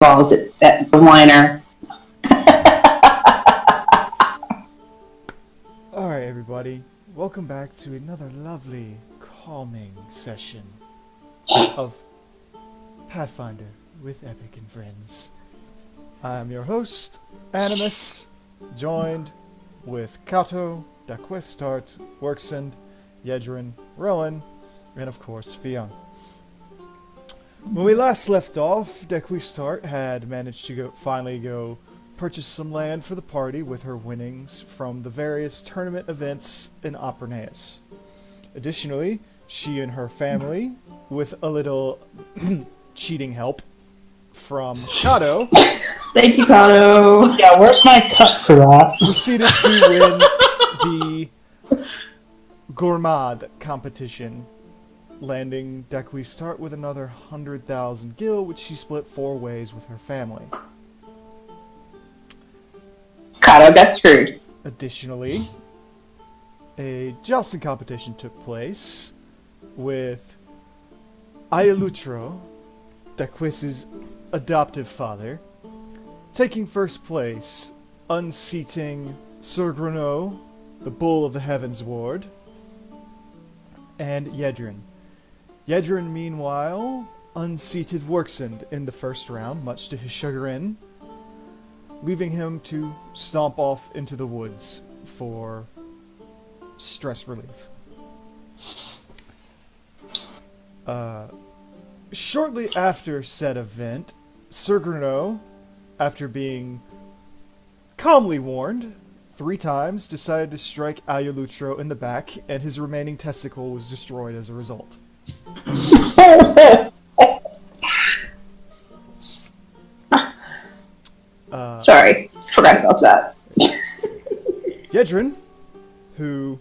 balls at the whiner. Alright, everybody. Welcome back to another lovely, calming session of Pathfinder with Epic and Friends. I'm your host, Animus, joined with Kato, Daquistart, Worksend, Yedrin, Rowan, and of course, Fionn. When we last left off, Daquistart had managed to finally go purchase some land for the party with her winnings from the various tournament events in Opernaeus. Additionally, she and her family, with a little cheating help from Kato, Thank you, Kato. Yeah, where's my cut for that? proceeded to win the Gourmand competition, landing Daquistart with another 100,000 gil, which she split 4 ways with her family. Kato got screwed. Additionally, a jousting competition took place with Ayalutro, Daquis's adoptive father, taking first place, unseating Sir Gruneau, the Bull of the Heavens Ward, and Yedrin. Yedrin, meanwhile, unseated Worksend in the first round, much to his chagrin, leaving him to stomp off into the woods for stress relief. Shortly after said event, Sir Gruneau, after being calmly warned 3 times, decided to strike Ayalutro in the back, and his remaining testicle was destroyed as a result. Sorry, forgot about that. Yedrin, who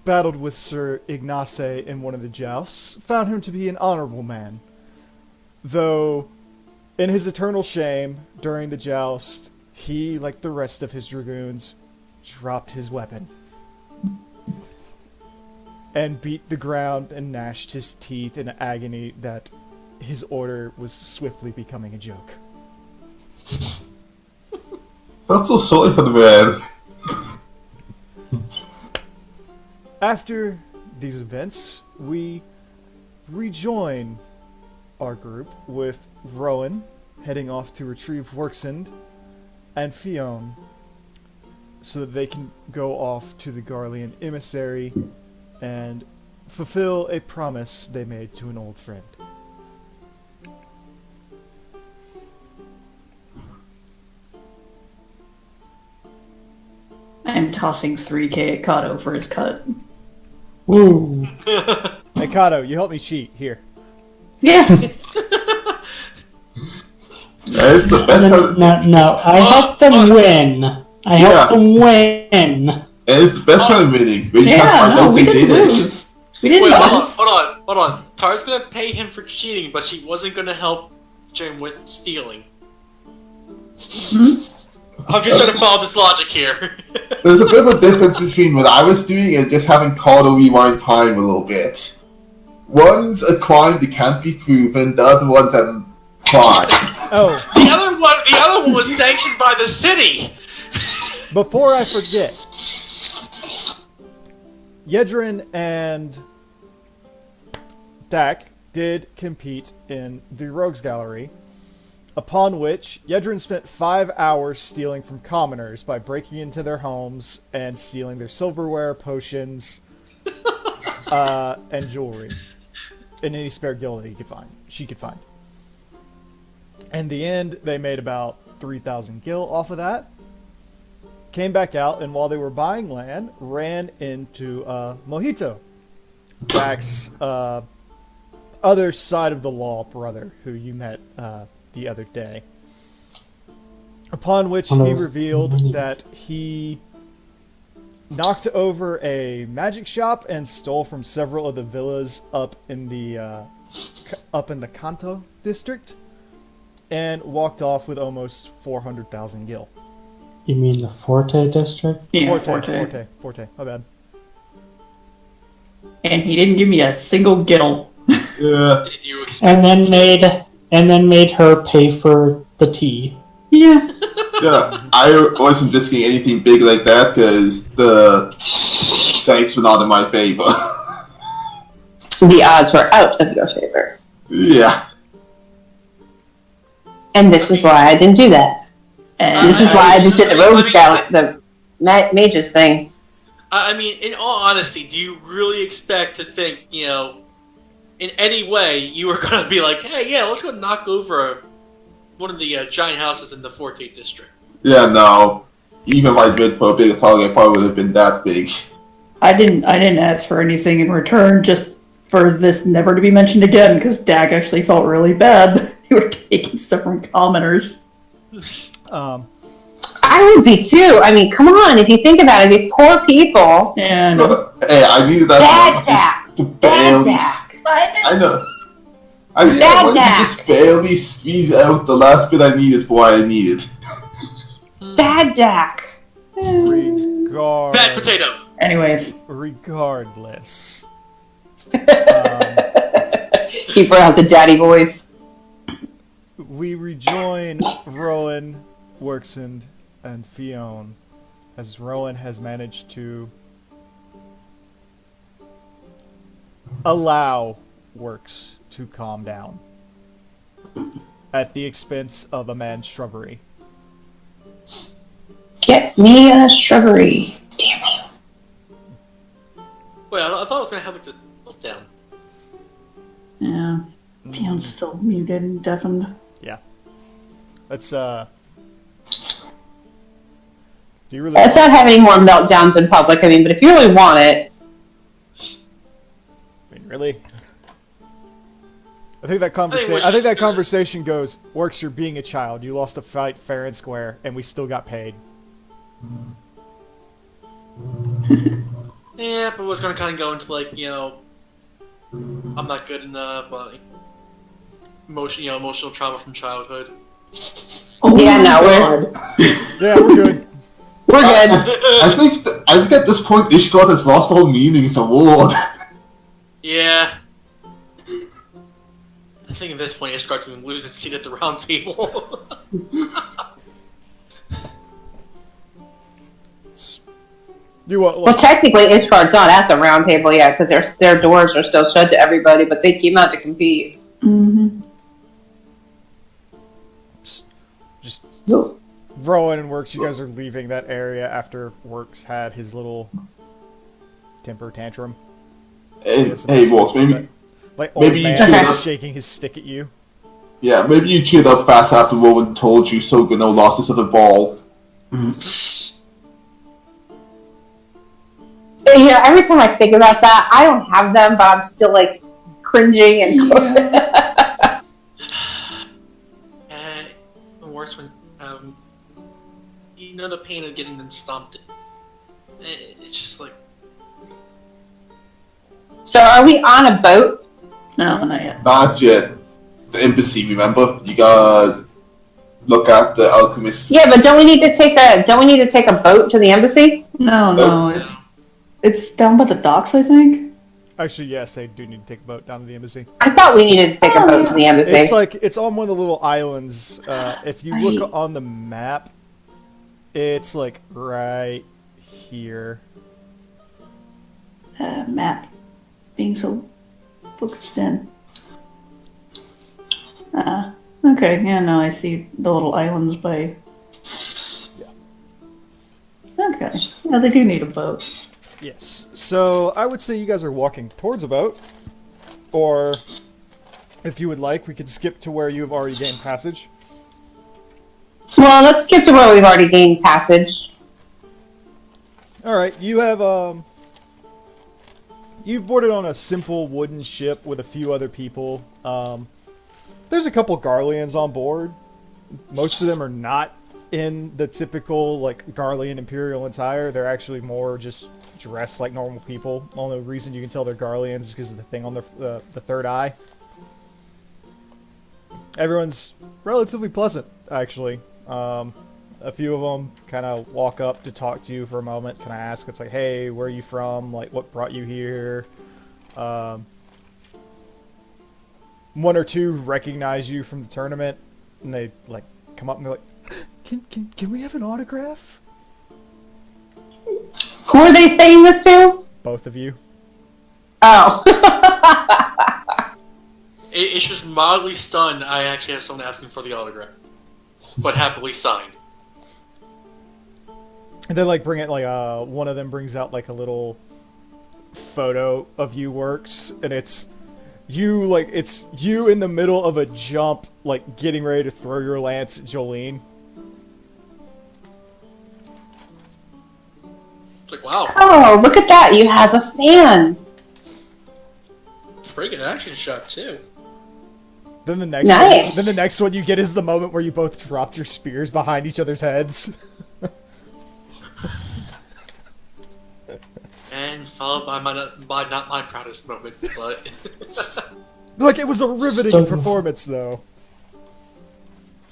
battled with Sir Ignace in one of the jousts, found him to be an honorable man. Though, in his eternal shame, during the joust, he, like the rest of his dragoons, dropped his weapon and beat the ground and gnashed his teeth in agony that his order was swiftly becoming a joke. That's so sorry for the man. After these events, we rejoin our group with Rowan heading off to retrieve Worksend and Fionn so that they can go off to the Garlean emissary and fulfill a promise they made to an old friend. I'm tossing 3k at Kato for his cut. Woo. Hey Kato, you help me cheat, here. Yeah. It's the best kind of, No, I helped them win. I helped them win. it's the best kind of winning. But you can't Yeah, find no, out we they didn't did it. lose. We didn't Wait, lose. hold on. Tara's gonna pay him for cheating, but she wasn't gonna help Jim with stealing. I'm just trying to follow this logic here. There's a bit of a difference between what I was doing and just having Cardo rewind time a little bit. One's a crime that can't be proven, the other one's a crime. Oh, The other one was sanctioned by the city. before I forget, Yedrin and Dak did compete in the Rogues Gallery, upon which Yedrin spent 5 hours stealing from commoners by breaking into their homes and stealing their silverware, potions, and jewelry, and any spare gil that she could find. In the end, they made about 3,000 gil off of that. Came back out, and while they were buying land, ran into Mojito, Dak's other side of the law brother, who you met the other day. Upon which he revealed that he knocked over a magic shop and stole from several of the villas up in the Kanto district, and walked off with almost 400,000 gil. You mean the Forte district? Yeah, Forte. My bad. And he didn't give me a single gil. Yeah. Did you expect And then made and then made her pay for the tea. Yeah. Yeah, I wasn't risking anything big like that because the dice were not in my favor. The odds were out of your favor. Yeah. And this is why I didn't do that. And This is why I just did the rogues gallant, the mages thing. I mean, in all honesty, do you really expect to think, you know, in any way you were gonna be like, hey, yeah, let's go knock over one of the giant houses in the Forte district? Yeah, no. Even if I bid for a bigger target, it probably would have been that big. I didn't ask for anything in return, just for this never to be mentioned again, because Dag actually felt really bad that you were taking stuff from commoners. I would be too. I mean, come on. If you think about it, these poor people. And Hey, I needed that Bad money tack. to Bad barely. tack. I know. I needed Bad that money to tack. just barely squeeze out the last bit I needed for what I needed. Bad Jack. Bad potato! anyways, Regardless. He brought out the daddy voice. We rejoin Rowan, Worksend, and Fionn, as Rowan has managed to allow Works to calm down at the expense of a man's shrubbery. Get me a shrubbery. Damn you. Wait, I thought I was gonna have like the meltdown. yeah, Fion's still muted and deafened. Yeah. Let's, do you really Let's not have any more meltdowns in public. I mean, but if you really want it. I mean, really? I think that just- conversation goes, Works, you're being a child. You lost a fight fair and square, and we still got paid. Yeah, but was gonna kind of go into like, you know, I'm not good enough, like, emotional trauma from childhood. Oh Yeah, my no, God. Yeah, we're good. We're good. I think at this point Ishgard has lost all meaning as a ward. Yeah. I think at this point, Ishgard's gonna lose its seat at the round table. You what? Well, technically, Ishgard's not at the round table yet because their doors are still shut to everybody, but they came out to compete. Mm-hmm. Just Ooh. Rowan and Works, you guys are leaving that area after Works had his little temper tantrum. Hey, That's the best Walks, way to put maybe that. Like old maybe you man cheered Okay. up. shaking his stick at you. Yeah, maybe you cheered up fast after Rowan told you Sogano lost his other ball. You know, every time I think about that, I don't have them, but I'm still like cringing and. Even worse when, you know the pain of getting them stomped. It's just like, So, are we on a boat? No, not yet. Not yet. The embassy, remember? You gotta look at the alchemist. Yeah, but don't we need to take a boat to the embassy? No, it's down by the docks, I think. Actually, yes, they do need to take a boat down to the embassy. I thought we needed to take a boat to the embassy. It's on one of the little islands. If you look on the map, it's like right here. Map being so focused in. Okay, yeah, no, I see the little islands by. Okay, yeah, they do need a boat. Yes. So I would say you guys are walking towards a boat, or if you would like, we could skip to where you have already gained passage. Well, let's skip to where we've already gained passage. All right, you have you've boarded on a simple wooden ship with a few other people. There's a couple Garleans on board. Most of them are not in the typical like Garlean Imperial attire. They're actually more just dressed like normal people. The only reason you can tell they're Garleans is because of the thing on the third eye. Everyone's relatively pleasant, actually. A few of them kind of walk up to talk to you for a moment. Can I ask? It's like, hey, where are you from? Like, what brought you here? one or two recognize you from the tournament, and they like come up and they're like, "Can we have an autograph?" Who are they saying this to? Both of you. Oh. It's just mildly stunned. I actually have someone asking for the autograph, but happily signed. And they like bring it like one of them brings out like a little photo of you works, and it's you in the middle of a jump, like getting ready to throw your lance at Jolene. It's like, wow, Oh, look at that. You have a fan. pretty good action shot too. Then the next Nice. then the next one you get is the moment where you both dropped your spears behind each other's heads. And followed by not my proudest moment, but Like, it was a riveting So- performance, though.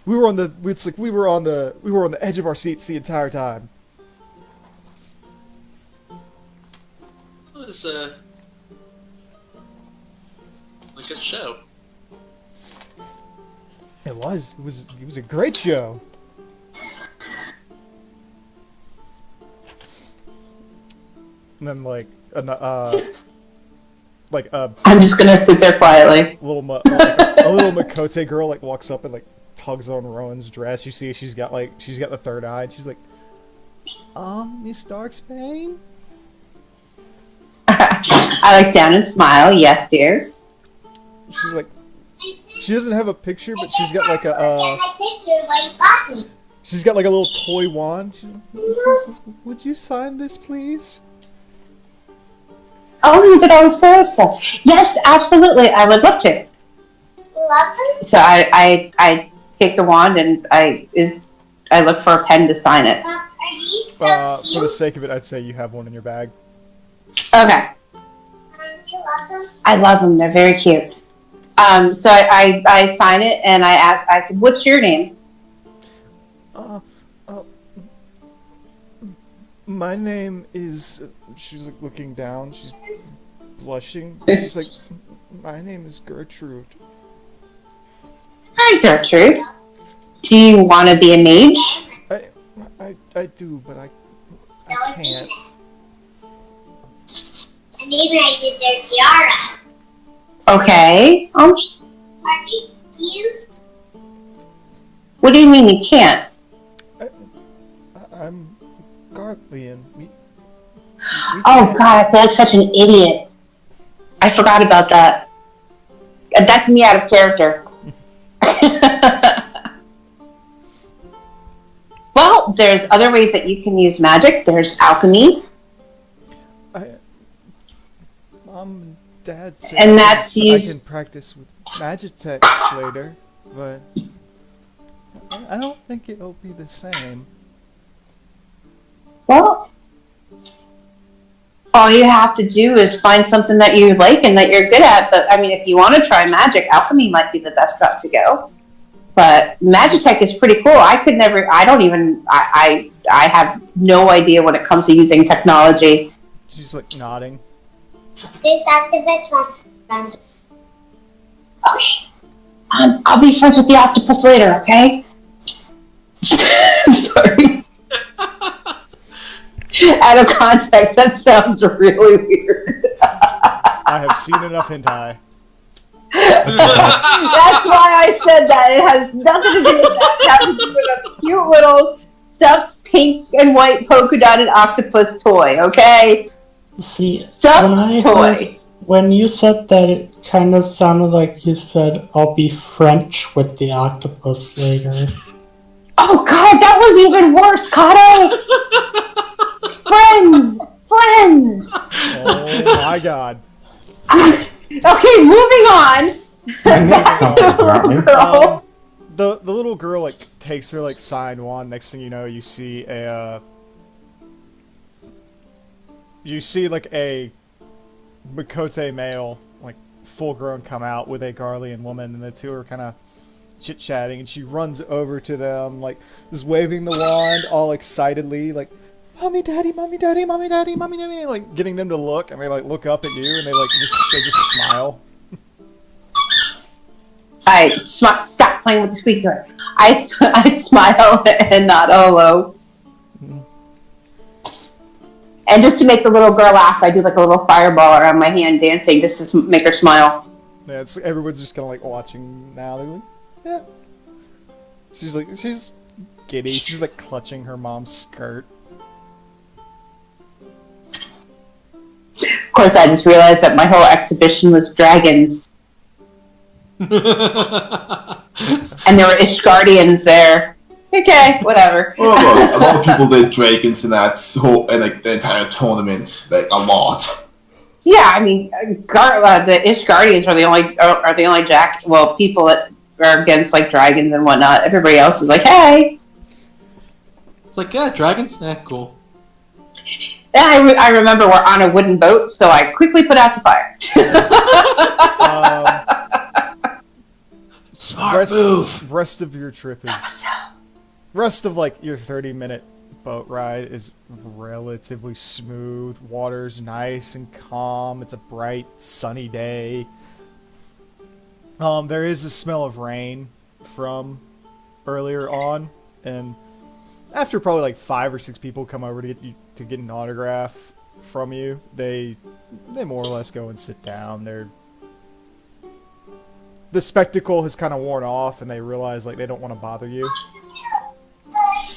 We were on the edge of our seats the entire time. it was a good show. It was a great show. And then like I'm just gonna sit there quietly. a little Makote girl like walks up and like tugs on Rowan's dress. You see she's got the third eye, and she's like, Miss Darksbane? I look down and smile. Yes, dear. She's like, she doesn't have a picture, but she's got like she's got like a little toy wand. She's like, would you sign this, please? Oh, look at all the solar stuff. Yes, absolutely. I would love to. So I take the wand and I look for a pen to sign it. For the sake of it, I'd say you have one in your bag. Okay. I love them. They're very cute. So I sign it and I said, "What's your name?" My name is. She's like looking down. She's blushing. She's like, my name is Gertrude. Hi, Gertrude. Do you want to be a mage? I do, but I can't. And even I did their tiara. Okay. Are they cute? What do you mean you can't? I'm Garthian. Oh God, I feel like such an idiot. I forgot about that. That's me out of character. Well, there's other ways that you can use magic. There's alchemy, Mom and Dad said and that's I used. can practice with Magitech later, but I don't think it'll be the same. Well, all you have to do is find something that you like and that you're good at. But I mean, if you want to try magic, alchemy might be the best route to go. But Magitech is pretty cool. I could never. I don't even. I have no idea when it comes to using technology. She's like nodding. This activist wants friends. Okay. I'll be friends with the octopus later. Okay. Sorry. Out of context, that sounds really weird. I have seen enough hentai. That's why I said that. It has nothing to do with that. It has to do with a cute little stuffed pink and white polka dotted octopus toy, okay? See, Stuffed toy. when you said that, it kind of sounded like you said, "I'll be French with the octopus later." Oh god, that was even worse, Kato! Friends! Friends! Oh my god. Okay, moving on. Back to the little girl. The little girl like takes her like sign wand. Next thing you know, you see a like a Makote male, like full grown, come out with a Garlean woman, and the two are kind of chit chatting. And she runs over to them, like just waving the wand, all excitedly, like "Mommy, Daddy, Mommy, Daddy, Mommy, Daddy, Mommy, Daddy," like getting them to look, and they like look up at you, and they just smile. stop playing with the squeaky toy. I smile and nod hello. And just to make the little girl laugh, I do like a little fireball around my hand dancing just to make her smile. Yeah, everyone's just kind of like watching now. They're like, yeah. She's giddy. She's like clutching her mom's skirt. Of course, I just realized that my whole exhibition was dragons. And there were Ishgardians there. Okay, whatever. Well, a lot of people did dragons in that whole like the entire tournament, like a lot. Yeah, I mean, the Ishgardians are the only people that are against like dragons and whatnot. Everybody else is like, hey. Like, yeah, dragons? Cool. And I remember we're on a wooden boat, so I quickly put out the fire. Smart move. Rest of your trip is... Rest of, like, your 30-minute boat ride is relatively smooth. Water's nice and calm. It's a bright, sunny day. There is the smell of rain from earlier on, and after probably like 5 or 6 people come over to get an autograph from you, they more or less go and sit down. The spectacle has kind of worn off, and they realize like they don't want to bother you.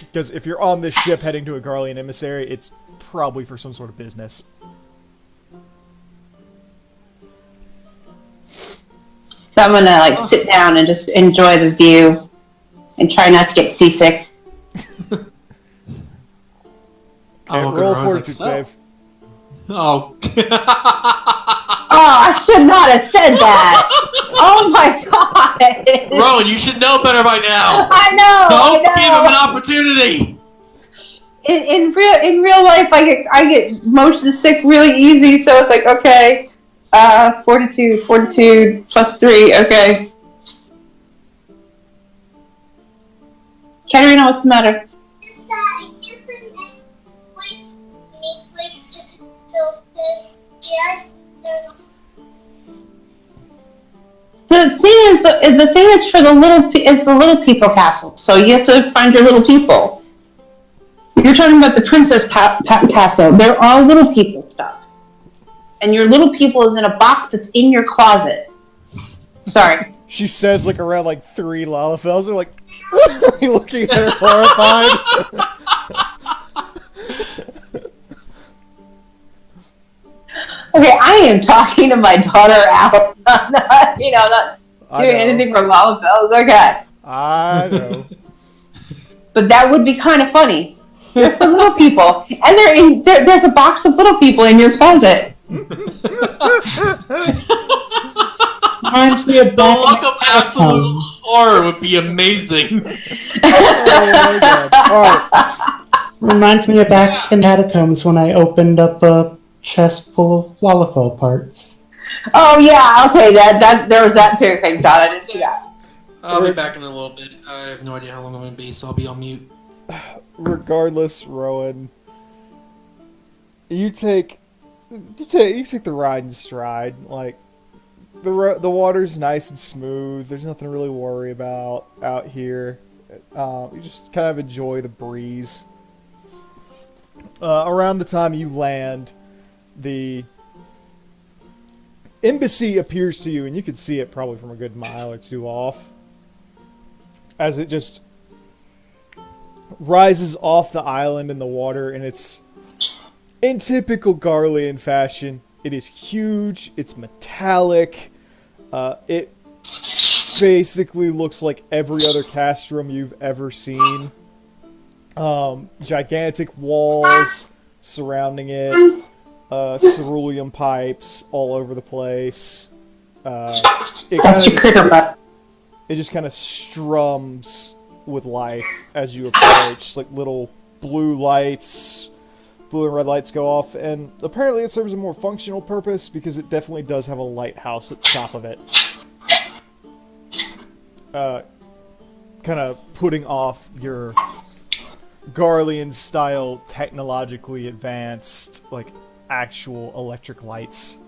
Because if you're on this ship heading to a Garlean emissary, it's probably for some sort of business. So I'm gonna like sit down and just enjoy the view and try not to get seasick. Okay, roll fortitude save. Oh. Oh, I should not have said that. Oh my god. Rowan, you should know better by now. I know. Don't I know. give him an opportunity. In real life, I get motion sick really easy. So it's like, okay, fortitude +3. Okay. Katerina, what's the matter? The thing is for the little people castle. So you have to find your little people. You're talking about the princess castle. They're all little people stuff, and your little people is in a box that's in your closet. Sorry. She says like around like 3 Lalafels are like looking at her horrified. Okay, I am talking to my daughter out. I'm not doing anything for Lalafels. Okay. I know. But that would be kind of funny. They're for little people, and there's a box of little people in your closet. Reminds me of The look of absolute horror would be amazing. Oh my god. Alright. Reminds me of back in Catacombs when I opened up a chest full of Lalafell parts. Oh yeah, okay, that there was that too. Thank God I didn't see that. I'll be back in a little bit. I have no idea how long I'm going to be, so I'll be on mute. Regardless, Rowan, you take the ride in stride. Like the water's nice and smooth. There's nothing to really worry about out here. You just kind of enjoy the breeze. Around the time you land, the embassy appears to you, and you can see it probably from a good mile or 2 off, as it just rises off the island in the water, and it's in typical Garlean fashion. It is huge, it's metallic, it basically looks like every other castrum you've ever seen. Gigantic walls surrounding it, cerulean pipes all over the place. That's your critter butt. It just kind of strums with life as you approach. Like little blue lights, blue and red lights go off, and apparently it serves a more functional purpose because it definitely does have a lighthouse at the top of it. Kind of putting off your Garlean style, technologically advanced, like actual electric lights.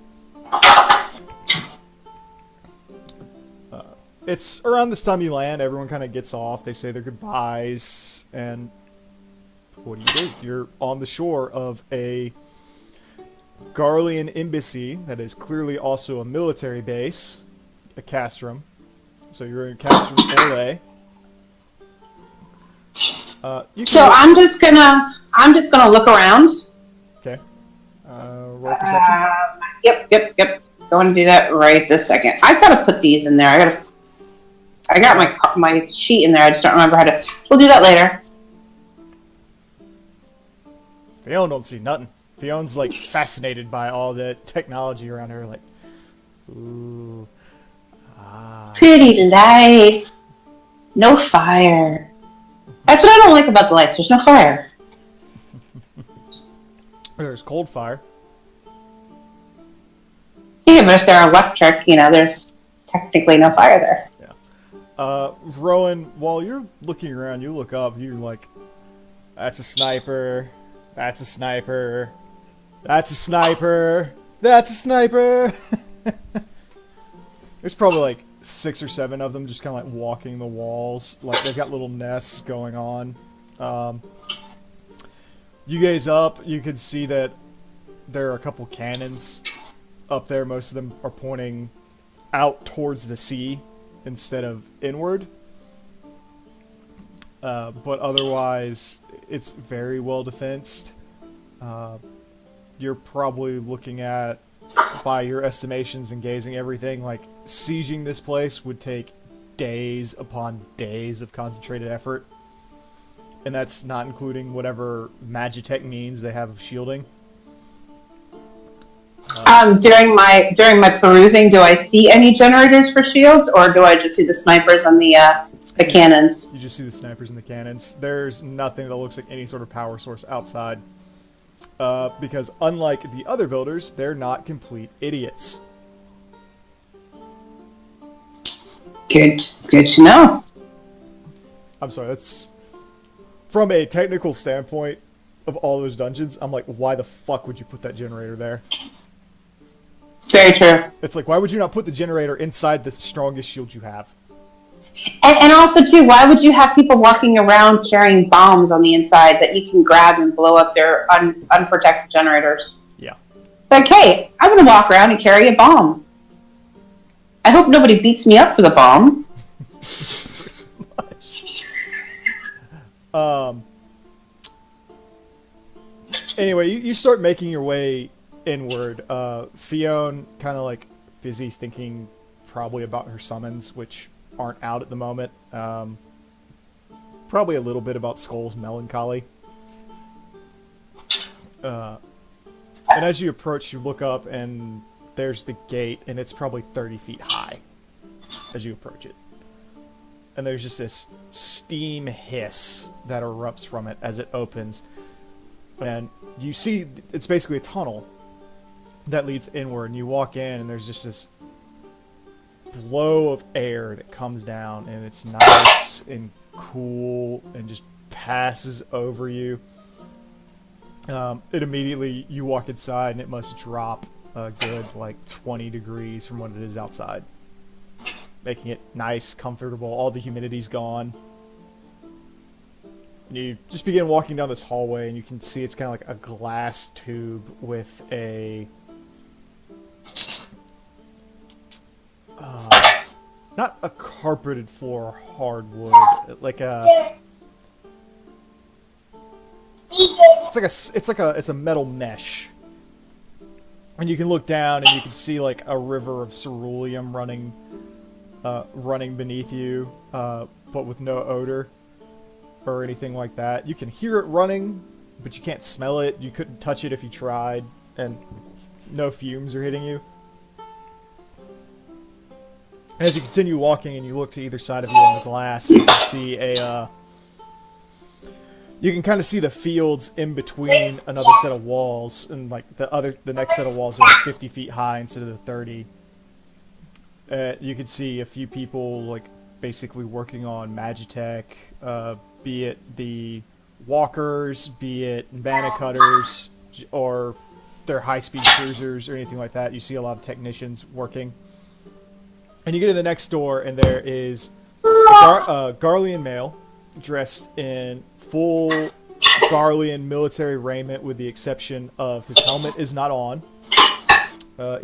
it's around this time you land. Everyone kind of gets off. They say their goodbyes, and what do? You're on the shore of a Garlean embassy that is clearly also a military base, a castrum. So you're in Castrum Orlais. So I'm just gonna look around. Okay. Roll perception. Yep. Going to do that right this second. I gotta put these in there. I got my sheet in there. I just don't remember how to. We'll do that later. Fiona don't see nothing. Fiona's like fascinated by all the technology around her. Like, ooh, Pretty lights. No fire. That's what I don't like about the lights. There's no fire. There's cold fire. Yeah, but if they're electric, there's technically no fire there. Rowan, while you're looking around, you look up, you're like, that's a sniper, that's a sniper, that's a sniper, that's a sniper! There's probably like 6 or 7 of them just kind of like walking the walls, like they've got little nests going on. You gaze up, you can see that there are a couple cannons up there. Most of them are pointing out towards the sea instead of inward. But otherwise, it's very well defensed. You're probably looking at, by your estimations and gazing everything, like sieging this place would take days upon days of concentrated effort. And that's not including whatever Magitech means they have of shielding. During my perusing, do I see any generators for shields, or do I just see the snipers on the cannons? You just see the snipers and the cannons. There's nothing that looks like any sort of power source outside. Because unlike the other builders, they're not complete idiots. Good to know. I'm sorry, that's... From a technical standpoint of all those dungeons, I'm like, why the fuck would you put that generator there? Very true. It's like, why would you not put the generator inside the strongest shield you have? And also, too, why would you have people walking around carrying bombs on the inside that you can grab and blow up their unprotected generators? Yeah. Like, hey, I'm going to walk around and carry a bomb. I hope nobody beats me up for the bomb. Anyway, you start making your way inward. Fiona kind of like busy thinking probably about her summons, which aren't out at the moment. Probably a little bit about Skull's melancholy. And as you approach, you look up and there's the gate, and it's probably 30 feet high as you approach it. And there's just this steam hiss that erupts from it as it opens. And you see, it's basically a tunnel that leads inward, and you walk in, and there's just this blow of air that comes down, and it's nice and cool and just passes over you. It immediately, you walk inside, and it must drop a good, like, 20 degrees from what it is outside, making it nice, comfortable. All the humidity's gone. And you just begin walking down this hallway, and you can see it's kind of like a glass tube with a... not a carpeted floor or hardwood, like a... It's a metal mesh. And you can look down, and you can see like a river of ceruleum running beneath you, but with no odor or anything like that. You can hear it running, but you can't smell it. You couldn't touch it if you tried, and no fumes are hitting you. And as you continue walking and you look to either side of you on the glass, you can see you can kind of see the fields in between another set of walls, and like the next set of walls are like 50 feet high instead of the 30. You can see a few people like basically working on Magitech, be it the walkers, be it mana cutters, or their high-speed cruisers or anything like that. You see a lot of technicians working. And you get in the next door, and there is a Garlean male dressed in full Garlean military raiment, with the exception of his helmet is not on.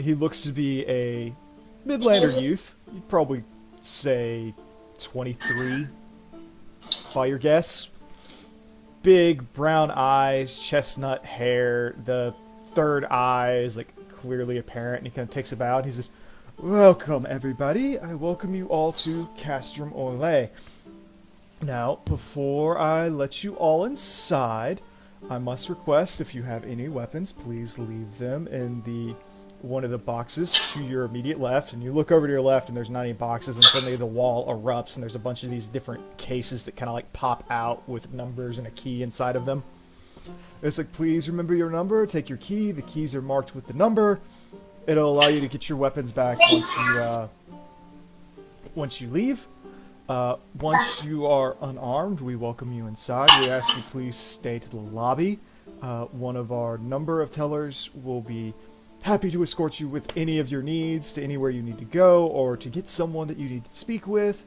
He looks to be a Midlander youth. You'd probably say 23 by your guess. Big brown eyes, chestnut hair. The third eye is like clearly apparent, and he kind of takes a bow, and he says, "Welcome, everybody. I welcome you all to Castrum Orlais. Now, before I let you all inside, I must request, if you have any weapons, please leave them in one of the boxes to your immediate left." And you look over to your left, and there's not any boxes, and suddenly the wall erupts, and there's a bunch of these different cases that kind of like pop out with numbers and a key inside of them. It's like, please remember your number, take your key. The keys are marked with the number. It'll allow you to get your weapons back once you leave. Once you are unarmed, we welcome you inside. We ask you please stay to the lobby. One of our number of tellers will be happy to escort you with any of your needs to anywhere you need to go, or to get someone that you need to speak with.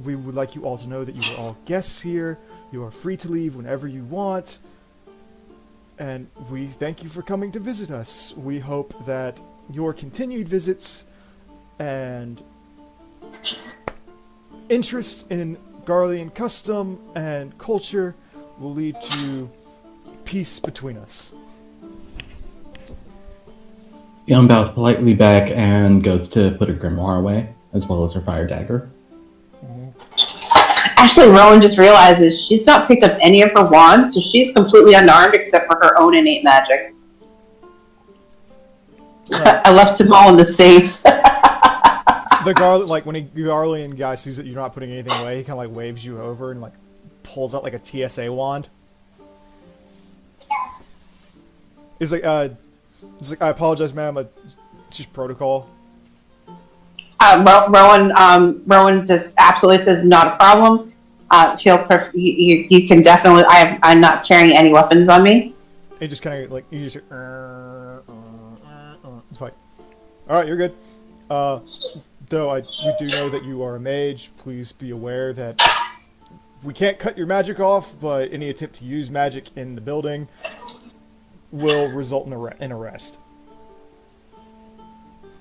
We would like you all to know that you are all guests here. You are free to leave whenever you want. And we thank you for coming to visit us. We hope that your continued visits and interest in Garlean custom and culture will lead to peace between us. Young bows politely back and goes to put her grimoire away, as well as her fire dagger. Actually, Rowan just realizes she's not picked up any of her wands, so she's completely unarmed except for her own innate magic. I left them all in the safe. The when a Garlean guy sees that you're not putting anything away, he kind of like waves you over and like pulls out like a TSA wand. He's like, I apologize, ma'am. It's just protocol. Rowan just absolutely says, not a problem. You can definitely. I'm not carrying any weapons on me. He just kind of like you just. It's like, all right, you're good. Though we do know that you are a mage. Please be aware that we can't cut your magic off, but any attempt to use magic in the building will result in an arrest.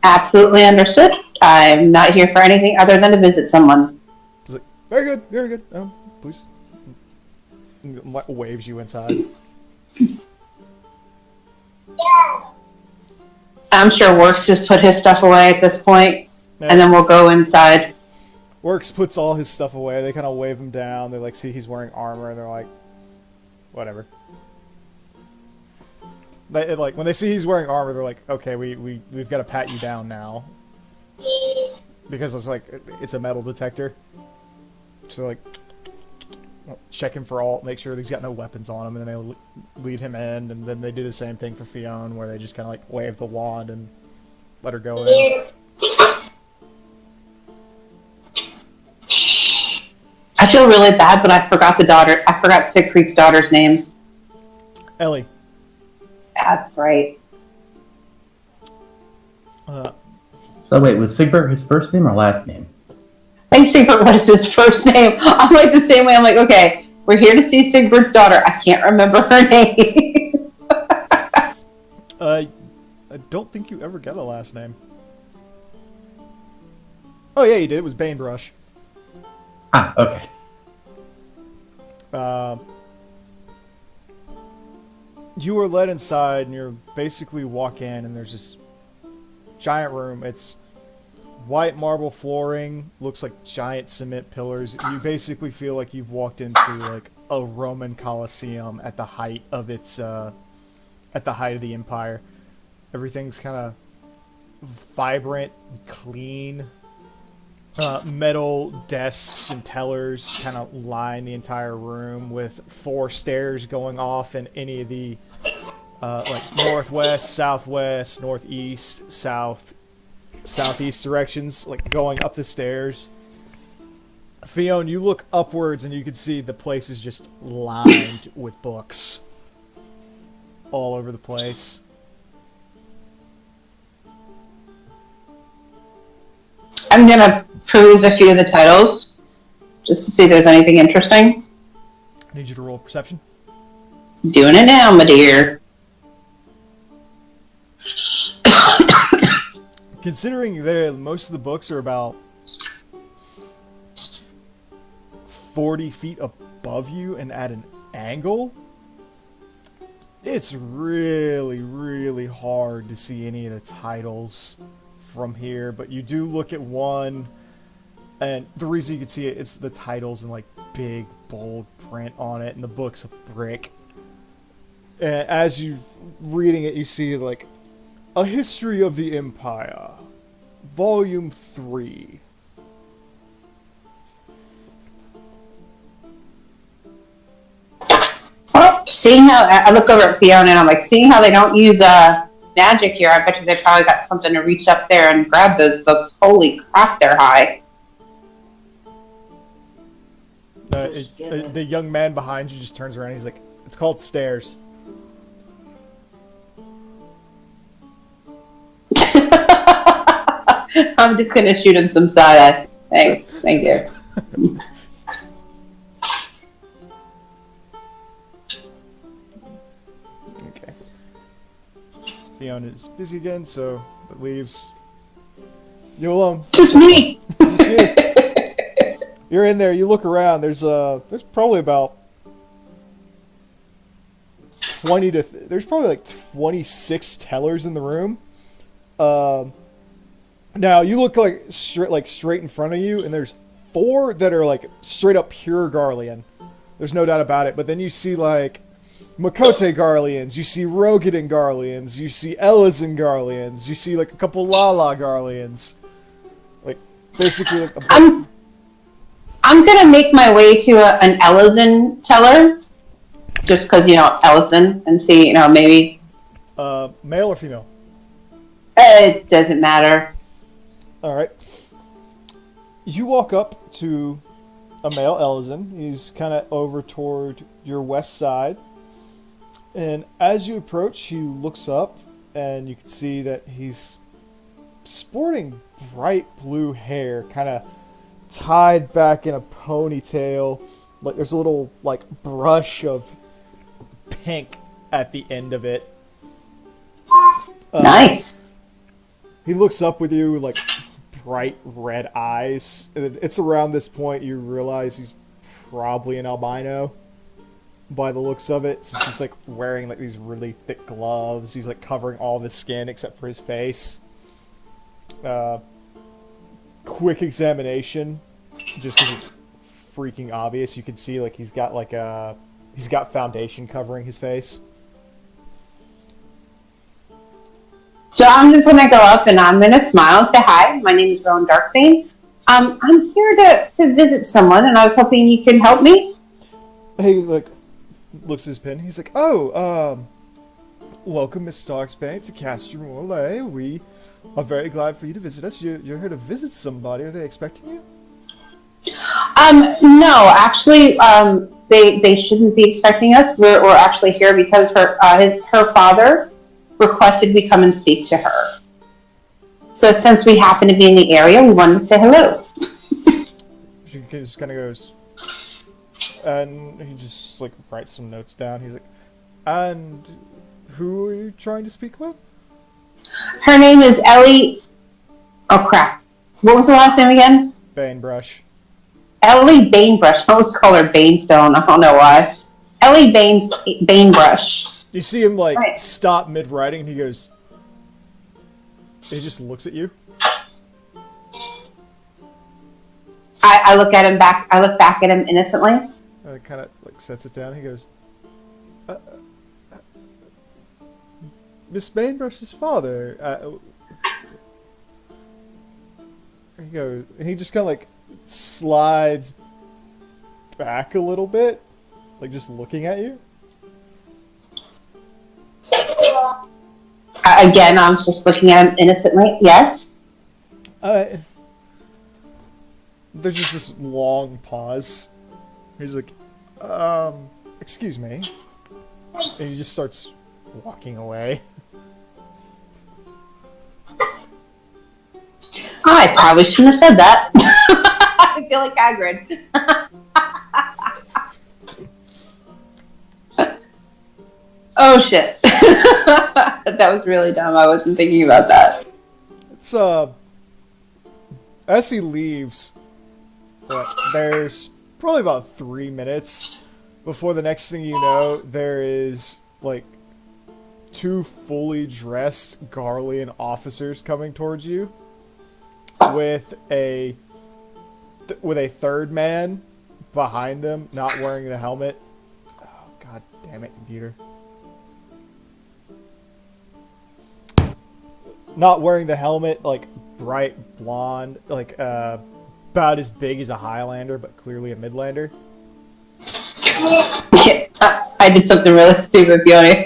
Absolutely understood. I'm not here for anything other than to visit someone. He's like, very good, very good. Please. Waves you inside. I'm sure Works just put his stuff away at this point, and then we'll go inside. Works puts all his stuff away. They kind of wave him down. They like see he's wearing armor, and they're like, whatever. Like when they see he's wearing armor, they're like, okay, we've got to pat you down now, because it's like it's a metal detector. So like, check him for all, make sure he's got no weapons on him, and then they lead him in, and then they do the same thing for Fionn, where they just kind of like wave the wand and let her go in. I feel really bad, but I forgot I forgot Siegfried's daughter's name. Ellie. That's right. So wait, was Sigbert his first name or last name? I think Sigbert was his first name. I'm like the same way. I'm like, okay, we're here to see Sigbert's daughter. I can't remember her name. I don't think you ever got a last name. Oh yeah, you did. It was Banebrush. Ah, okay. You are led inside, and you basically walk in, and there's this giant room. It's white marble flooring, looks like giant cement pillars. You basically feel like you've walked into like a Roman Colosseum at the height of its at the height of the empire. Everything's kind of vibrant, clean. Metal desks and tellers kind of line the entire room, with 4 stairs going off in any of the like northwest, southwest, northeast, southeast directions, like going up the stairs. Fionn, you look upwards and you can see the place is just lined with books all over the place. I'm gonna peruse a few of the titles just to see if there's anything interesting. I need you to roll perception. Doing it now, my dear. Considering that most of the books are about 40 feet above you and at an angle, it's really, really hard to see any of the titles from here. But you do look at one, and the reason you can see it, it's the titles in like big, bold print on it, and the book's a brick. And as you reading it, you see like A History of the Empire, Volume 3. Well, seeing how I look over at Fiona and I'm like, seeing how they don't use magic here, I bet you they probably got something to reach up there and grab those books. Holy crap, they're high. The young man behind you just turns around. He's like, "It's called stairs." I'm just gonna shoot him some side eye. Thanks, thank you. Okay. Fiona's busy again, so it leaves you alone. Just me. It's just you. You're in there. You look around. There's probably about 20 to there's probably like 26 tellers in the room. Now you look like straight in front of you, and there's 4 that are like straight up pure Garlean. There's no doubt about it. But then you see like Makote Garleans, you see Rogadin Garleans, you see Elizin Garleans, you see like a couple Lala Garleans. Like basically like I'm gonna make my way to an Elizin teller, just because Ellison, and see maybe. Male or female? It doesn't matter. Alright. You walk up to a male Elizin. He's kind of over toward your west side. And as you approach, he looks up, and you can see that he's sporting bright blue hair, kind of tied back in a ponytail. Like there's a little brush of pink at the end of it. Nice. He looks up with you like bright red eyes. And it's around this point you realize he's probably an albino by the looks of it, since he's wearing these really thick gloves. He's covering all of his skin except for his face. Quick examination, just because it's freaking obvious. You can see he's got foundation covering his face. So I'm just gonna go up and I'm gonna smile and say hi. My name is Rowan Darkbane. I'm here to visit someone, and I was hoping you can help me. He looks at his pen. He's like, "Oh, welcome, Miss Darkbane, to Castor Moray. We are very glad for you to visit us. You're here to visit somebody. Are they expecting you?" No, actually, they shouldn't be expecting us. We're actually here because her father requested we come and speak to her. So since we happen to be in the area, we wanted to say hello. She just kind of goes, and he just writes some notes down. He's like, "And who are you trying to speak with?" Her name is Ellie. Oh crap! What was the last name again? Banebrush. Ellie Banebrush. I always call her Banestone. I don't know why. Ellie Banebrush. You see him Right. stop mid-writing, and he goes. He just looks at you. I look at him back. I look back at him innocently. Kind of sets it down. He goes, "Miss Banebrush's father." He just kind of slides back a little bit, just looking at you. Again, I'm just looking at him innocently. Yes. There's just this long pause. He's like, excuse me. And he just starts walking away. Hi, probably shouldn't have said that. I feel like Hagrid. Oh shit. That was really dumb. I wasn't thinking about that. It's as he leaves, there's probably about 3 minutes before the next thing you know, there is like 2 fully dressed Garlean officers coming towards you with a third man behind them, not wearing the helmet. Oh, god damn it, computer. Not wearing the helmet, like bright blonde, like about as big as a Highlander, but clearly a Midlander. Yeah, I did something really stupid, Fiona.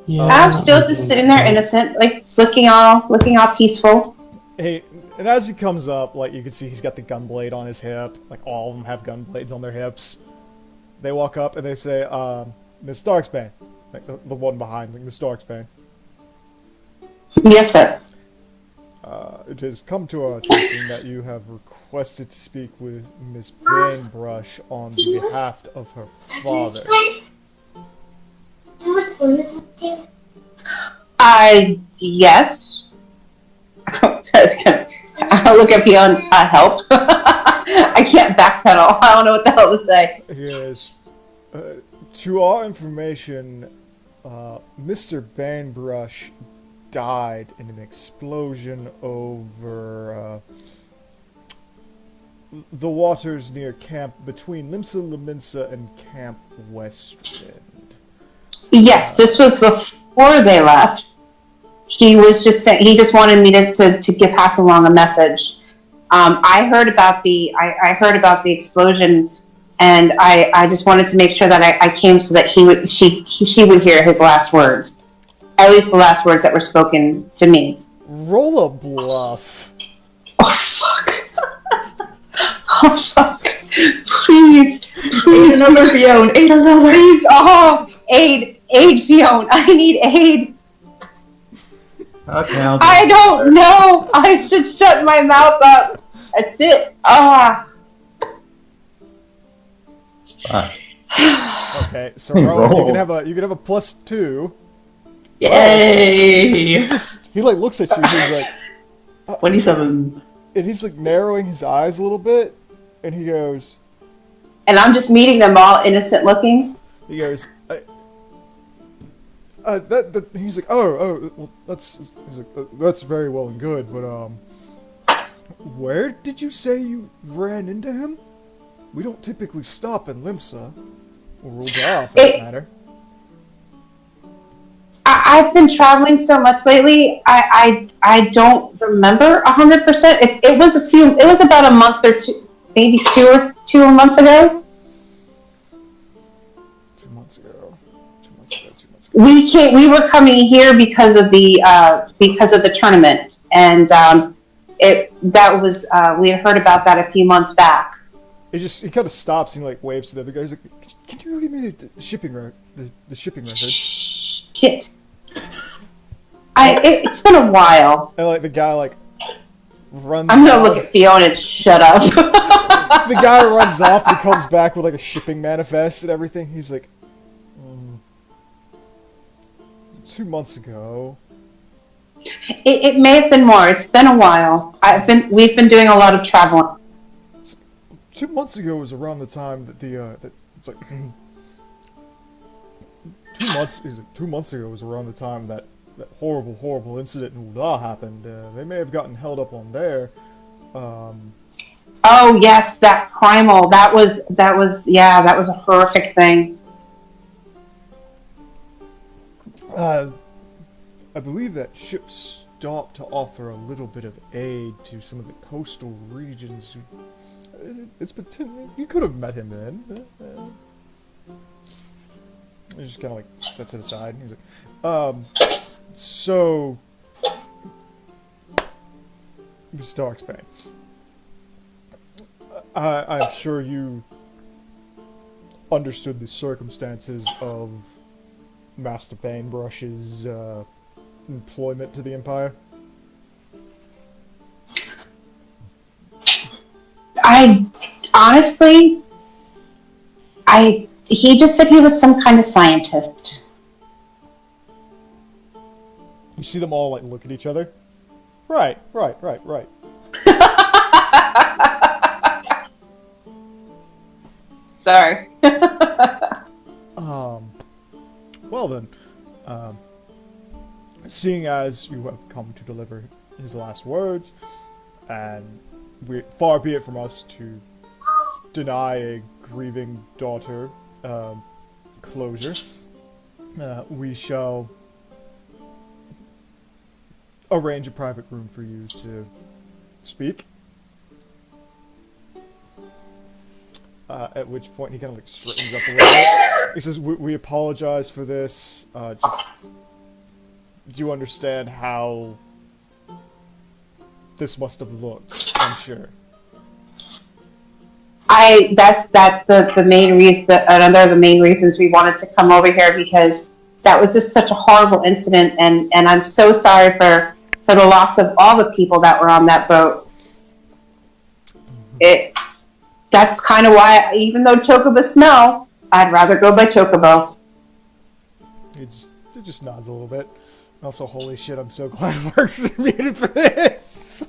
Yeah, I'm still just sitting there innocent, like looking all peaceful. Hey, and as he comes up, like you can see he's got the gun blade on his hip. Like all of them have gun blades on their hips. They walk up and they say, Miss Darksbane. Like the one behind, like Miss Darksbane. Yes, sir. It has come to our attention that you have requested to speak with Miss Bainbrush on the behalf of her father. Yes. I'll look at Fiona. Help. I can't backpedal. I don't know what the hell to say. Yes. To our information, Mr. Bainbrush died in an explosion over the waters near camp between Limsa Lominsa and Camp Westwind. Yes, this was before they left. He was just saying, he just wanted me to pass along a message. I heard about the explosion, and I just wanted to make sure that I came so that she would hear his last words, at least the last words that were spoken to me. Roll a bluff. Oh fuck! Oh fuck! Please, Aid another Fiona. Aid another. please! Oh, aid, Fiona! I need aid. Okay, I'll I don't know. I should shut my mouth up. That's it. Okay, so Rowan, you can have a +2. Yay! He like looks at you. He's like 27. and he's like narrowing his eyes a little bit, and he goes. And I'm just meeting them all innocent looking. He goes. He's like, well, that's very well and good, but where did you say you ran into him? We don't typically stop in Limsa, or Rudolph, for that matter. I've been traveling so much lately. I don't remember 100%. It was about a month or two, maybe two months ago. 2 months ago. We were coming here because of the tournament, and we had heard about that a few months back. He kind of stops and like waves to the other guy. He's like, "Can you give me the shipping records?" Shit. It's been a while. And like the guy like runs. I'm gonna off. look at Fiona and shut up. The guy runs off and he comes back with like a shipping manifest and everything. He's like, 2 months ago. It may have been more. It's been a while. We've been doing a lot of traveling. 2 months ago was around the time that it's like 2 months ago was around the time that horrible incident in Ula happened. They may have gotten held up on there. Oh yes, that primal. That was a horrific thing. I believe that ship stopped to offer a little bit of aid to some of the coastal regions. It's potential. You could have met him then. He just kind of like sets it aside. He's like, so, Miss Darksbane, I'm sure you understood the circumstances of Master Bainbrush's employment to the Empire? Honestly, he just said he was some kind of scientist. You see them all like look at each other. Right. Sorry. Well then, seeing as you have come to deliver his last words, and far be it from us to deny a grieving daughter closure, we shall arrange a private room for you to speak. At which point he kind of like straightens up a little bit. He says, we apologize for this. Just, do you understand how this must have looked? I'm sure. That's the main reason, another of the main reasons we wanted to come over here, because that was just such a horrible incident, and I'm so sorry for the loss of all the people that were on that boat. That's kind of why, even though Chocobo smell, I'd rather go by Chocobo. It just nods a little bit. Also, holy shit, I'm so glad Works is muted for this!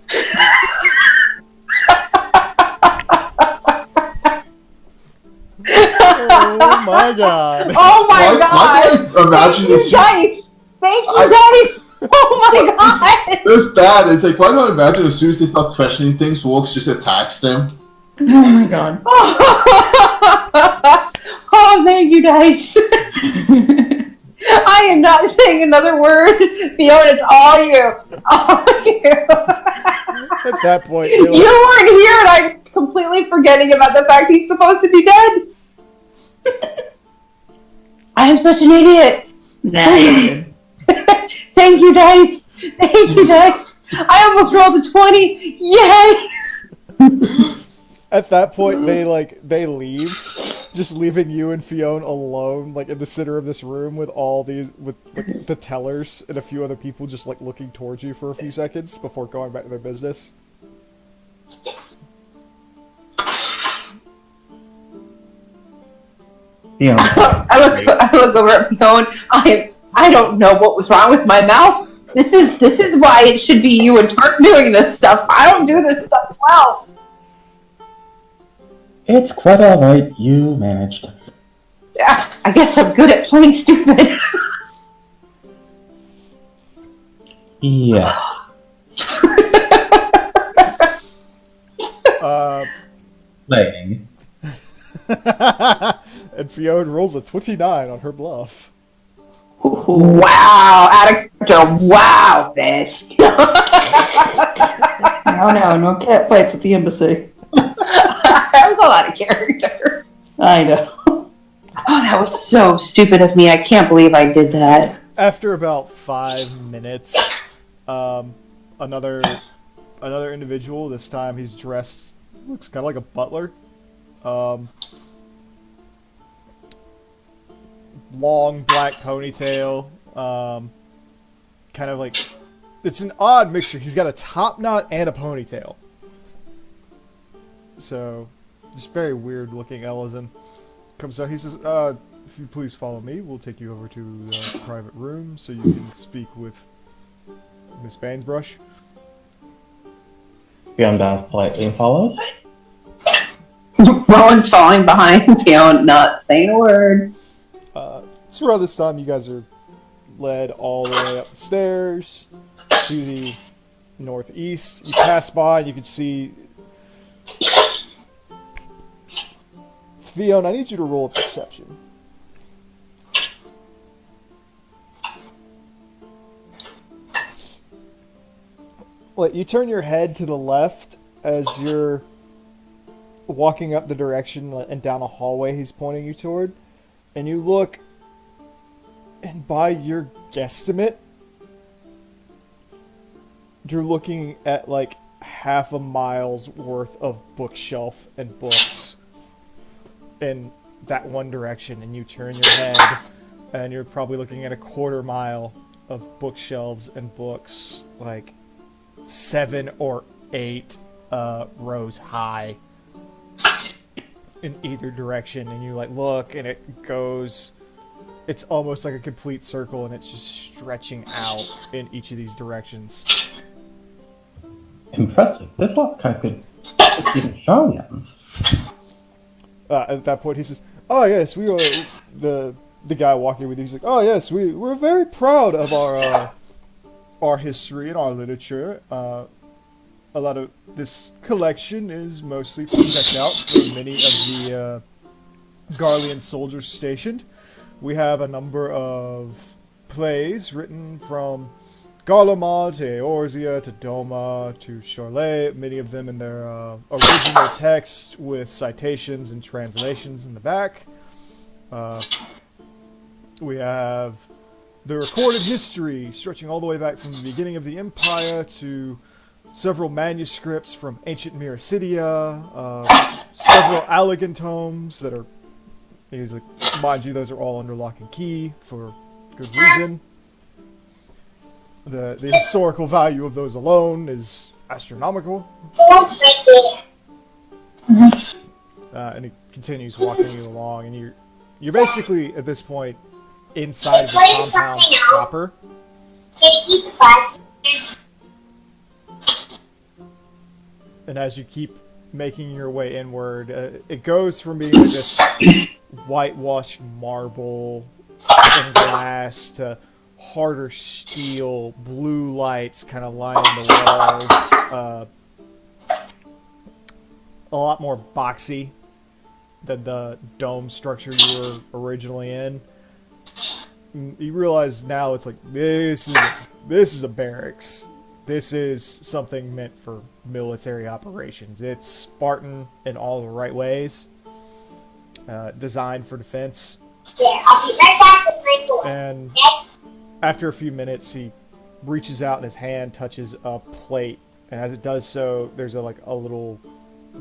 Oh my god. Oh my god! Why do I imagine this? Dice! Thank you, Dice! Oh my god! This bad. It's like, why do I imagine as soon as they start questioning things, Wolves just attacks them? Oh my god. Oh, thank you, Dice. I am not saying another word. Fiona, it's all you. All you. At that point, You weren't here, and I'm completely forgetting about the fact he's supposed to be dead. I am such an idiot. Nah, you're good. Thank you, Dice. Thank you, Dice. I almost rolled a 20. Yay! At that point, they leave, just leaving you and Fiona alone, like, in the center of this room with all these, with like, the tellers and a few other people just, like, looking towards you for a few seconds before going back to their business. Yeah. I look over at Fiona. I don't know what was wrong with my mouth. This is why it should be you and Tark doing this stuff. I don't do this stuff well. It's quite alright, you managed. Yeah, I guess I'm good at playing stupid. Yes. Playing. And Fiona rolls a 29 on her bluff. Wow, wow, bitch. No cat fights at the embassy. That was a lot of character. I know. Oh, that was so stupid of me. I can't believe I did that. After about 5 minutes, another individual, this time he's dressed, looks kind of like a butler. Long black ponytail, kind of like, it's an odd mixture. He's got a top knot and a ponytail. So, just very weird looking Ellison. Comes out, he says, if you please follow me, we'll take you over to the private room so you can speak with Miss Bainsbrush. Beyond bows politely and follows. Rowan's falling behind Fiona, not saying a word. So around this time, you guys are led all the way up the stairs to the northeast. You pass by and you can see... Fiona, I need you to roll a perception. You turn your head to the left as you're walking up the direction and down a hallway he's pointing you toward, and you look, and by your guesstimate, you're looking at like half a mile's worth of bookshelf and books in that one direction, and you turn your head and you're probably looking at a quarter mile of bookshelves and books, like 7 or 8 rows high in either direction, and you like look and it goes, it's almost like a complete circle, and it's just stretching out in each of these directions. Impressive. This looked like a good Sharlians. At that point, he says, "Oh yes, we are the guy walking with you." He's like, "Oh yes, we're very proud of our history and our literature. A lot of this collection is mostly from checkout for many of the Garlean soldiers stationed. We have a number of plays written from Garlemald to Eorzea to Doma to Charlet, many of them in their original text with citations and translations in the back. We have the recorded history stretching all the way back from the beginning of the Empire to several manuscripts from ancient Miracidia, several Allegan tomes that are, he's like, mind you, those are all under lock and key for good reason. The historical value of those alone is astronomical." And he continues walking you along, and you're basically at this point inside of the compound proper. And as you keep making your way inward, it goes from being just whitewashed marble and glass to harder steel, blue lights kind of lining the walls. A lot more boxy than the dome structure you were originally in. You realize now it's like, this is a barracks. This is something meant for military operations. It's Spartan in all the right ways. Designed for defense. Yeah, I'll be right back with my door. And after a few minutes, he reaches out and his hand touches a plate. And as it does so, there's a little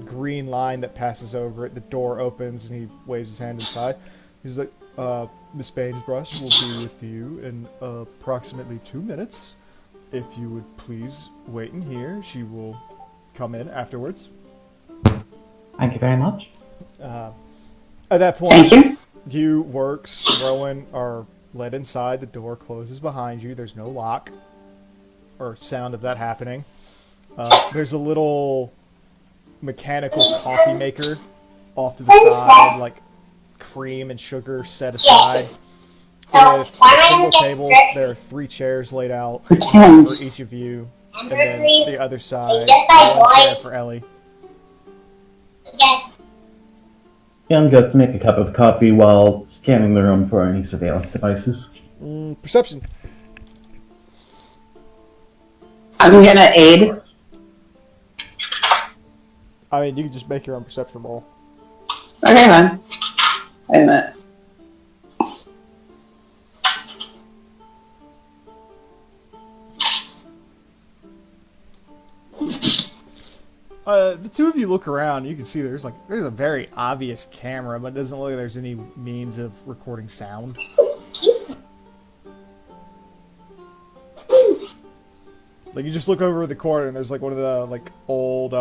green line that passes over it. The door opens and he waves his hand inside. He's like, "Miss Banesbrush will be with you in approximately 2 minutes. If you would please wait in here, she will come in afterwards." Thank you very much. At that point, Thank you. you, Works, Rowan are led inside. The door closes behind you. There's no lock or sound of that happening. There's a little mechanical coffee maker off to the side, like cream and sugar set aside. With a single table, there are 3 chairs laid out, one for each of you, and then the other side, one chair for Ellie. Jan goes to make a cup of coffee while scanning the room for any surveillance devices. Perception. I'm gonna Of aid. course. I mean, you can just make your own perception roll. Okay, then. Wait a minute. The two of you look around, you can see there's a very obvious camera, but it doesn't look like there's any means of recording sound. Like, you just look over the corner and there's like one of the old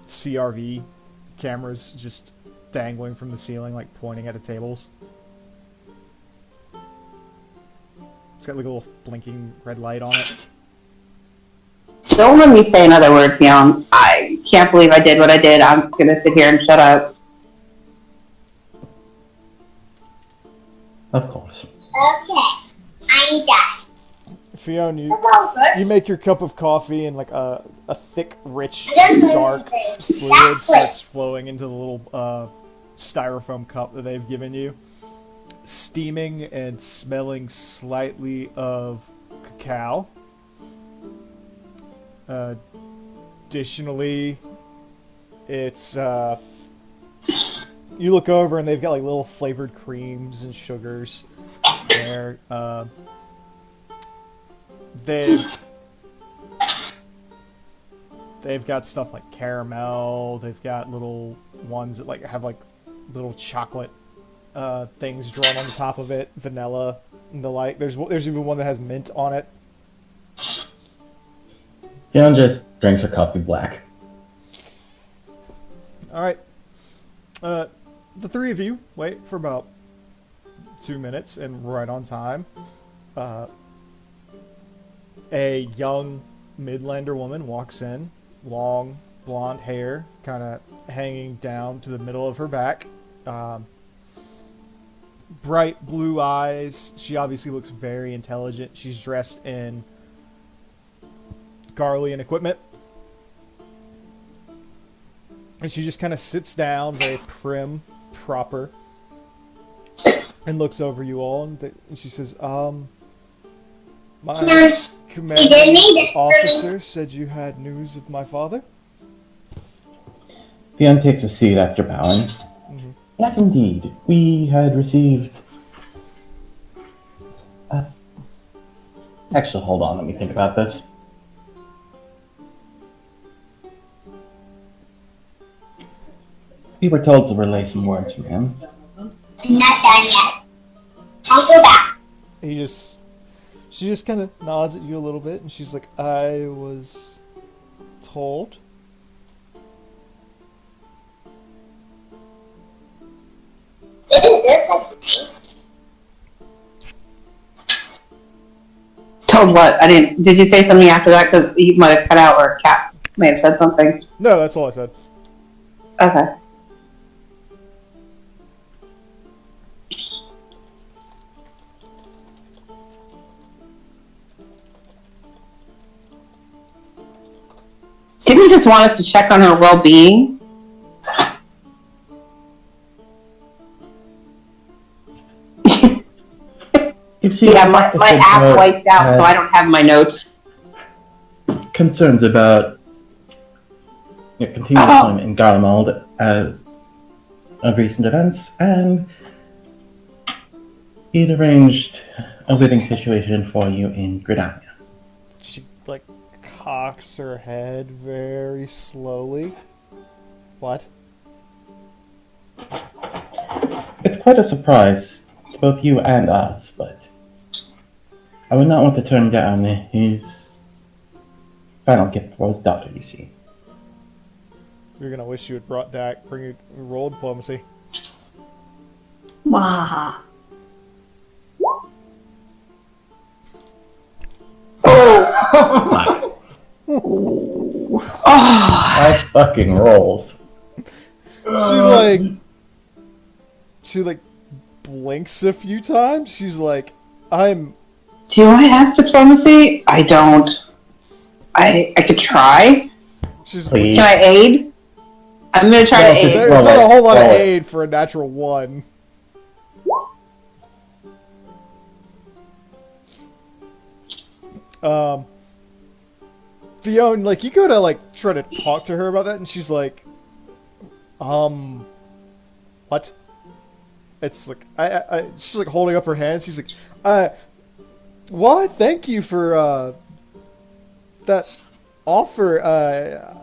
CRV cameras just dangling from the ceiling, like pointing at the tables. It's got like a little blinking red light on it. Don't let me say another word, Beyond. I can't believe I did what I did. I'm gonna sit here and shut up. Of course. Okay, I'm done. Fiona, Go first. you make your cup of coffee and like a thick, rich, I'm gonna dark put it fluid that starts flowing into the little styrofoam cup that they've given you, steaming and smelling slightly of cacao. Additionally, it's you look over and they've got like little flavored creams and sugars there. They've got stuff like caramel. They've got little ones that like have like little chocolate things drawn on the top of it, vanilla, and the like. There's even one that has mint on it. Fiona just drinks her coffee black. All right. The three of you wait for about 2 minutes, and right on time. A young Midlander woman walks in, long blonde hair, kind of hanging down to the middle of her back. Bright blue eyes. She obviously looks very intelligent. She's dressed in Garlean equipment. And she just kind of sits down, very prim, proper, and looks over you all, and she says, my commanding officer said you had news of my father? Fiona takes a seat after bowing. Mm-hmm. Yes, indeed. We had received... Actually, hold on. Let me think about this. We were told to relay some words from him. I'm not done yet. I'll go back. She just kind of nods at you a little bit, and she's like, I was told. Told what? I didn't. Did you say something after that? Because you might have cut out, or Cat may have said something. No, that's all I said. Okay. Didn't you just want us to check on her well-being? Yeah, my app wiped out, so I don't have my notes. Concerns about your continued employment in Garlemald as of recent events, and he'd arranged a living situation for you in Gridania. She, like, cocks her head very slowly. What? It's quite a surprise to both you and us, but I would not want to turn down his final gift for his daughter, you see. You're gonna wish you had brought Dak. Roll diplomacy. Wow. Five fucking rolls. She blinks a few times. She's like, Do I have diplomacy? I don't. I could try. She's Please. Can I aid? I'm gonna try to aid. There's not a whole lot of aid for a natural 1. Fiona, you go to try to talk to her about that, and she's like, what? It's she's holding up her hands. She's like, why? Thank you for that offer.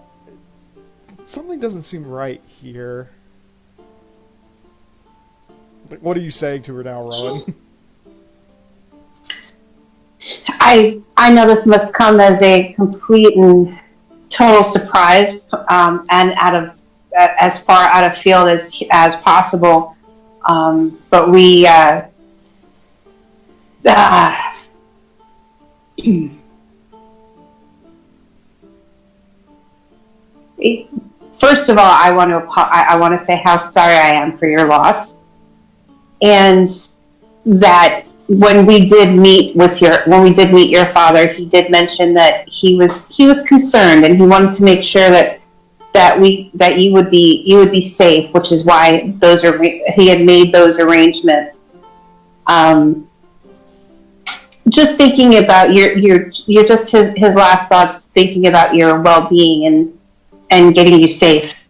Something doesn't seem right here. What are you saying to her now, Rowan? I know this must come as a complete and total surprise, and as far out of field as possible. But we first of all, I want to say how sorry I am for your loss, and that when we did meet your father, he did mention that he was concerned, and he wanted to make sure that you would be safe, which is why he had made those arrangements. Just thinking about your just his last thoughts, thinking about your well-being and getting you safe.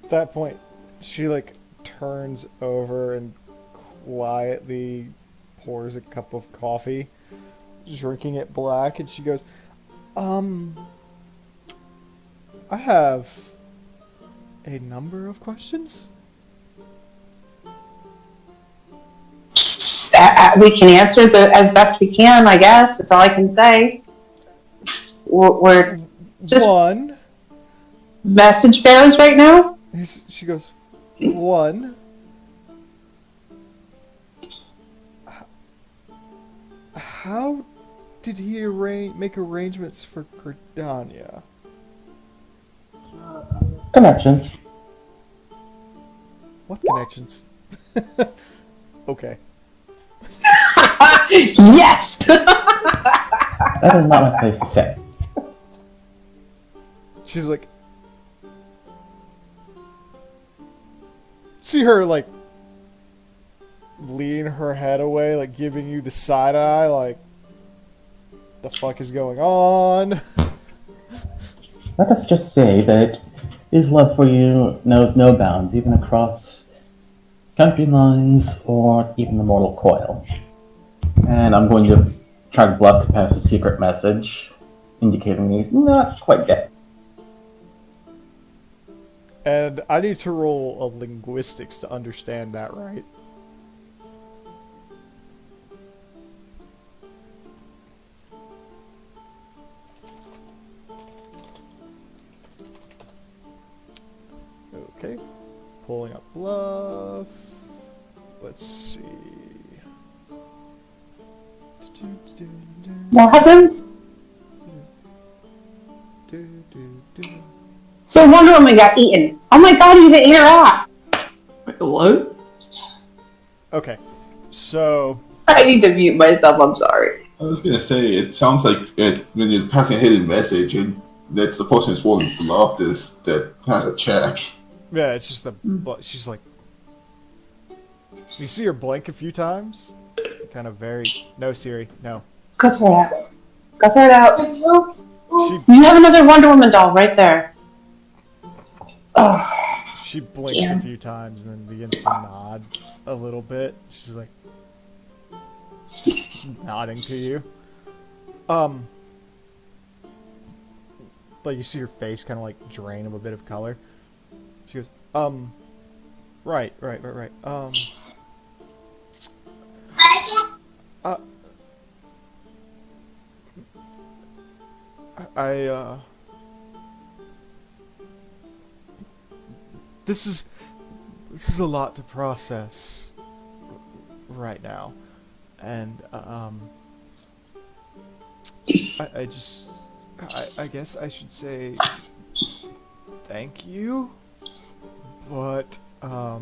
At that point, she turns over and quietly pours a cup of coffee, drinking it black, and she goes, I have a number of questions. We can answer as best we can, I guess. That's all I can say. We're just One. message bearers right now. She goes, one. How did he make arrangements for Gridania? Connections. What connections? Okay. Yes. That is not my place to say. She's like, see her like lean her head away, like giving you the side eye, like the fuck is going on? Let us just say that his love for you knows no bounds, even across country lines or even the mortal coil. And I'm going to try to bluff to pass a secret message, indicating he's not quite dead. And I need to roll a linguistics to understand that, right? Okay. Pulling up bluff. Let's see. What happened? So Wonder Woman got eaten. Oh my god, he even ate her out. Wait, what? Okay. So I need to mute myself, I'm sorry. I was gonna say, it sounds like when you're passing a hidden message, and that's the person who's rolling bluff that has a check. yeah, it's just she's like, you see her blink a few times? Kind of very, no Siri, no. Cut her out. Cut her out. She You have another Wonder Woman doll right there. Oh, She blinks Damn. a few times and then begins to nod a little bit. She's like nodding to you. Like you see her face kind of like drain of a bit of color. She goes, right. This is a lot to process right now, and I guess I should say thank you, but I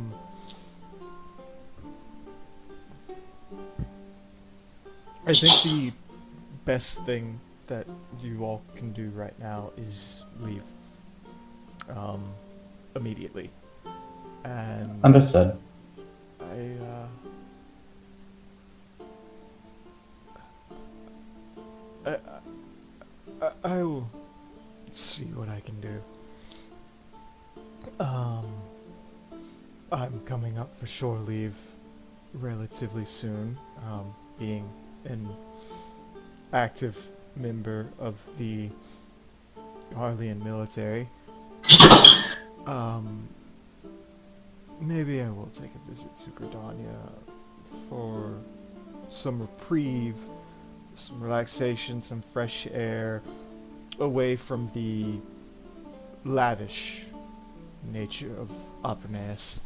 think the best thing that you all can do right now is leave immediately. And Understood. I will see what I can do. I'm coming up for shore leave relatively soon, being an active member of the Harleyan military. Maybe I will take a visit to Gridania for some reprieve, some relaxation, some fresh air, away from the lavish nature of Apenes.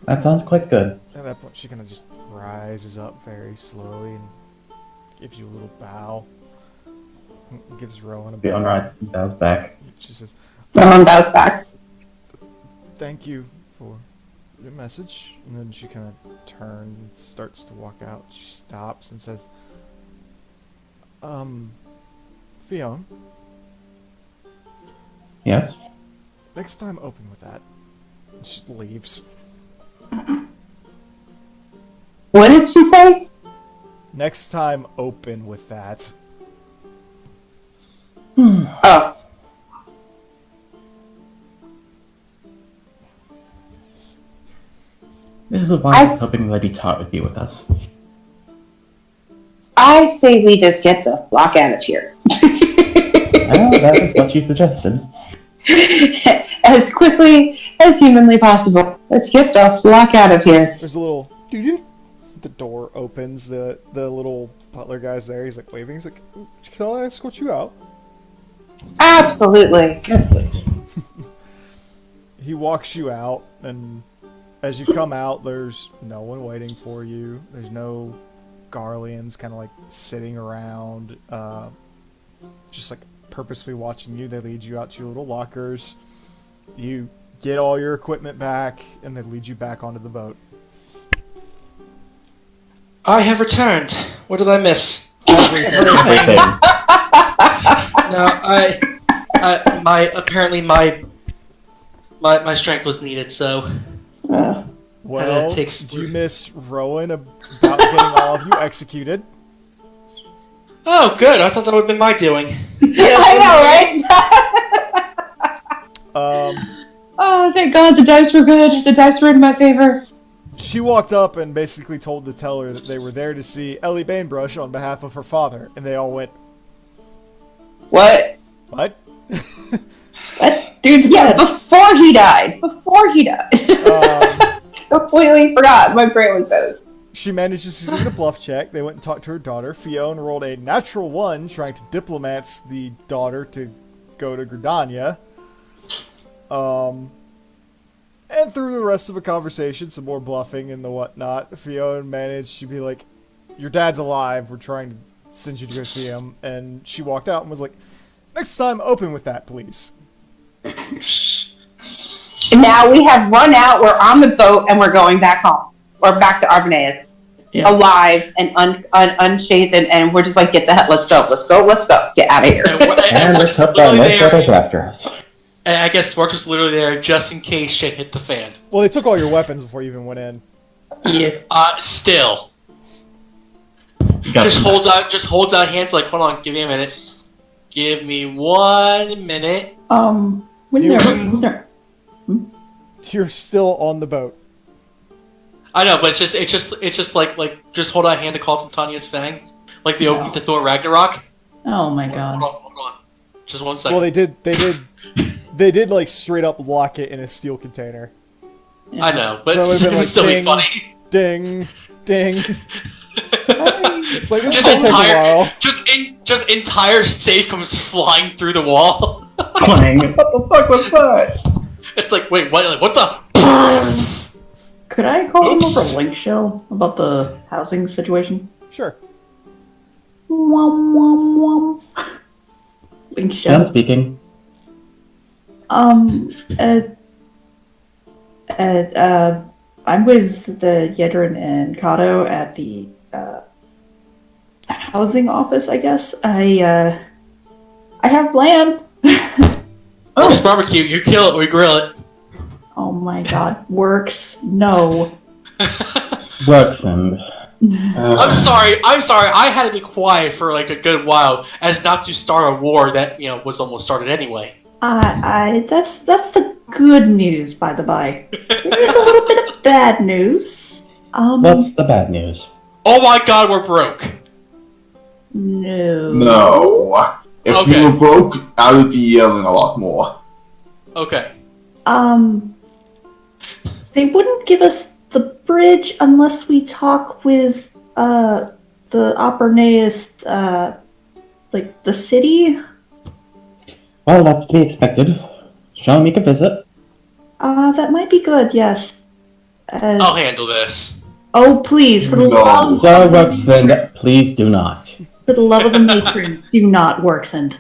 That sounds quite good. At that point, she kind of just rises up very slowly and gives you a little bow. Gives Rowan a bow. Beyond rises and bows back. She says, Rowan bows back. "Thank you for your message." And then she kind of turns and starts to walk out. She stops and says, Fionn, Yes? next time open with that. And she leaves. What did she say? Next time open with that. Oh. This is why I was hoping Lady Tot would be with us. I say we just get the block out of here. Well, that is what you suggested. As quickly as humanly possible. Let's get the flock out of here. There's a little doo-doo. The door opens. The little butler guy's there. He's like waving. He's like, "Can I escort you out?" Absolutely. Yes, please. He walks you out, and as you come out, there's no one waiting for you. There's no Garleans kind of like sitting around, just like purposely watching you. They lead you out to your little lockers. You get all your equipment back, and they lead you back onto the boat. I have returned. What did I miss? Everything. No, apparently my strength was needed, so Well, takes- do you miss Rowan about getting all of you executed? oh good. I thought that would have been my doing. I know, right? Oh, thank God the dice were good. The dice were in my favor. She walked up and basically told the teller that they were there to see Ellie Bainbrush on behalf of her father, and they all went, What? "What?" What? Dude's Yeah, dead. before he died. Completely forgot. My brain was those. She managed to succeed a bluff check. They went and talked to her daughter. Fiona rolled a natural 1, trying to diplomats the daughter to go to Gridania. And through the rest of the conversation, some more bluffing and the whatnot, Fiona managed to be like, "Your dad's alive. We're trying to send you to go see him." And she walked out and was like, "Next time, open with that, please." And now we have run out. We're on the boat and we're going back home. Or back to Arbaneus. Yeah. Alive and unshathed. And we're just like, get the hell. Let's go. Get out of here. And we're let's hope literally that no there- shadows are after us. And I guess Mark was literally there just in case shit hit the fan. Well, they took all your weapons before you even went in. Yeah. Still. Got Just some- holds out hands like, hold on, give me a minute. Give me 1 minute. When they're You're still on the boat. I know, but it's just like just hold out hand to call from Tanya's Fang. Like the opening to Thor Ragnarok. oh my god. Hold on. Just 1 second. Well, they did like straight up lock it in a steel container. Yeah. I know, but So it would've it been would like, still be ding. funny. Ding, ding. It's like, this is Just gonna take a while. just entire safe comes flying through the wall. Clang. What the fuck was that? It's like, wait, what? Like, what the? Could I call him Oops. over Link Shell about the housing situation? Sure. Wom wom wom. Link Done Shell. speaking. I'm with the Yedrin and Kato at the housing office, I guess. I have land. Oh, it's barbecue. You kill it, we grill it. Oh my god. Works. No. Works and I'm sorry. I had to be quiet for like a good while, as not to start a war that was almost started anyway. That's the good news, by the by. There's a little bit of bad news. what's the bad news? Oh my God, we're broke. No. No. If Okay. we were broke, I would be yelling a lot more. Okay. They wouldn't give us the bridge unless we talk with, the Opernaeus, like, the city. Well, that's to be expected. Shall we make a visit? That might be good, yes. I'll handle this. Oh, please, for the No. love, So, Ruxand, please do not. for the love of the matron, do not Worksend.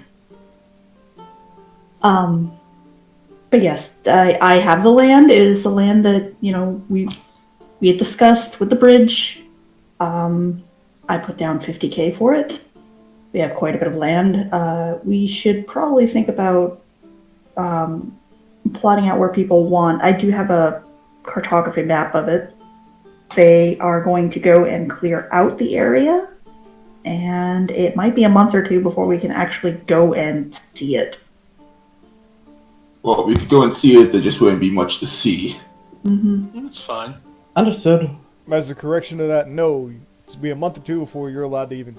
But yes, I have the land. It is the land that, we had discussed with the bridge. I put down 50K for it. We have quite a bit of land. We should probably think about plotting out where people want. I do have a cartography map of it. They are going to go and clear out the area, and it might be a month or two before we can actually go and see it. Well, we could go and see it, there just wouldn't be much to see. Mm-hmm. That's fine. Understood. As a correction to that, no, it's be a month or two before you're allowed to even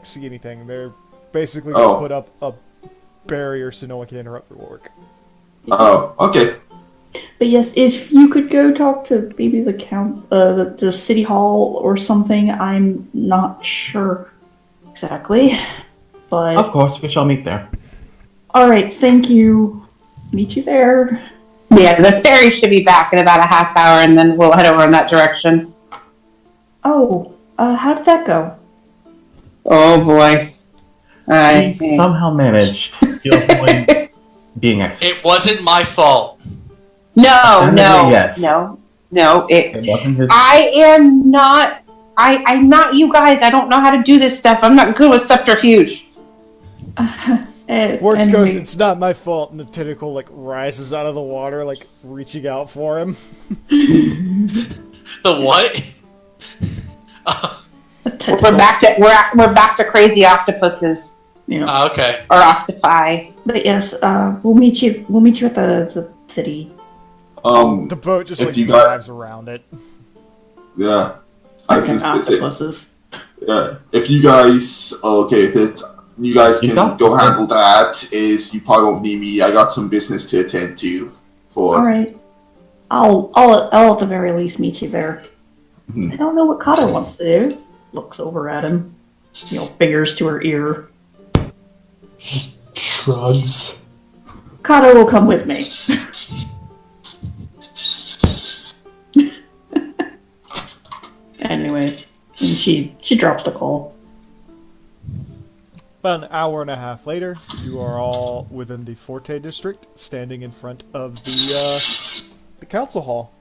see anything. They're basically gonna put up a barrier so no one can interrupt their work. Oh, okay. But yes, if you could go talk to maybe the city hall or something. I'm not sure exactly, but Of course, we shall meet there. all right. Thank you. Meet you there. Yeah, the ferry should be back in about a half hour, and then we'll head over in that direction. Oh, how did that go? Oh boy. We somehow managed to avoid being executed. It wasn't my fault. No, Apparently, yes. no. It wasn't his. I am not. I'm not you guys. I don't know how to do this stuff. I'm not good with subterfuge. Works goes, Anyway, it's not my fault, and the tentacle, like, rises out of the water, like, reaching out for him. The what? We're back to crazy octopuses you know. Okay. or octopi. But yes, we'll meet you. We'll meet you at the city. The boat just, if like, you got- drives around it. Yeah. I was Freaking just gonna say, octopuses. yeah. If you guys are okay with it, you guys You can don't- go handle that. Is you probably won't need me. I got some business to attend to. All right. I'll at the very least meet you there. Mhm. I don't know what Kato wants to do. Looks over at him. Fingers to her ear. Shrugs. Kato will come with me. Anyways, and she drops the call. About an hour and a half later, you are all within the Forte district, standing in front of the council hall.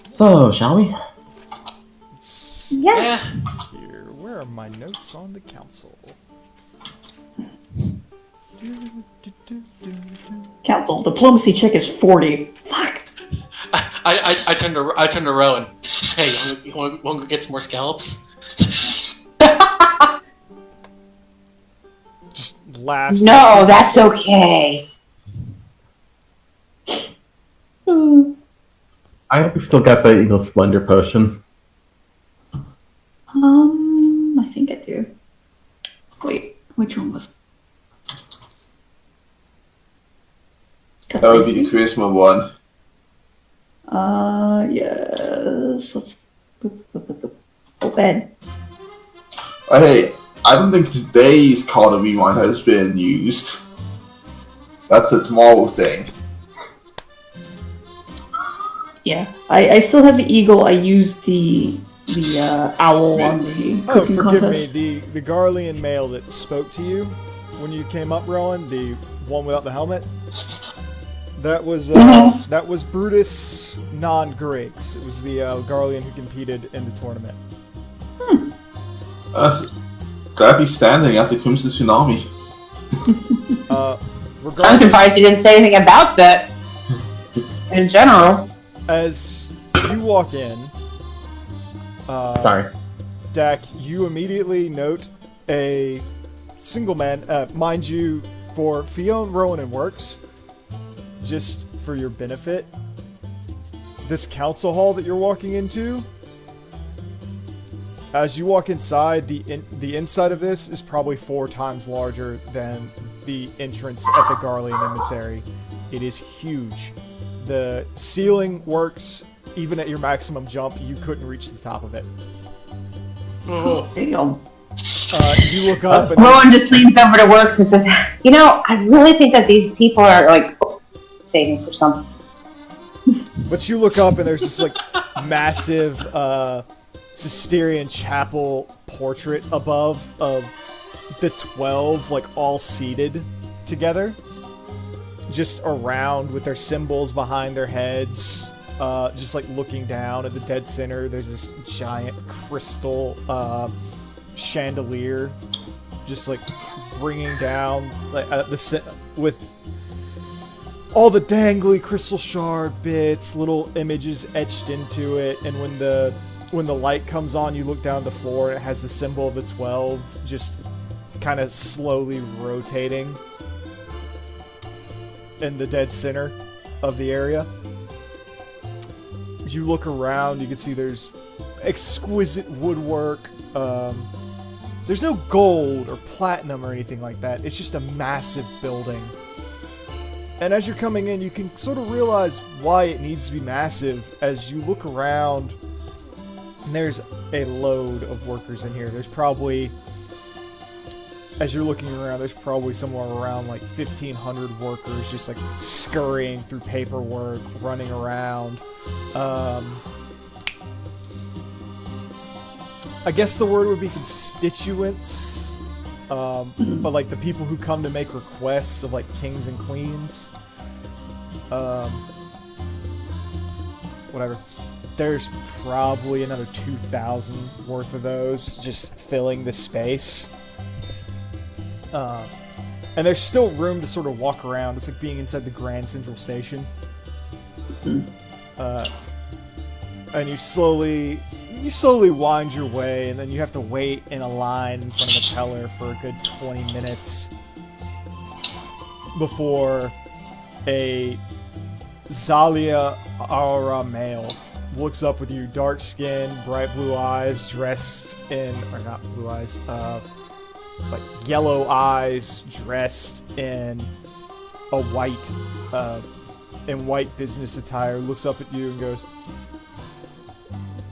So, shall we? Yeah. Yeah. Here, where are my notes on the council? Council diplomacy check is 40. Fuck. I turned to Rowan. Hey, you want to go get some more scallops? Just laughs. No, that's okay. I hope you've still got the Eagle Splendor potion. I think I do. Wait, which one was? That would be the charisma one. Yes. Let's go bed. Hey, I don't think today's Call of Rewind has been used. That's a tomorrow thing. Yeah, I still have the eagle. I used the owl on the Oh, cooking forgive contest. me. The Garlean male that spoke to you when you came up, Rowan, the one without the helmet. That was Brutus non-Griggs. It was the Garlean who competed in the tournament. Glad he's standing after Crimson Tsunami. I'm Regardless, surprised you didn't say anything about that. In general. as you walk in, Sorry. Dak, you immediately note a single man. Mind you, for Fiona, Rowan, and Works, just for your benefit, this council hall that you're walking into, as you walk inside, the inside of this is probably 4 times larger than the entrance at the Garlean Emissary. It is huge. The ceiling works, even at your maximum jump, you couldn't reach the top of it. Oh. Damn. You look up and Rowan just leans over to Works and says, "You know, I really think that these people are like saving for something." But you look up and there's this like massive Cistercian chapel portrait above of the 12 like all seated together, just around with their symbols behind their heads, just like looking down at the dead center. There's this giant crystal chandelier, just like bringing down like with all the dangly crystal shard bits, little images etched into it, and when the light comes on, you look down the floor, and it has the symbol of the 12 just kind of slowly rotating in the dead center of the area. You look around, you can see there's exquisite woodwork, there's no gold or platinum or anything like that. It's just a massive building. And as you're coming in, you can sort of realize why it needs to be massive as you look around. And there's a load of workers in here. There's probably, as you're looking around, there's probably somewhere around like 1,500 workers just like scurrying through paperwork, running around. I guess the word would be constituents, but like the people who come to make requests of like kings and queens. Whatever. There's probably another 2,000 worth of those just filling the space. And there's still room to sort of walk around. It's like being inside the Grand Central Station. And you slowly wind your way, and then you have to wait in a line in front of the teller for a good 20 minutes before a Zalia Aura male looks up with you, dark skin, bright blue eyes, dressed in, or not blue eyes, like yellow eyes, dressed in a white business attire, looks up at you and goes,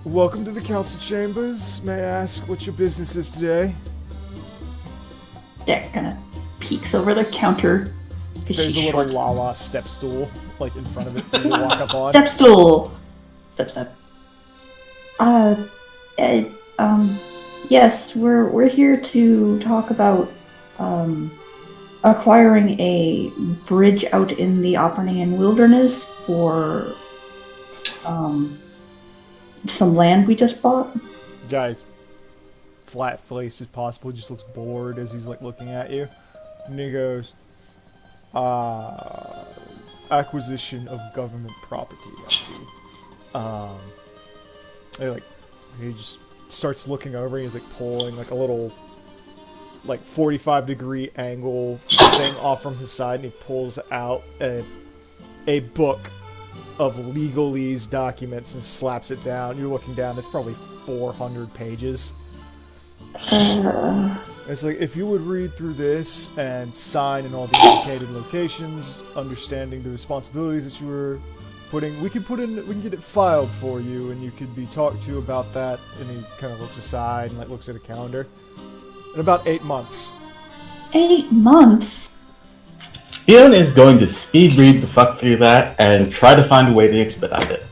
"Welcome to the council chambers. May I ask what your business is today?" Deck kind of peeks over the counter. There's a little Lala step stool, like, in front of it for you to walk up on. Step stool! Step. Yes, we're here to talk about, acquiring a bridge out in the Oppernian Wilderness for, some land we just bought. Guy's flat-faced as possible, just looks bored as he's, like, looking at you. And he goes, acquisition of government property, I see. He just starts looking over, and he's, like, pulling, like, a little, like, 45-degree angle thing off from his side, and he pulls out a book of legalese documents and slaps it down. You're looking down, it's probably 400 pages. It's like, if you would read through this and sign in all the indicated locations, understanding the responsibilities that you were putting, we can get it filed for you, and you could be talked to about that. And he kind of looks aside and like looks at a calendar. In about 8 months. 8 months? Ian is going to speed read the fuck through that and try to find a way to expedite it.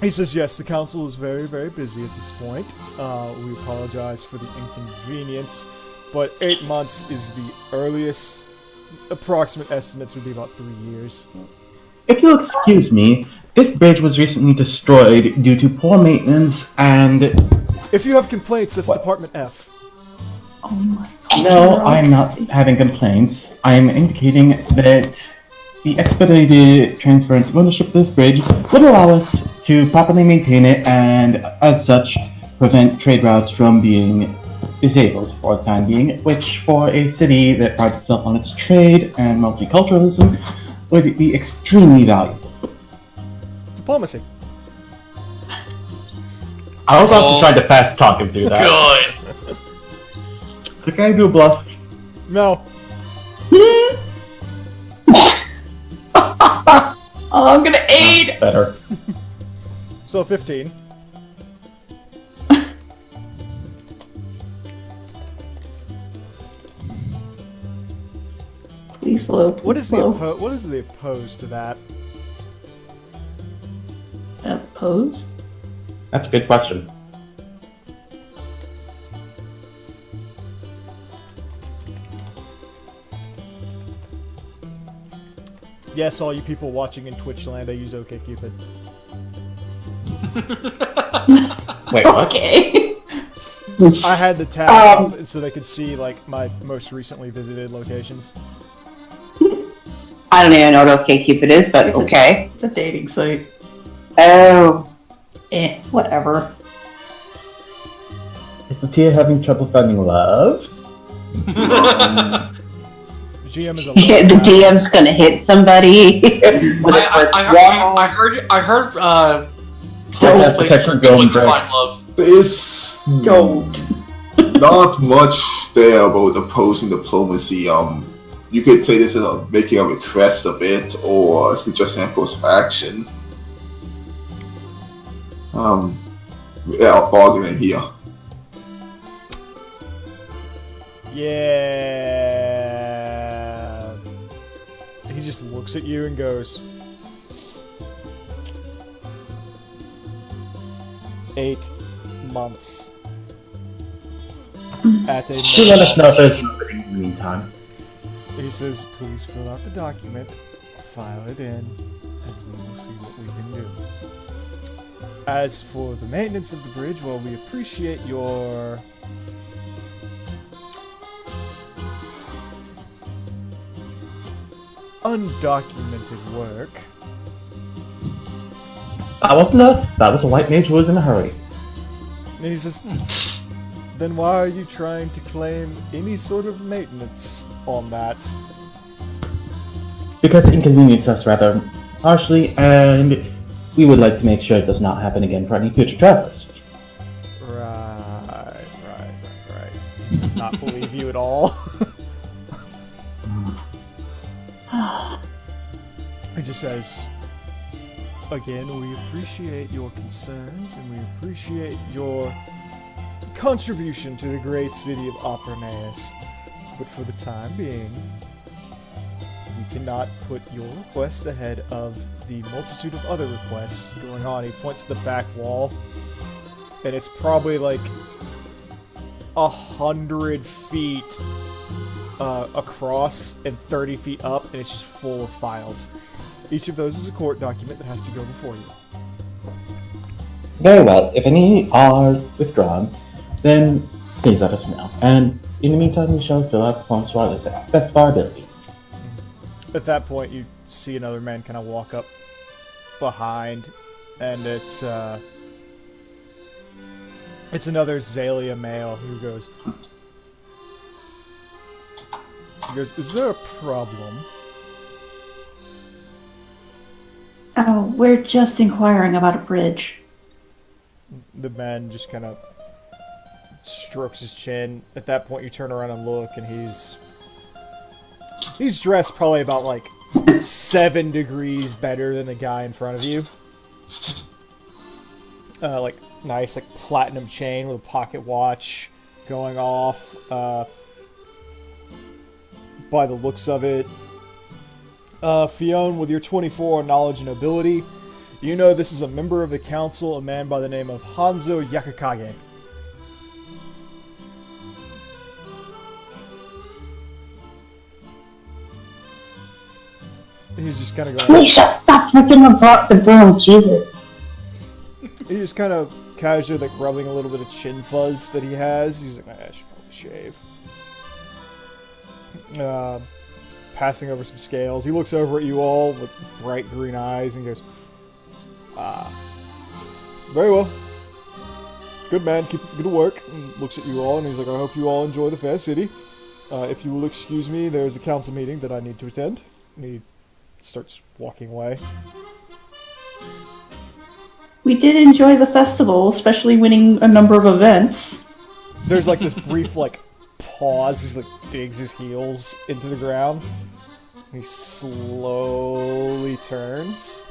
He says, yes, the council is very, very busy at this point. We apologize for the inconvenience, but 8 months is the earliest. Approximate estimates would be about 3 years. If you'll excuse me, this bridge was recently destroyed due to poor maintenance and... If you have complaints, that's What? Department F. Oh my god. No, I'm not having complaints. I'm indicating that the expedited transference of ownership of this bridge would allow us to properly maintain it and, as such, prevent trade routes from being disabled for the time being, which for a city that prides itself on its trade and multiculturalism would be extremely valuable. Diplomacy. I was also trying to fast talk him through that. Good. So can I do a bluff? No. I'm gonna aid! Better. So 15. Please slow. What is the opposed to that? Oppose? That's a good question. Yes, all you people watching in Twitch land, I use OkCupid. Wait, what? Okay. I had the tab up so they could see like my most recently visited locations. I don't even know what OkCupid is, but okay. It's a dating site. Oh. Whatever. Is the Tia having trouble finding love? GM is a Yeah, the DM's gonna hit somebody. I heard. Don't have to play text her Going going to find Drex. love. This Don't. not much there about opposing diplomacy. You could say this is making a request of it, or suggesting a course of action. Yeah, bargaining here. Yeah. He just looks at you and goes, 8 months. At a Do let us know if there's something in the meantime. He says, please fill out the document, file it in, and we will see what we can do. As for the maintenance of the bridge, well, we appreciate your undocumented work. That wasn't us. That was a white mage who was in a hurry. And he says, then why are you trying to claim any sort of maintenance on that? Because it inconvenienced us rather harshly, and we would like to make sure it does not happen again for any future travelers. Right. He does not believe you at all. He just says, again, we appreciate your concerns and we appreciate your contribution to the great city of Opernaeus. But for the time being, we cannot put your request ahead of the multitude of other requests going on. He points to the back wall, and it's probably like 100 feet across and 30 feet up, and it's just full of files. Each of those is a court document that has to go before you. Very well. If any are withdrawn, then please let us know. And in the meantime, we shall fill out the forms to our best of our ability. At that point, you see another man kind of walk up behind, and it's another Zalia male who goes, is there a problem? Oh, we're just inquiring about a bridge. The man just kind of strokes his chin. At that point, you turn around and look, and he's dressed probably about like 7 degrees better than the guy in front of you. Like nice, like platinum chain with a pocket watch going off. By the looks of it, Fionn, with your 24 knowledge and ability, you know this is a member of the council, a man by the name of Hanzo Yakakage. He's just kind of going. We shall stop flicking the broom, Jesus. He's just kind of casually like rubbing a little bit of chin fuzz that he has. He's like, I should probably shave. Passing over some scales. He looks over at you all with bright green eyes and goes, very well. Good man, keep up the good work. And looks at you all and he's like, I hope you all enjoy the fair city. If you will excuse me, there's a council meeting that I need to attend. And he starts walking away. We did enjoy the festival, especially winning a number of events. There's like this brief like pause. He like digs his heels into the ground. He slowly turns.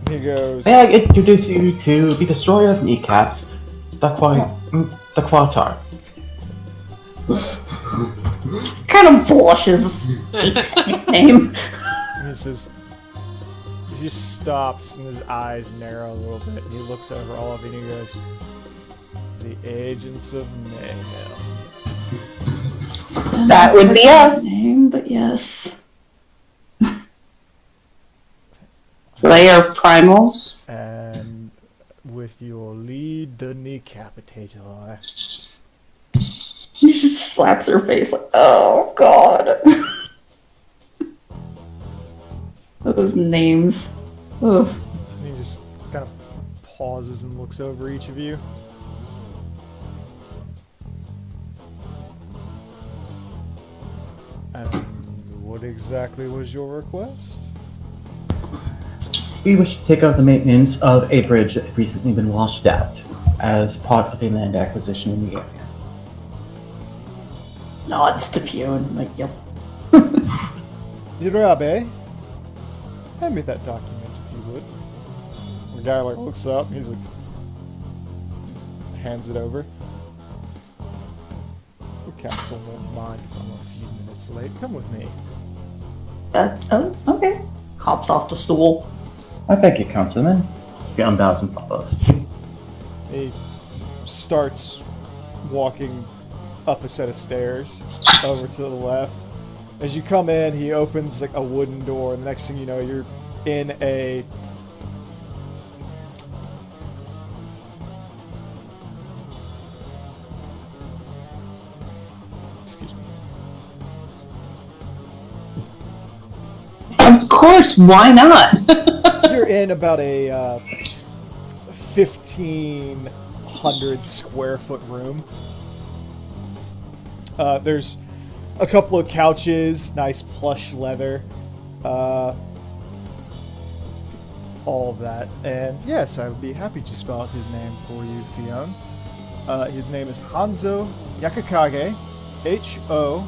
He goes, May I introduce you to the destroyer of kneecaps, the Quatar. Kind of blushes. Name. he says, he just stops and his eyes narrow a little bit. And he looks over all of you and he goes, the agents of mayhem. That would be us. Name, but yes. So they are primals. And with your lead, the Decapitator. He just slaps her face like, oh god. Those names. Ugh. And he just kind of pauses and looks over each of you. And what exactly was your request? We wish to take over the maintenance of a bridge that had recently been washed out as part of a land acquisition in the area. nods to Fionn, like, yep. Hirabe, hand me that document if you would. The guy like looks up, he's like, hands it over. The council won't mind if I'm a few minutes late. Come with me. Oh, okay. Hops off the stool. I beg you, Councilman. Fionn bows and follows. He starts walking up a set of stairs over to the left. As you come in, he opens like a wooden door, and the next thing you know, you're in a excuse me. Of course, why not? You're in about a 1,500 square foot room. There's a couple of couches, nice plush leather, all of that. And yes, I would be happy to spell out his name for you, Fionn. His name is Hanzo Yakakage, Honzo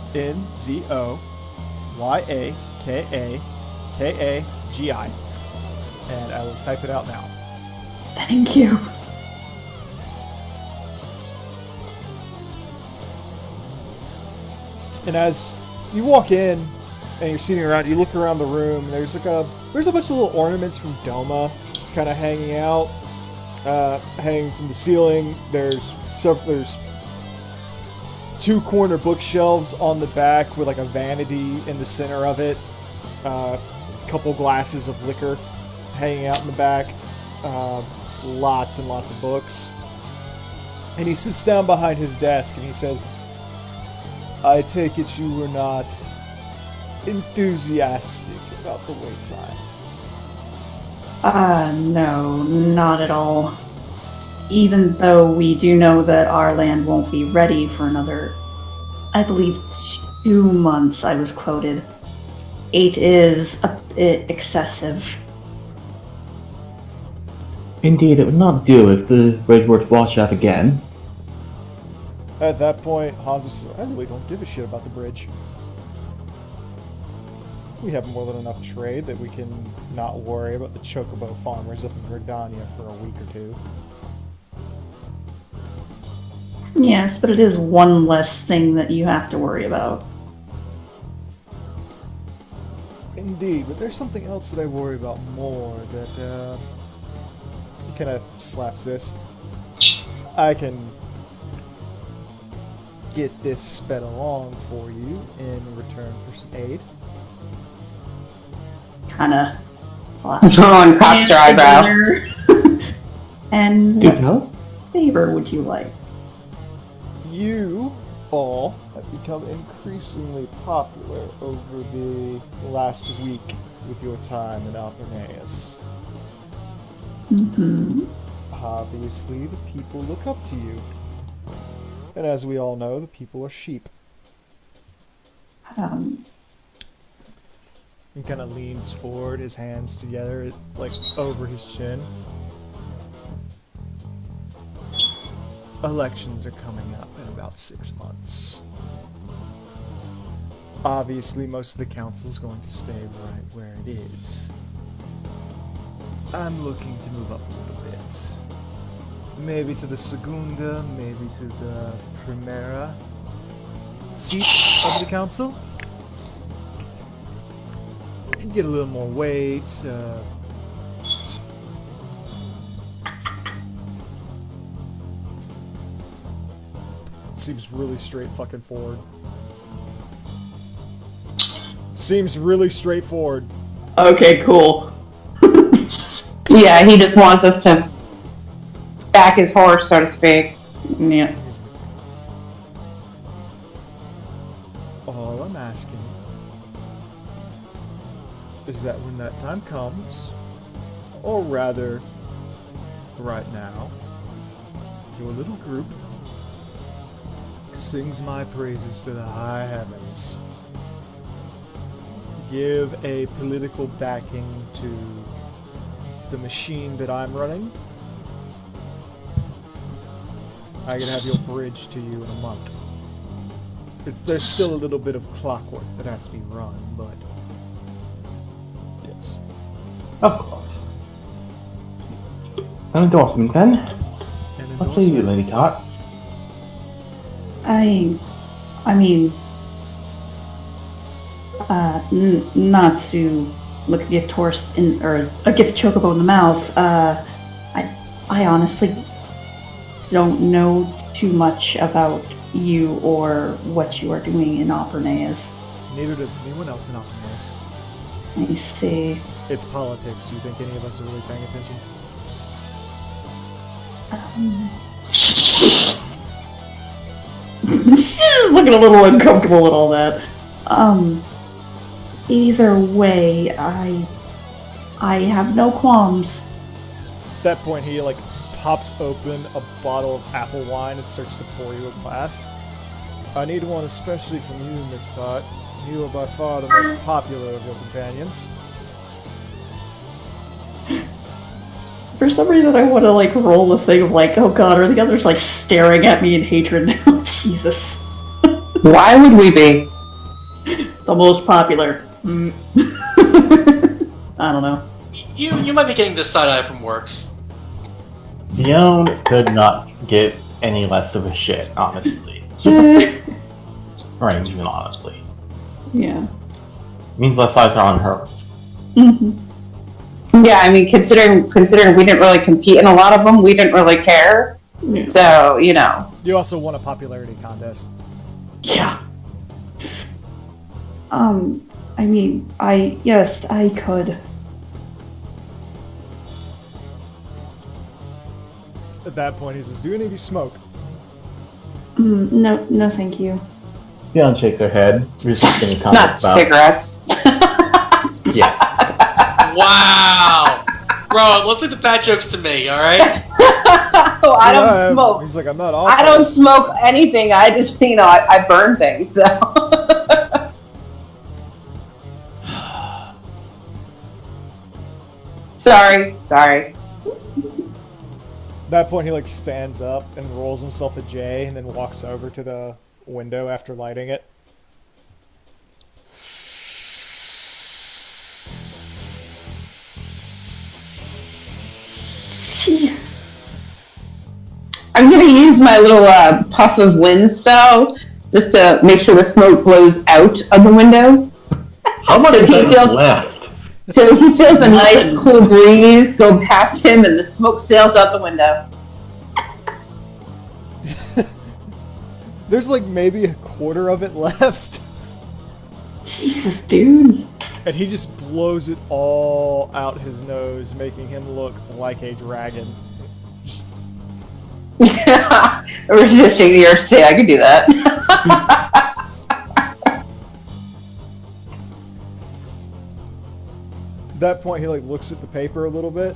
Yakakagi. And I will type it out now. Thank you. And as you walk in and you're sitting around, you look around the room, and there's a bunch of little ornaments from Doma kind of hanging out, hanging from the ceiling. There's two corner bookshelves on the back with like a vanity in the center of it. Couple glasses of liquor hanging out in the back. Lots and lots of books. And he sits down behind his desk and he says, I take it you were not enthusiastic about the wait time. No, not at all. Even though we do know that our land won't be ready for another, I believe, 2 months, I was quoted. 8 is a bit excessive. Indeed, it would not do if the bridge were to wash out again. At that point, Hanzo says, I really don't give a shit about the bridge. We have more than enough trade that we can not worry about the chocobo farmers up in Gridania for a week or 2. Yes, but it is one less thing that you have to worry about. Indeed, but there's something else that I worry about more that, he kind of slaps this. I can get this sped along for you in return for some aid. Kinda. Someone cocks her eyebrow. And Good what help. favor would you like? You all have become increasingly popular over the last week with your time in Alpernaeus. Mm-hmm. Obviously, the people look up to you. And as we all know, the people are sheep. He kind of leans forward, his hands together, like over his chin. Elections are coming up in about 6 months. Obviously, most of the council's going to stay right where it is. I'm looking to move up a little bit. Maybe to the Segunda, maybe to the Primera seat of the council. Get a little more weight. Seems really straight fucking forward. Seems really straightforward. Okay, cool. Yeah, he just wants us to back his horse, so to speak. Yeah. All I'm asking is that when that time comes, or rather, right now, your little group sings my praises to the high heavens. Give a political backing to the machine that I'm running. I can have your bridge to you in a month. There's still a little bit of clockwork that has to be run, but yes. Of course. An endorsement then. An What say you, endorsement. Lady Tot? I mean, not to look a gift horse in, or a gift chocobo in the mouth. I honestly don't know too much about you or what you are doing in Opernayas. Neither does anyone else in Oppenheimer. I see. It's politics. Do you think any of us are really paying attention? She's looking a little uncomfortable with all that. Either way, I have no qualms. At that point, he like pops open a bottle of apple wine and starts to pour you a glass. I need one especially from you, Miss Tot. You are by far the most popular of your companions. For some reason, I want to like roll the thing of like, oh god, are the others like staring at me in hatred now? Jesus. Why would we be? The most popular. I don't know. You might be getting the side eye from Works. Dion could not give any less of a shit, honestly. Or even honestly. Yeah. Means less eyes are on her. Yeah, I mean, considering we didn't really compete in a lot of them, we didn't really care. Yeah. So, you know. You also won a popularity contest. Yeah. I mean, yes, I could. At that point, he says, "Do any of you smoke?" No, thank you. Dion shakes her head, resisting a comment Not about... cigarettes. Yes. Wow! Bro, let's leave the bad jokes to me, alright? Oh, I don't smoke. He's like, "I'm not off." I don't smoke anything. I just, you know, I burn things, so. Sorry. At that point, he like stands up and rolls himself a J, and then walks over to the window after lighting it. Jeez. I'm gonna use my little puff of wind spell just to make sure the smoke blows out of the window. How much So of he that is feels- left? So he feels a nice cool breeze go past him and the smoke sails out the window. There's like maybe a quarter of it left. Jesus, dude. And he just blows it all out his nose, making him look like a dragon. Resisting the urge to say I could do that. At that point, he like looks at the paper a little bit,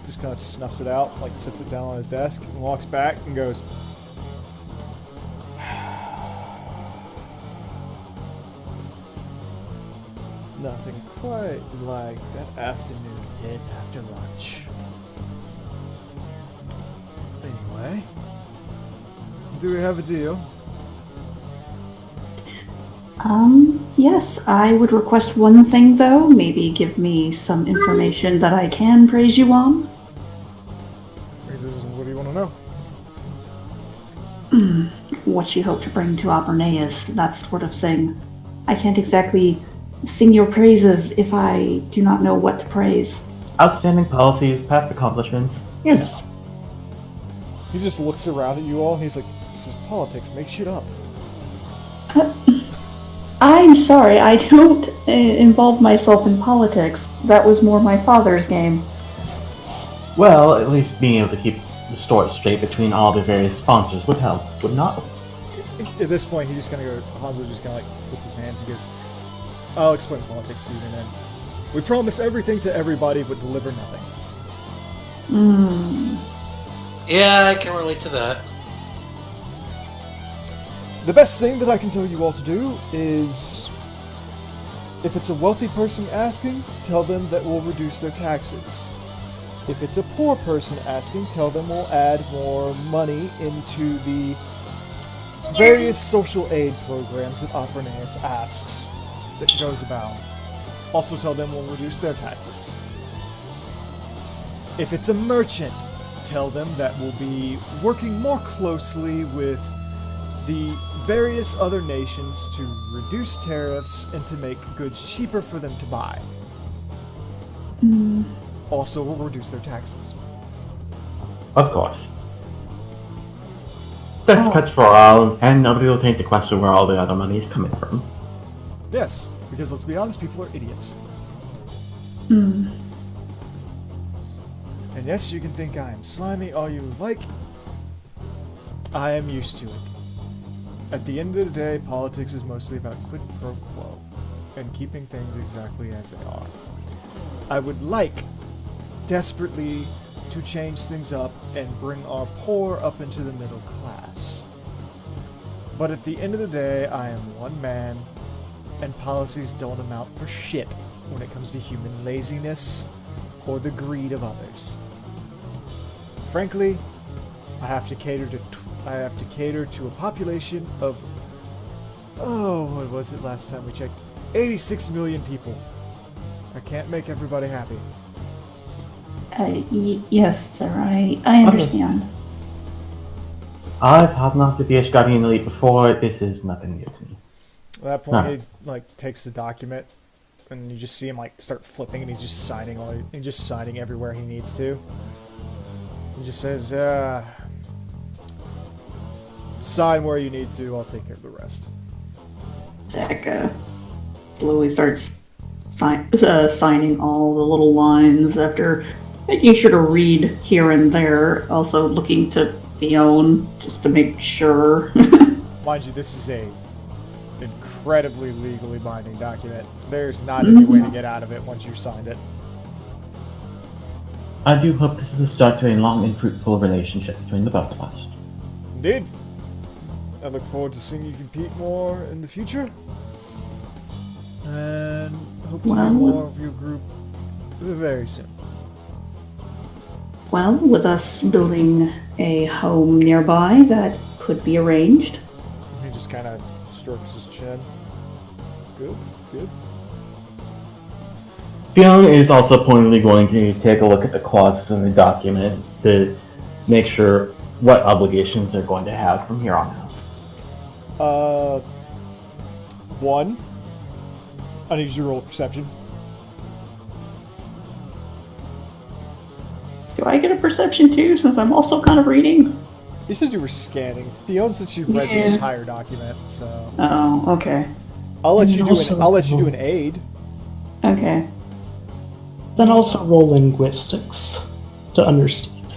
just kind of snuffs it out, like sits it down on his desk, and walks back and goes, "Nothing quite like that afternoon hit after lunch." Anyway, do we have a deal? Yes, I would request one thing though. Maybe give me some information that I can praise you on. He says, "What do you want to know?" What you hope to bring to Opernayas, that sort of thing. I can't exactly sing your praises if I do not know what to praise. Outstanding policies, past accomplishments, you know. He just looks around at you all and he's like, "This is politics, make shit up." I'm sorry, I don't involve myself in politics. That was more my father's game. Well, at least being able to keep the story straight between all the various sponsors would help, would not? At this point, Hanzo just kind of like puts his hands and goes, "I'll explain politics to you then. We promise everything to everybody but deliver nothing." Yeah, I can relate to that. The best thing that I can tell you all to do is, if it's a wealthy person asking, tell them that we'll reduce their taxes. If it's a poor person asking, tell them we'll add more money into the various social aid programs that Opernaeus asks that goes about. Also tell them we'll reduce their taxes. If it's a merchant, tell them that we'll be working more closely with the various other nations to reduce tariffs and to make goods cheaper for them to buy. Also, we'll reduce their taxes. Of course. That's cuts for all, and nobody will take the question where all the other money is coming from. Yes, because let's be honest, people are idiots. Mm. And yes, you can think I am slimy all you like. I am used to it. At the end of the day, politics is mostly about quid pro quo and keeping things exactly as they are. I would like, desperately, to change things up and bring our poor up into the middle class. But at the end of the day, I am one man, and policies don't amount for shit when it comes to human laziness or the greed of others. Frankly, I have to cater to a population of, what was it last time we checked? 86 million people. I can't make everybody happy. Yes, sir. I understand. I've had enough to be a Guardian Elite before. This is nothing new to me. At that point, he takes the document, and you just see him start flipping, and he's just signing everywhere he needs to. He just says, sign where you need to. I'll take care of the rest. Jack slowly starts signing all the little lines after making sure to read here and there. Also looking to Fionn just to make sure. Mind you, this is a incredibly legally binding document. There's not any way to get out of it once you've signed it. I do hope this is the start to a long and fruitful relationship between the both of us. Indeed. I look forward to seeing you compete more in the future. And hope to meet more of your group very soon. Well, with us building a home nearby, that could be arranged. He just kind of strokes his chin. Good, good. Fionn is also pointedly going to take a look at the clauses in the document to make sure what obligations they're going to have from here on out. 1. I need you to roll perception. Do I get a perception too, since I'm also kind of reading? You said you were scanning. Fionn said you've read the entire document, so. Oh, okay. I'll let you do an aid. Okay. Then also roll linguistics to understand.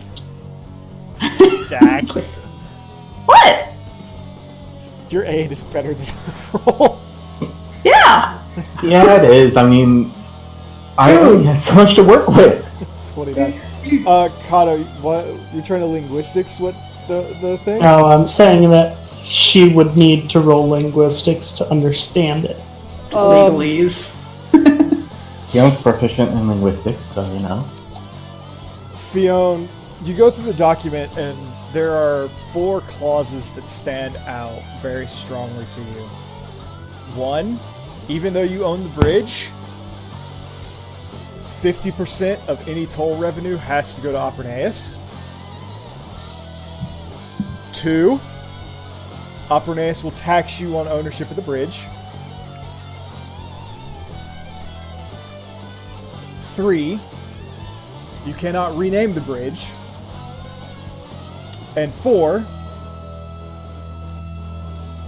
Dak. What? Your aid is better than your roll. Yeah. Yeah, it is. I mean, I only have so much to work with. 29. Kato, what? You're trying to linguistics? What the thing? No, I'm saying that she would need to roll linguistics to understand it. Legalese. Fionn's proficient in linguistics, so you know. Fionn, you go through the document and there are 4 clauses that stand out very strongly to you. 1, even though you own the bridge, 50% of any toll revenue has to go to Opernaeus. 2, Opernaeus will tax you on ownership of the bridge. 3, you cannot rename the bridge. And 4,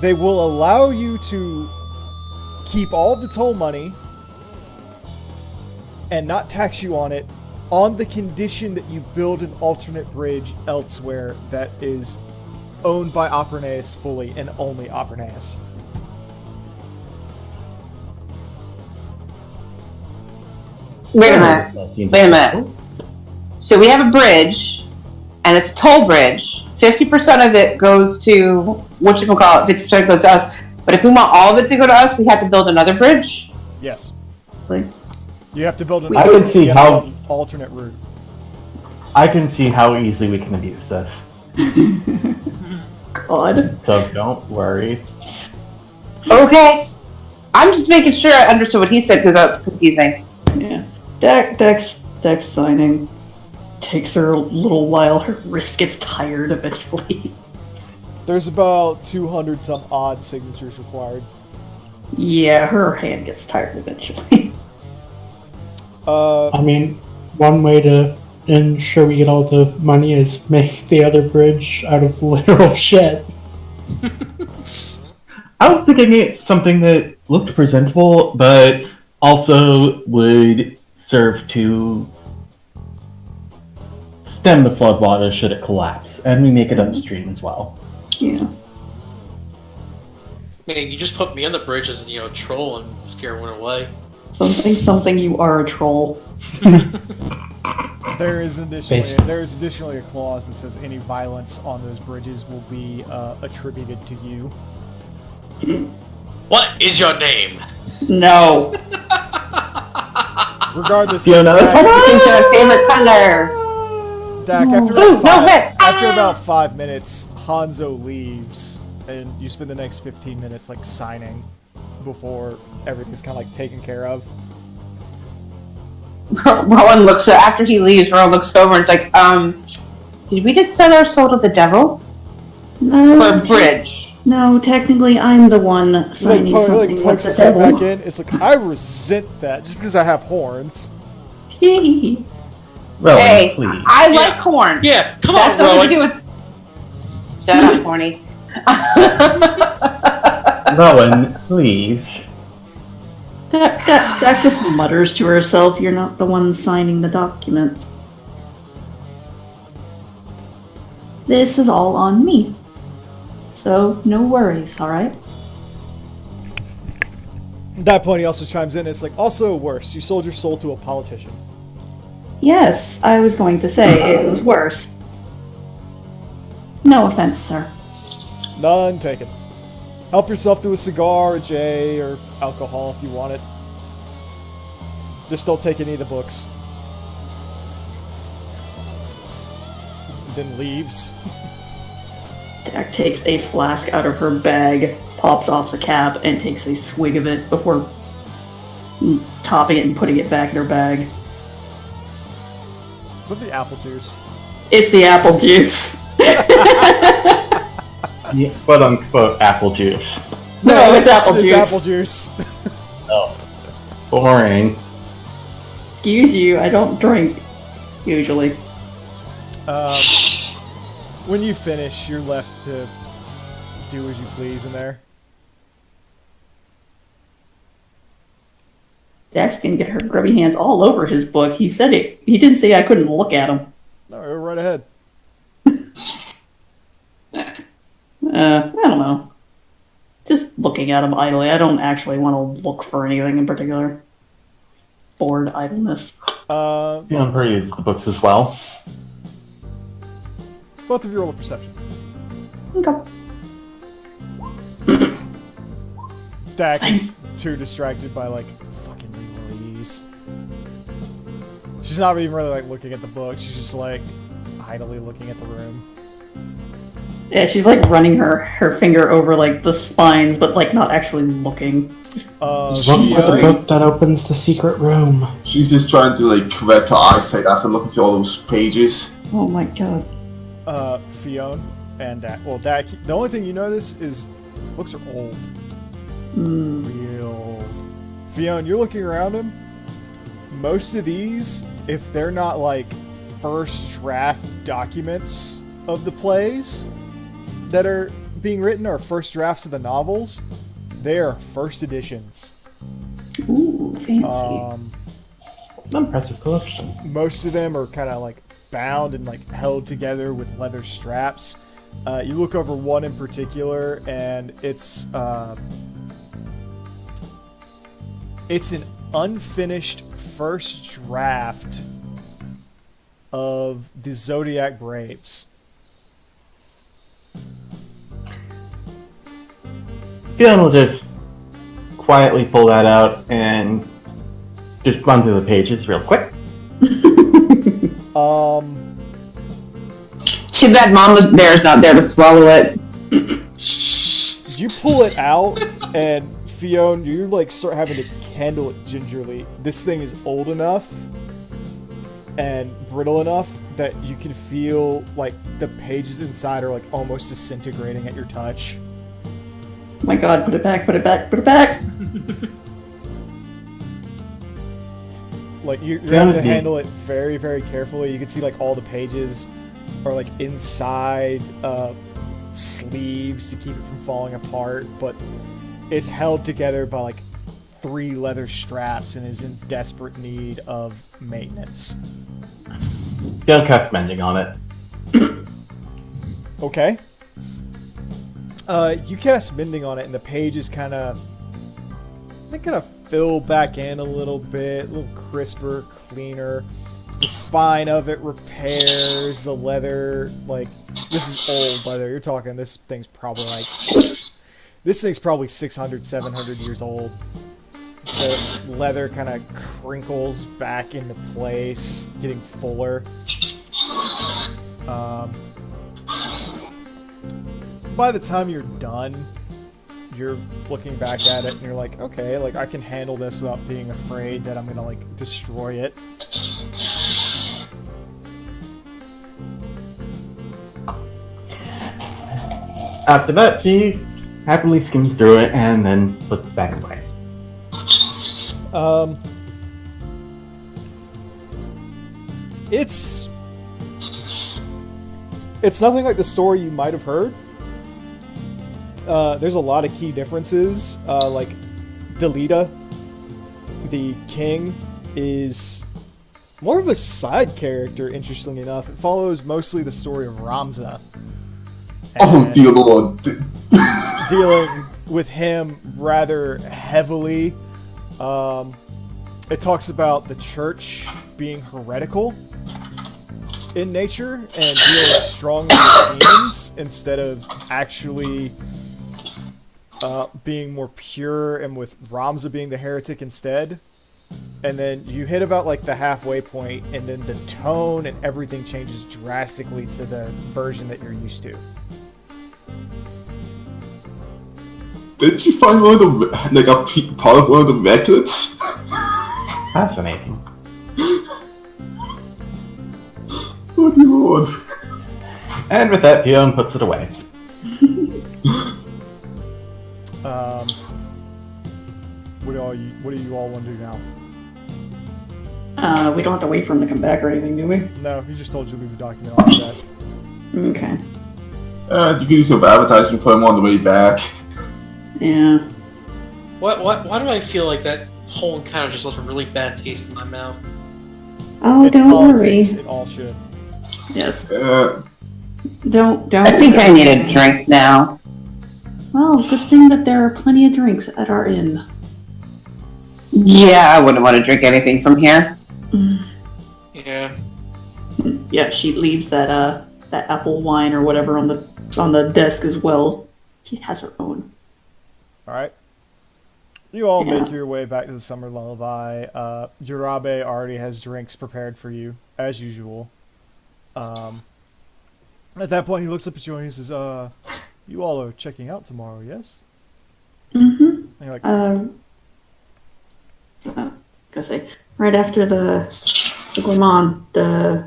they will allow you to keep all of the toll money and not tax you on it on the condition that you build an alternate bridge elsewhere that is owned by Opernaeus fully and only Opernaeus. Wait a minute. So we have a bridge, and it's a toll bridge. 50% of it goes to, 50% goes to us. But if we want all of it to go to us, we have to build another bridge? Yes. Like, You have to build an I can see how alternate route. I can see how easily we can abuse this. God. So don't worry. Okay. I'm just making sure I understood what he said because that was confusing. Yeah. Dex signing takes her a little while. Her wrist gets tired eventually. There's about 200 some odd signatures required. Yeah, her hand gets tired eventually. I mean, one way to ensure we get all the money is make the other bridge out of literal shit. I was thinking it something that looked presentable, but also would serve to stem the floodwater should it collapse, and we make it upstream as well. Yeah. Man, you just put me on the bridge as a troll and scare one away. Something, you are a troll. There is additionally a clause that says any violence on those bridges will be attributed to you. What is your name? No. Regardless, Fiona. Change your favorite color. Dak, after about 5 minutes, Hanzo leaves, and you spend the next 15 minutes like signing before everything's kind of like taken care of. Rowan looks after he leaves. Rowan looks over and it's like, did we just sell our soul to the devil? No. For a bridge. No, technically I'm the one signing something with pokes the his head devil. back in. It's like, I resent that just because I have horns. Rowan, Hey, please. I like corn. Yeah, come That's on, something to Rowan. do with. Shut up, horny. Rowan, please. That just mutters to herself, you're not the one signing the documents. This is all on me. So, no worries, alright? At that point, he also chimes in. It's like, also worse, you sold your soul to a politician. Yes, I was going to say it was worse. No offense, sir. None taken. Help yourself to a cigar, a J, or alcohol if you want it. Just don't take any of the books. Then leaves. Dak takes a flask out of her bag, pops off the cap, and takes a swig of it before topping it and putting it back in her bag. Is that the apple juice? It's the apple juice. Yeah, quote unquote apple juice. No, it's apple juice. It's apple juice. Oh. Boring. Excuse you, I don't drink, usually. When you finish, you're left to do as you please in there. Dax can get her grubby hands all over his book. He said it. He didn't say I couldn't look at him. No, go right ahead. I don't know. Just looking at him idly. I don't actually want to look for anything in particular. Bored idleness. Feeling peruse the books as well. Both of you roll a perception. Okay. Dak is too distracted by like fucking legalese. She's not even really like looking at the book. She's just like idly looking at the room. Yeah, she's like running her finger over like the spines, but like not actually looking. Look for the book that opens the secret room. She's just trying to like correct her eyesight after looking through all those pages. Oh my god. Fiona and Dak. Well, Dak, the only thing you notice is books are old. Real old. Fiona, you're looking around him. Most of these, if they're not like first draft documents of the plays that are being written or first drafts of the novels, they are first editions. Ooh, fancy. Impressive collection. Most of them are kind of like bound and like held together with leather straps. You look over one in particular, and it's an unfinished first draft of the Zodiac Braves. Fiona will just quietly pull that out and just run through the pages real quick. Too bad Mama Bear's not there to swallow it. You pull it out, and Fionn, you like start having to handle it gingerly. This thing is old enough and brittle enough that you can feel like the pages inside are like almost disintegrating at your touch. Oh my god, put it back, put it back, put it back! Like you're having to handle it very, very carefully. You can see like all the pages are like inside sleeves to keep it from falling apart, but it's held together by like 3 leather straps and is in desperate need of maintenance. Don't cast mending on it. Okay. You cast mending on it, and the pages kind of fill back in a little bit, a little crisper, cleaner. The spine of it repairs. The leather, like, this is old leather. You're talking, this thing's probably 600, 700 years old. The leather kind of crinkles back into place, getting fuller. By the time you're done, you're looking back at it and you're like, okay, like I can handle this without being afraid that I'm gonna like destroy it. After that, she happily skims through it and then puts it back away. It's nothing like the story you might have heard. There's a lot of key differences. Like Delita, the king, is more of a side character, interestingly enough. It follows mostly the story of Ramza. Oh, dear Lord. Dealing with him rather heavily. It talks about the church being heretical in nature and dealing strongly with demons instead of actually being more pure, and with Ramza being the heretic instead. And then you hit about like the halfway point, and then the tone and everything changes drastically to the version that you're used to. Did you find one of the, like, a part of one of the records? Fascinating. Oh dear Lord. And with that, Fionn puts it away. What do you all want to do now? We don't have to wait for him to come back or anything, do we? No, he just told you to leave the document on the desk. Okay. You can do some advertising for him on the way back. Yeah. Why do I feel like that whole encounter just left a really bad taste in my mouth? Oh, It's don't politics. worry. It all should. Yes. I Don't. think I need a drink now. Well, good thing that there are plenty of drinks at our inn. Yeah, I wouldn't want to drink anything from here. Yeah. Yeah, she leaves that apple wine or whatever on the desk as well. She has her own. Alright. You all Yeah. make your way back to the Summer Lullaby. Urabe already has drinks prepared for you, as usual. At that point, he looks up at you and he says, you all are checking out tomorrow, yes? Mm-hmm. And you're like, Gonna say, right after the Gourmand, the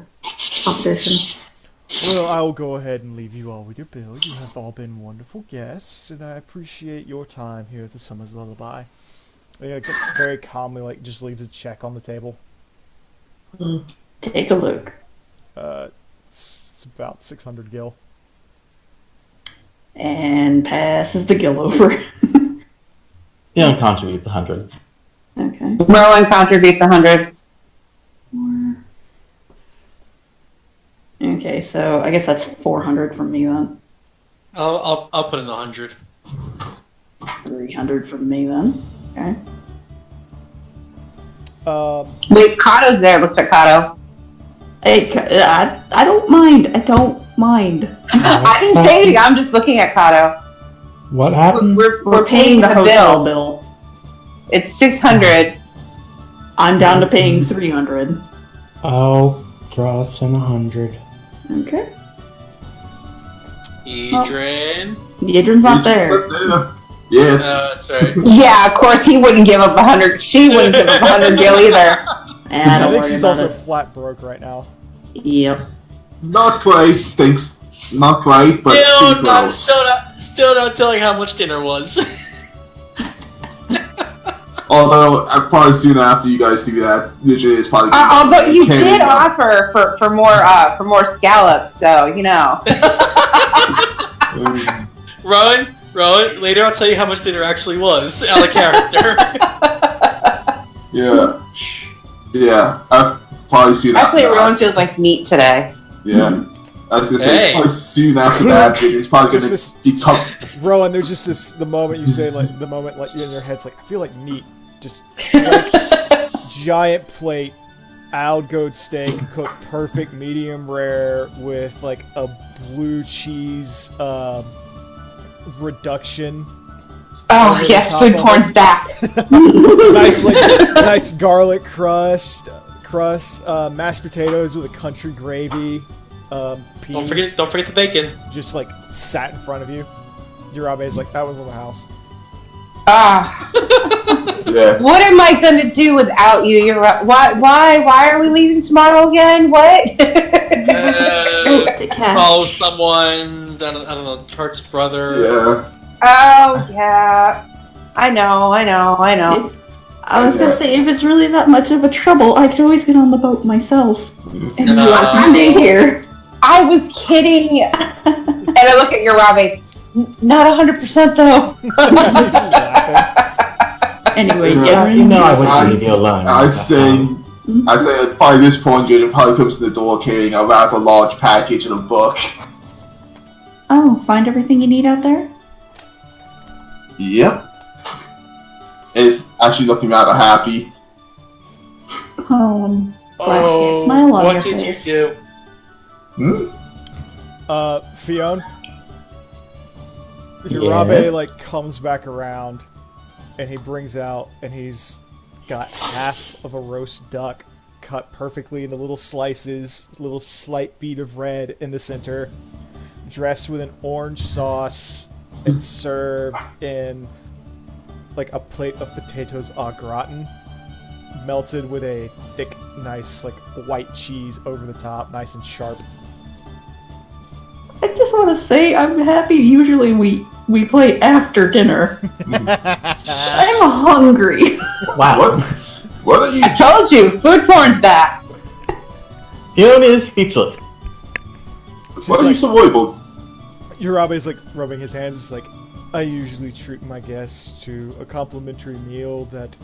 competition. well, I will go ahead and leave you all with your bill. You have all been wonderful guests, and I appreciate your time here at the Summer's Lullaby. And he, like, very calmly, like, just leaves a check on the table. Take a look. It's about 600 gil. And passes the gill over. Fionn contributes 100. Okay. Rowan contributes 100. Okay, so I guess that's 400 from me then. I'll put in 100. 300 from me then. Okay. Wait, Kato's there. Looks like Kato. Hey, I don't mind. I don't mind. I didn't say anything. I'm just looking at Kato. What happened? We're paying the hotel bill. It's 600. I'm down to paying 300. I'll draw us in 100. Okay. Adrian. Adrian's not there. Yeah. That's right. Yeah, of course he wouldn't give up 100. She wouldn't give up 100 gil either. And I think she's also flat broke right now. Yep. Not quite. Stinks. Not quite, but pretty close. Still not telling how much dinner was. Although, probably soon after you guys do that, usually it's probably. Although you did offer for more scallops, so you know. Rowan, later I'll tell you how much dinner actually was out of character. Yeah. I've probably seen that. Actually, everyone feels like meat today. Yeah. I was gonna say, probably soon after that, it's probably gonna become. Rowan, there's just the moment you say, like, the moment like in your head's like, I feel like meat. Just like giant plate, Wild goat steak, cooked perfect medium rare with like a blue cheese reduction. Oh yes, food porn's back. nice garlic crust, mashed potatoes with a country gravy. Peas. Don't forget the bacon. Just like sat in front of you. Urabe's like, that was in the house. Yeah. What am I gonna do without you? You're right. Why are we leaving tomorrow again? What? Follow someone. I don't know. Turk's brother. Yeah. Oh yeah. I know. I was gonna say, if it's really that much of a trouble, I could always get on the boat myself and stay here. I was kidding. And I look at Urabe. Not 100% though. He's just laughing. Anyway, you know I wouldn't leave you alone. I'd say by this point, Jaden probably comes to the door carrying a rather large package and a book. Oh, find everything you need out there? Yep. It's actually looking rather happy. Oh, I'm glad to see a smile on what your did face. you do? Fionn? Yes? Urabe like comes back around and he brings out and he's got half of a roast duck cut perfectly into little slices, little slight bead of red in the center, dressed with an orange sauce and served in like a plate of potatoes au gratin, melted with a thick, nice like white cheese over the top, nice and sharp. I just want to say I'm happy. Usually we play after dinner. I'm hungry. Wow. What are you? I told you, food porn's back. Fionn is speechless. What are you so worried about? Urabe's like rubbing his hands. It's like, I usually treat my guests to a complimentary meal that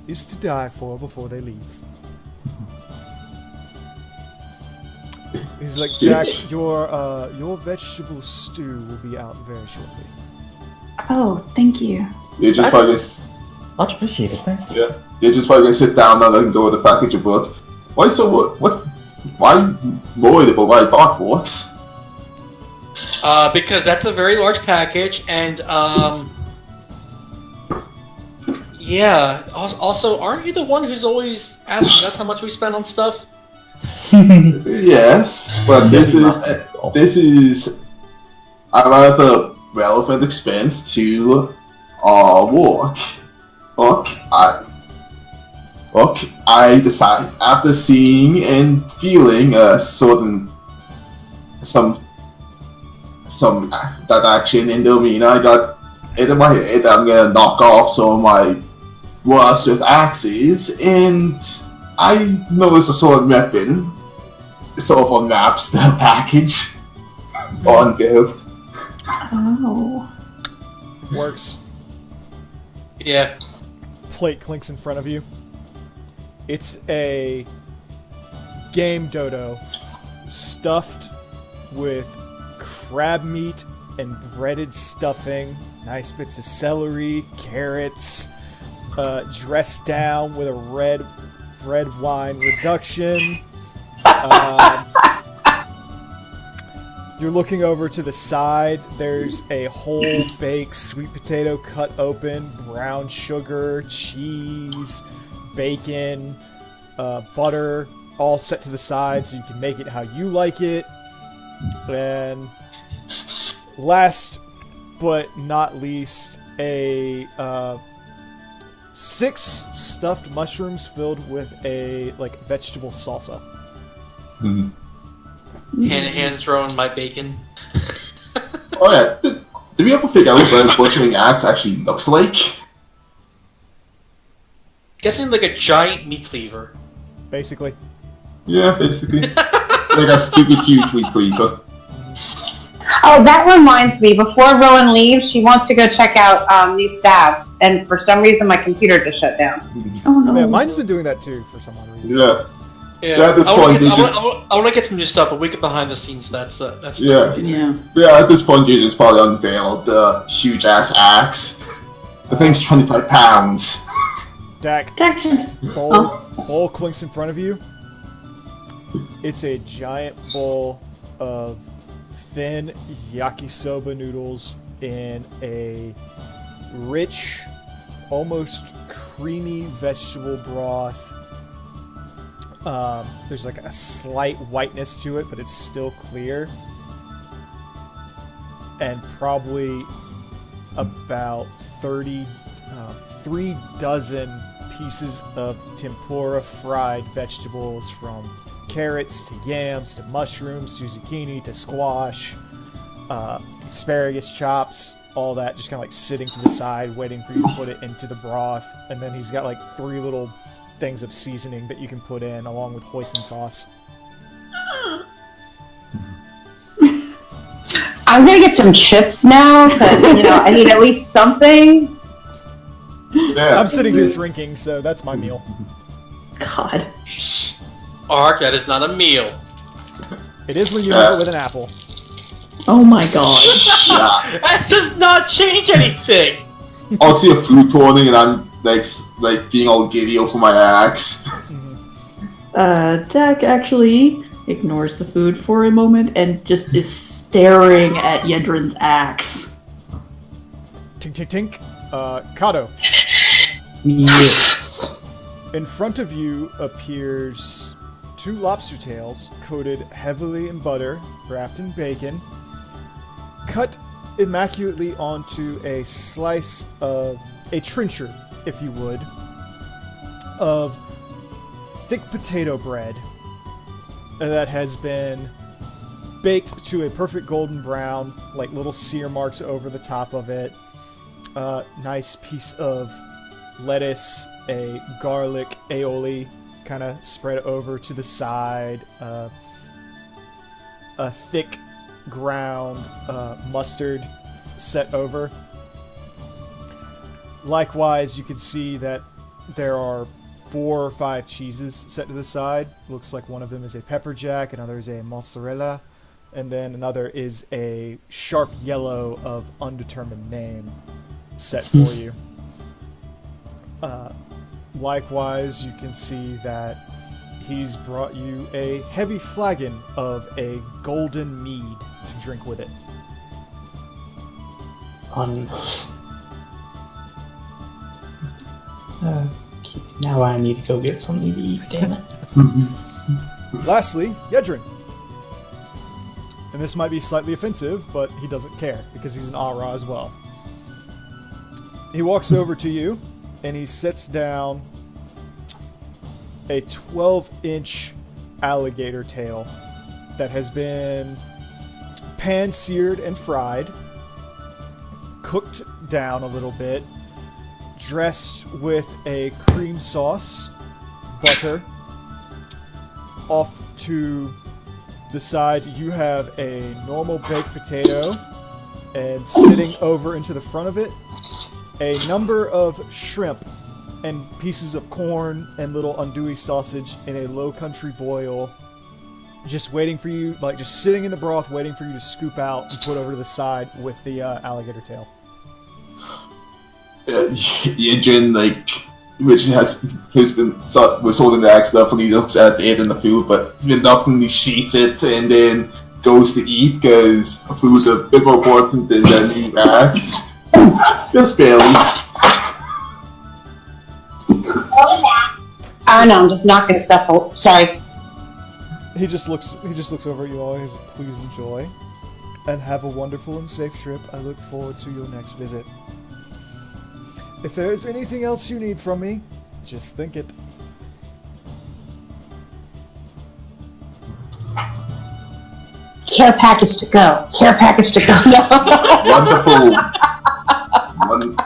is to die for before they leave. He's like, Jack, your vegetable stew will be out very shortly. Oh, thank you. You're just probably Much appreciated, thank you. yeah. You're just probably gonna sit down and let him go with the package of book. Why so what? Why worried about what I bought for it? Because that's a very large package, and yeah. Also, aren't you the one who's always asking us how much we spend on stuff? Yes, but this is a rather relevant expense to our work. I decided after seeing and feeling some that action in the arena, I got it in my head that I'm gonna knock off some of my rust with axes, and I noticed a sword weapon sort of unwraps the package on Gil. Oh. Works. Yeah. Plate clinks in front of you. It's a game dodo stuffed with crab meat and breaded stuffing, nice bits of celery, carrots, dressed down with a red wine reduction. You're looking over to the side. There's a whole baked sweet potato cut open, brown sugar, cheese, bacon, butter, all set to the side so you can make it how you like it. And last but not least, a 6 stuffed mushrooms filled with a vegetable salsa. Hand throwing my bacon. Oh yeah, did we ever figure out what a butchering axe actually looks like? Guessing like a giant meat cleaver. Basically. Yeah, basically. Like a stupid huge meat cleaver. Oh, that reminds me. Before Rowan leaves, she wants to go check out new staffs, and for some reason, my computer just shut down. Oh no. Yeah, mine's been doing that too for some odd reason. Yeah. Yeah, At this I point, want to get some new stuff, but we get behind the scenes. That's Yeah. Yeah. Yeah, at this point, you just probably unveiled the huge ass axe. The thing's 25 pounds. Dak, Texas. bowl clinks in front of you. It's a giant bowl of thin yakisoba noodles in a rich, almost creamy vegetable broth. There's like a slight whiteness to it, but it's still clear. And probably about 3 dozen pieces of tempura fried vegetables, from carrots to yams to mushrooms to zucchini to squash, asparagus chops, all that just kind of sitting to the side waiting for you to put it into the broth. And then he's got 3 little things of seasoning that you can put in along with hoisin sauce. I'm gonna get some chips now, because I need at least something. Yeah. I'm sitting here drinking, so that's my meal. God. Ark, that is not a meal. It is when you have it with an apple. Oh my god. Yeah. That does not change anything. I'll see a food porning and I'm like being all giddy over my axe. Dak actually ignores the food for a moment and just is staring at Yedrin's axe. Tink, tink, tink. Kato. Yes. In front of you appears 2 lobster tails coated heavily in butter, wrapped in bacon, cut immaculately onto a slice of a trencher, if you would, of thick potato bread that has been baked to a perfect golden brown, little sear marks over the top of it. Nice piece of lettuce, a garlic aioli kind of spread over to the side, a thick ground mustard set over. Likewise, you can see that there are 4 or 5 cheeses set to the side. Looks like one of them is a pepper jack, another is a mozzarella, and then another is a sharp yellow of undetermined name set for you. Likewise, you can see that he's brought you a heavy flagon of a golden mead to drink with it. Now I need to go get something to eat, damn it. Lastly, Yedrin. And this might be slightly offensive, but he doesn't care, because he's an Ara as well. He walks over to you, and he sets down a 12-inch alligator tail that has been pan-seared and fried, cooked down a little bit, dressed with a cream sauce, butter. Off to the side, you have a normal baked potato, and sitting over into the front of it, a number of shrimp and pieces of corn and little andouille sausage in a low country boil, just waiting for you, just sitting in the broth, waiting for you to scoop out and put over to the side with the alligator tail. Yijin, was holding the axe up and he looks at it and the food, but reluctantly sheaths it and then goes to eat because food's a bit more important than the new axe. Just barely. I know, I'm just knocking stuff out. Sorry. He just looks over at you all. He's please enjoy. and have a wonderful and safe trip. I look forward to your next visit. If there's anything else you need from me, just think it. Care package to go. Care package to go.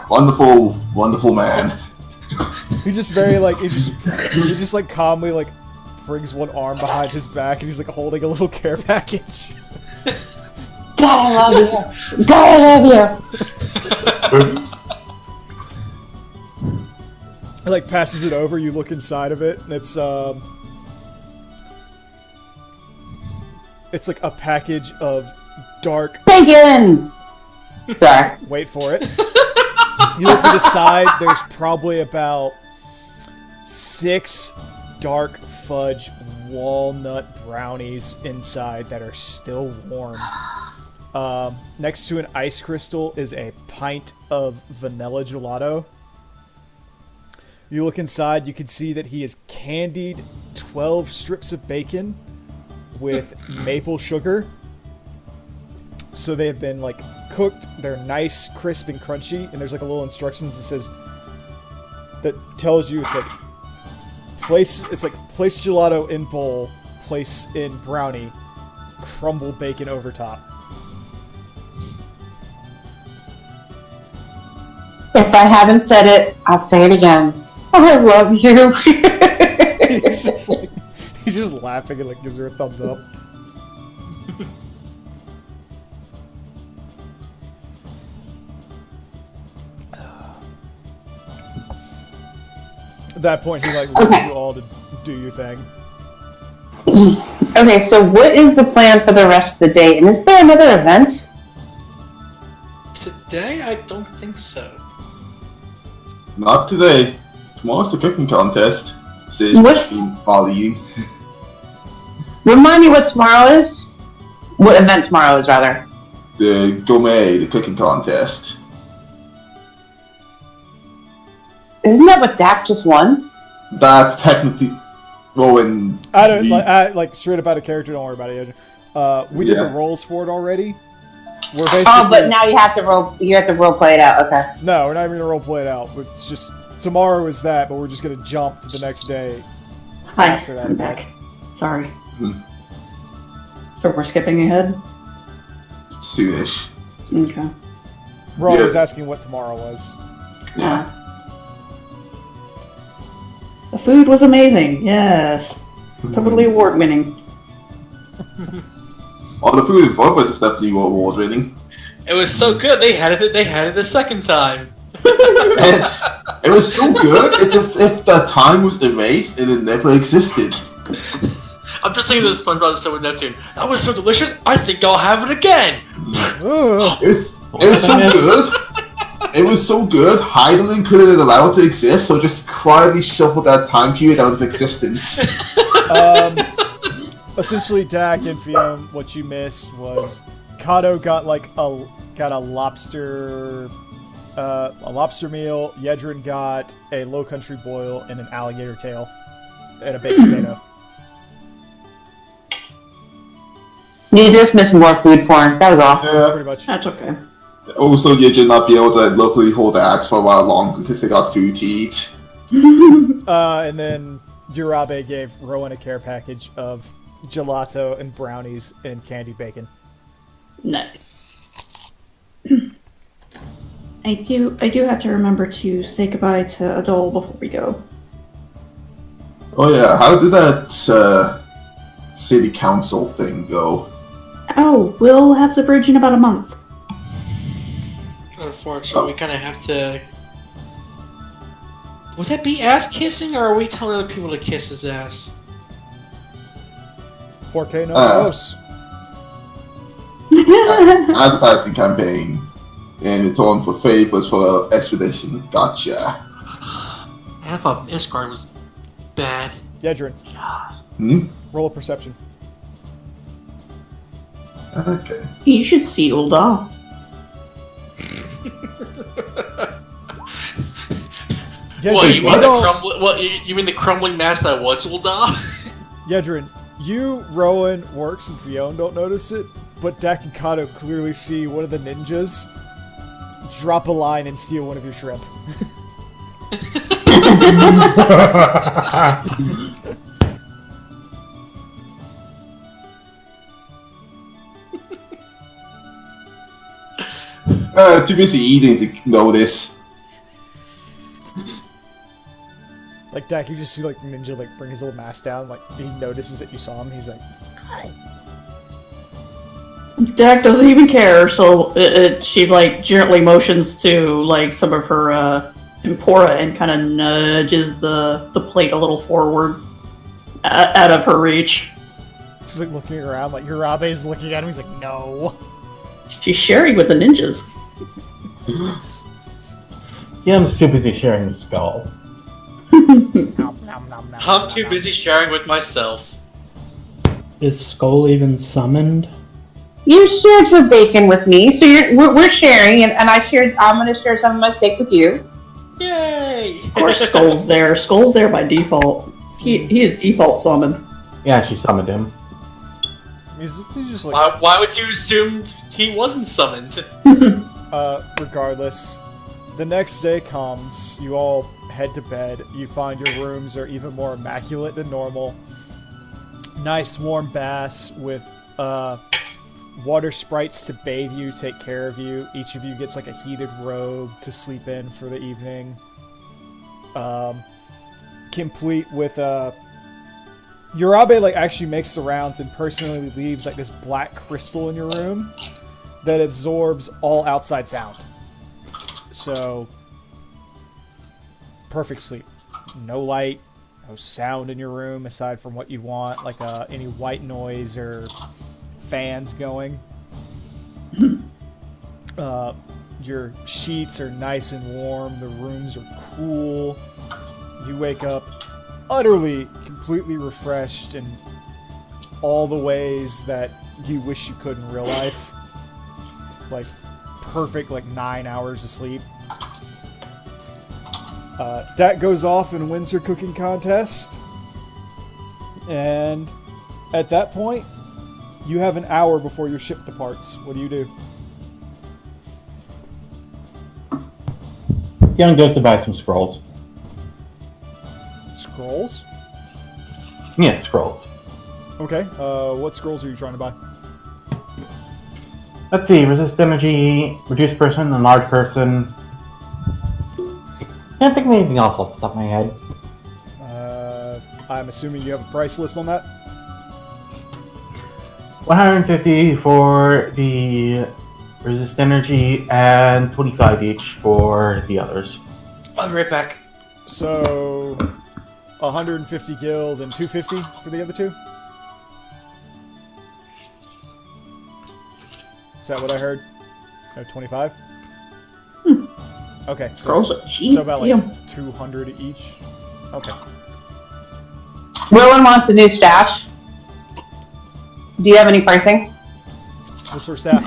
Wonderful, wonderful man. He's just very like he just like calmly like brings one arm behind his back and he's like holding a little care package. God, I love you. God, I love you. He like passes it over. You look inside of it, and it's like a package of dark Bacon. Sorry. Wait for it. You look to the side, there's probably about 6 dark fudge walnut brownies inside that are still warm. Next to an ice crystal is a pint of vanilla gelato. You look inside, you can see that he has candied 12 strips of bacon with maple sugar. So they have been like cooked, they're nice, crisp, and crunchy, and there's like a little instructions that tells you it's like place gelato in bowl, place in brownie, crumble bacon over top. If I haven't said it, I'll say it again. I love you. He's just laughing and like gives her a thumbs up. At that point, he like wants you all to do your thing. Okay, so what is the plan for the rest of the day? And is there another event? Today, I don't think so. Not today. Tomorrow's the cooking contest. Says volleying. Remind me what tomorrow is? What event tomorrow is, rather? The gourmet, the cooking contest. Isn't that what Dak just won? That's technically... Rowan... I don't... Like, straight up out of character, don't worry about it. We did the rolls for it already. We're basically... Oh, but now you have to role play it out, okay. No, we're not even gonna role play it out. It's just... Tomorrow is that, but we're just gonna jump to the next day. Hi, After that I'm event. back. Sorry. So we're skipping ahead? Soonish. Okay. Ron was asking what tomorrow was. Yeah. The food was amazing, yes. Totally award-winning. Oh, the food in front of us is definitely award-winning. It was so good, they had it the second time. It was so good, it's as if that time was erased and it never existed. I'm just thinking of the SpongeBob episode with Neptune. That was so delicious, I think I'll have it again! It was so good. It was so good, Heidelin couldn't allow it to exist, so just quietly shuffled that time period out of existence. Essentially, Dak and Fiona, what you missed was Kato got a lobster meal. Yedrin got a Low Country boil and an alligator tail and a baked potato. You just missed more food porn. That was all. Yeah. Pretty much. That's okay. Also, you did not be able to lovely hold the axe for a while longer because they got food to eat. And then Jirabe gave Rowan a care package of gelato and brownies and candied bacon. Nice. I do have to remember to say goodbye to Adol before we go. Oh yeah, how did that city council thing go? Oh, we'll have the bridge in about a month. Unfortunately, we kind of have to... Would that be ass kissing, or are we telling other people to kiss his ass? Porque no dos. Advertising campaign in return for favors for expedition. Gotcha. I thought Isgard was bad. Yedrin, roll a perception. Okay. You should see Ulda. Yedrin, you mean the crumbling mass that was Ulda? Yedrin, you, Rowan, Works, and Fiona don't notice it, but Dak and Kato clearly see one of the ninjas drop a line and steal one of your shrimp. Too busy eating to notice. Like, Dak, you just see, like, Ninja, like, bring his little mask down, like, he notices that you saw him, he's like, Dak doesn't even care, so she, like, gently motions to, like, some of her, Empora and kind of nudges the plate a little forward out of her reach. she's, like, looking around, like, Urabe's looking at him, he's like, no. She's sharing with the ninjas. Yeah, I'm too busy sharing the skull. I'm too busy sharing with myself. Is Skull even summoned? You shared your bacon with me, so we're sharing, and I'm going to share some of my steak with you. Yay! Of course, Skull's there. Skull's there by default. He is default summoned. Yeah, she summoned him. He's just like, Why would you assume he wasn't summoned? regardless, the next day comes, you all head to bed, you find your rooms are even more immaculate than normal. Nice warm baths with, water sprites to bathe you, take care of you. Each of you gets like a heated robe to sleep in for the evening. Complete with Urabe like actually makes the rounds and personally leaves like this black crystal in your room that absorbs all outside sound. So perfect sleep. No light, no sound in your room aside from what you want, like any white noise or fans going. Your sheets are nice and warm, the rooms are cool. You wake up utterly, completely refreshed in all the ways that you wish you could in real life. Like, perfect, like, 9 hours of sleep. Dak goes off and wins her cooking contest. And at that point, you have an hour before your ship departs. What do you do? Young goes to buy some scrolls. Scrolls? Yeah, scrolls. Okay, what scrolls are you trying to buy? Let's see, resist energy, reduce person, enlarge person. Can't think of anything else off the top of my head. I'm assuming you have a price list on that? 150 for the resist energy and 25 each for the others. I'll be right back. So, 150 guild and 250 for the other two? Is that what I heard? No, 25? Okay. Scrolls are cheap. So about like Damn. 200 each? Okay. Rowan wants a new staff. Do you have any pricing? What sort of staff?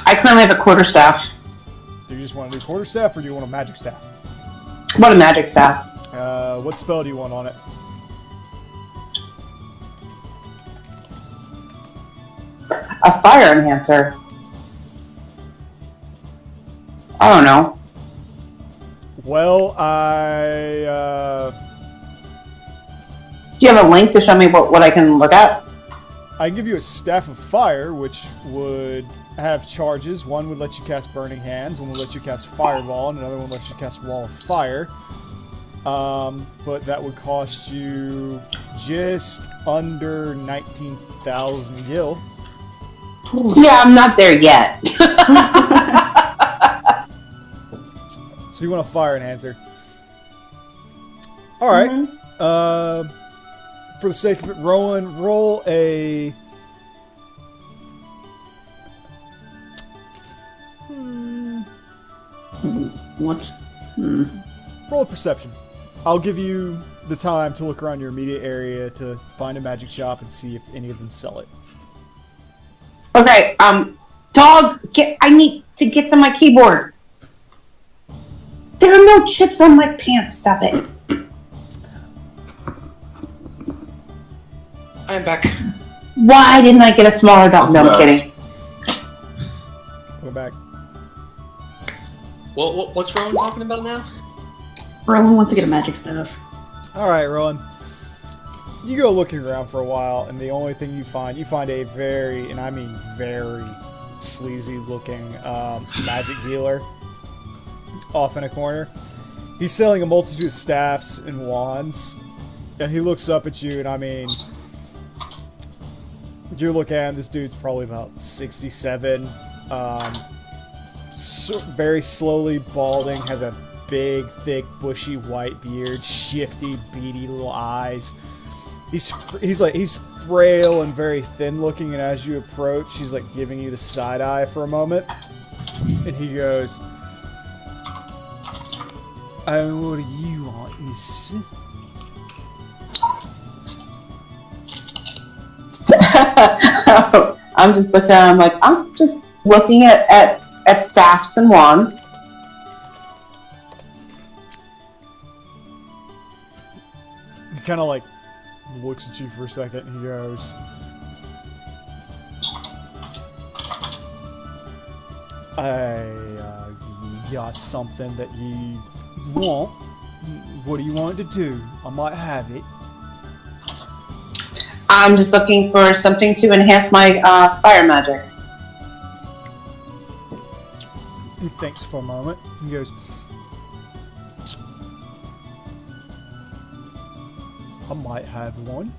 I currently have a quarter staff. Do you just want a new quarter staff or do you want a magic staff? What a magic staff. What spell do you want on it? A fire enhancer. I don't know. Well, Do you have a link to show me what I can look at? I can give you a Staff of Fire, which would have charges. One would let you cast Burning Hands, one would let you cast Fireball, and another one lets you cast Wall of Fire. But that would cost you just under 19,000 gil. Yeah, I'm not there yet. So you want a Fire Enhancer. Alright. For the sake of it, Rowan, roll a... What's... Roll a Perception. I'll give you the time to look around your immediate area to find a magic shop and see if any of them sell it. Okay, dog, I need to get to my keyboard. There are no chips on my pants, stop it. I am back. Why didn't I get a smaller dog? No, I'm kidding. Go back. What's Rowan talking about now? Rowan wants to get a magic staff. Alright, Rowan. You go looking around for a while, and the only thing you find a very, and I mean very, sleazy looking magic dealer off in a corner. He's selling a multitude of staffs and wands, and he looks up at you, and I mean, you look at him, this dude's probably about 67, very slowly balding, has a big, thick, bushy white beard, shifty, beady little eyes. He's frail and very thin looking, and as you approach, he's like giving you the side eye for a moment, and he goes, "Oh, what do you want, miss?" I'm just looking at him like, I'm just looking at staffs and wands. He kind of like looks at you for a second, and he goes, "I got something that you want. What do you want to do? I might have it." I'm just looking for something to enhance my fire magic. He thinks for a moment. He goes, "I might have one."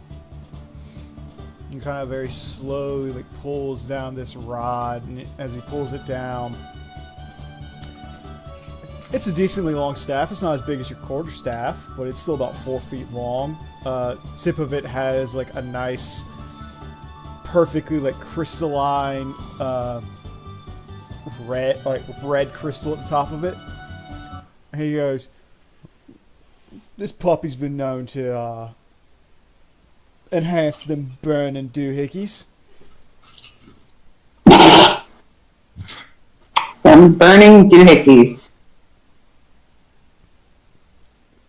He kind of very slowly like pulls down this rod, and as he pulls it down, it's a decently long staff. It's not as big as your quarterstaff, but it's still about 4 feet long. Tip of it has like a nice, perfectly like crystalline red crystal at the top of it. And he goes, "This puppy's been known to enhance them burning doohickeys." Them burning doohickeys.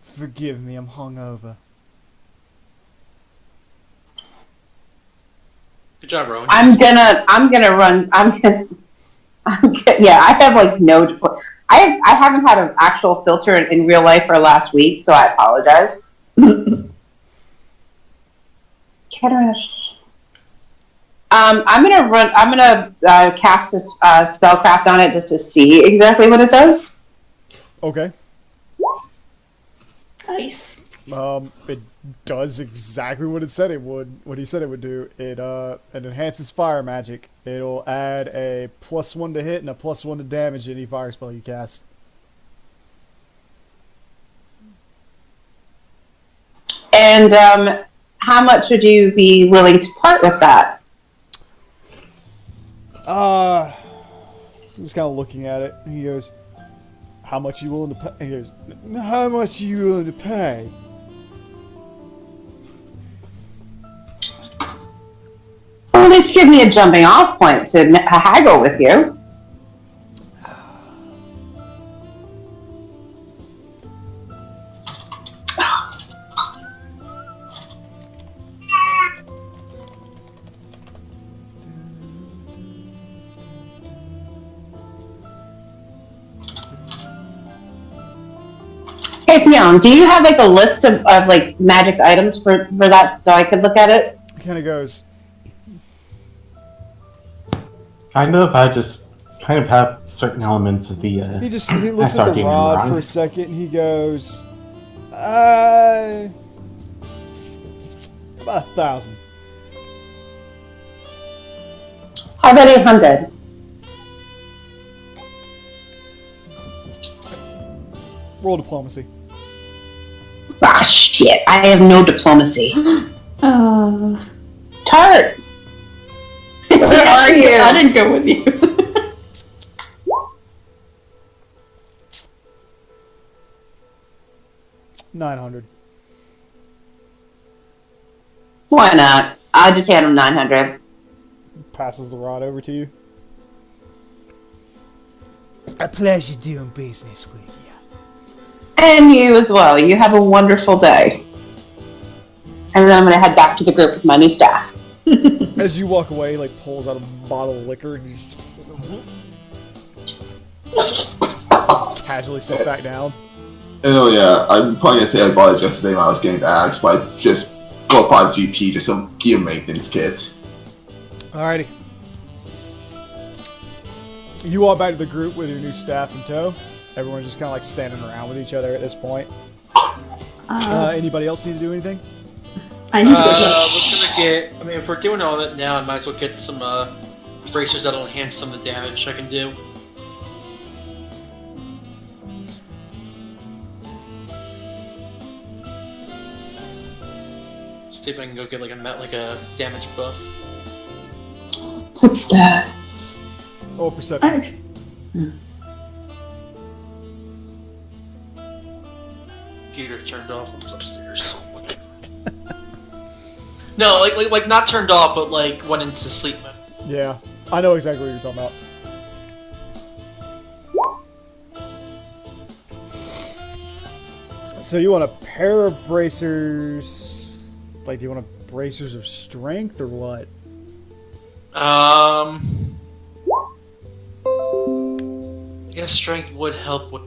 Forgive me, I'm hungover. Good job, Rowan. I'm gonna run. Yeah, I have like no. I haven't had an actual filter in real life for last week, so I apologize. Ketterish. I'm gonna cast a spellcraft on it just to see exactly what it does. Okay. Nice. It does exactly what it said it would. What he said it would do. It enhances fire magic. It'll add a +1 to hit and a +1 to damage any fire spell you cast. And how much would you be willing to part with that? Just kind of looking at it. And he goes, "How much are you willing to pay?" He goes, "How much are you willing to pay?" Well, at least give me a jumping off point to haggle with you. Hey, Fionn, do you have like a list of like magic items for that so I could look at it? He kind of goes, Kind of. I just kind of have certain elements of the. he looks at the rod for a second, and he goes, about 1,000. How about 800? Roll diplomacy. Ah, shit. I have no diplomacy. Tart! Where are you? I didn't go with you. 900. Why not? I'll just hand him 900. Passes the rod over to you. A pleasure doing business with you. And you as well. You have a wonderful day. And then I'm going to head back to the group with my new staff. As you walk away, like pulls out a bottle of liquor and just casually sits back down. Oh yeah, I'm probably gonna say I bought it yesterday when I was getting the axe, but I just got 5 GP just a gear maintenance kit. Alrighty. You walk back to the group with your new staff in tow. Everyone's just kind of like standing around with each other at this point. Anybody else need to do anything? I need to go. We're gonna get. I mean, if we're doing all that now, I might as well get some bracers that'll enhance some of the damage I can do. See if I can go get like a damage buff. What's that? Oh, perception. Computer turned off. I was upstairs. No, like not turned off, but like went into sleep mode. Yeah, I know exactly what you're talking about. So you want a pair of bracers? Like, do you want a bracers of strength or what? Yeah, strength would help with.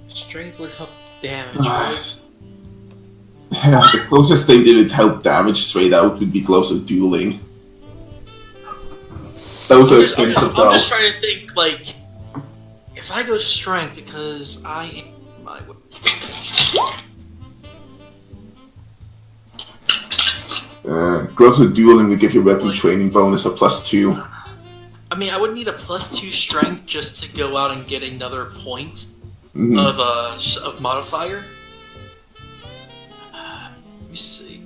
Strength would help damage, right? Yeah, the closest thing that would help damage straight out would be gloves of dueling. Those are expensive though. I'm just trying to think, like, if I go strength because I am my. Gloves of dueling would give your weapon training bonus a +2. I mean, I would need a +2 strength just to go out and get another point Mhm. of modifier. Let me see.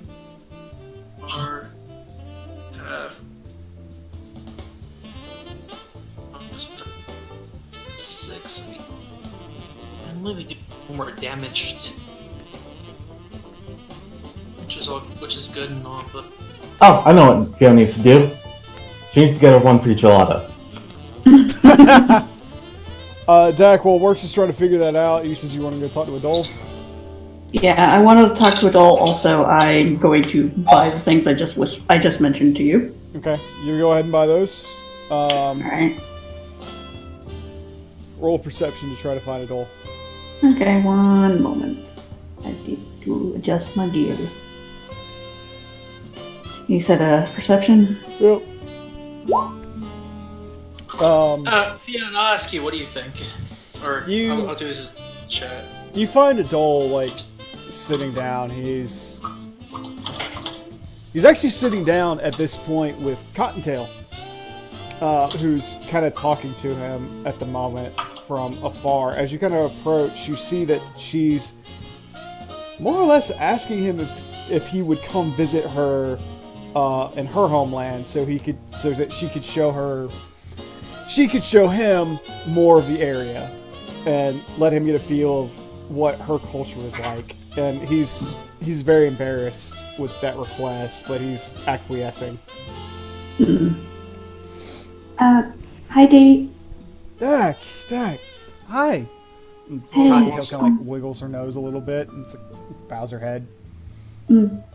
Or have 6. And maybe do more damage to, which is good and all, but Oh, I know what Fiona needs to do. She needs to get her one free gelato. Dak, well, Works is trying to figure that out. You said you want to go talk to Adol? Yeah, I wanted to talk to Adol. Also, I'm going to buy the things I just mentioned to you. Okay, you go ahead and buy those. All right. Roll perception to try to find Adol. Okay, one moment. I need to adjust my gear. You said perception? Yep. Fiona, I'll ask you, what do you think? Or I'll do this in chat. You find Adol, like, sitting down. He's actually sitting down at this point with Cottontail, who's kind of talking to him at the moment from afar. As you kind of approach, you see that she's more or less asking him if he would come visit her in her homeland, so that she could show him more of the area and let him get a feel of what her culture is like. And he's very embarrassed with that request, but he's acquiescing. Hi, Dee. Dak, hi. And Hey. Cottontail kind of like wiggles her nose a little bit and bows her head.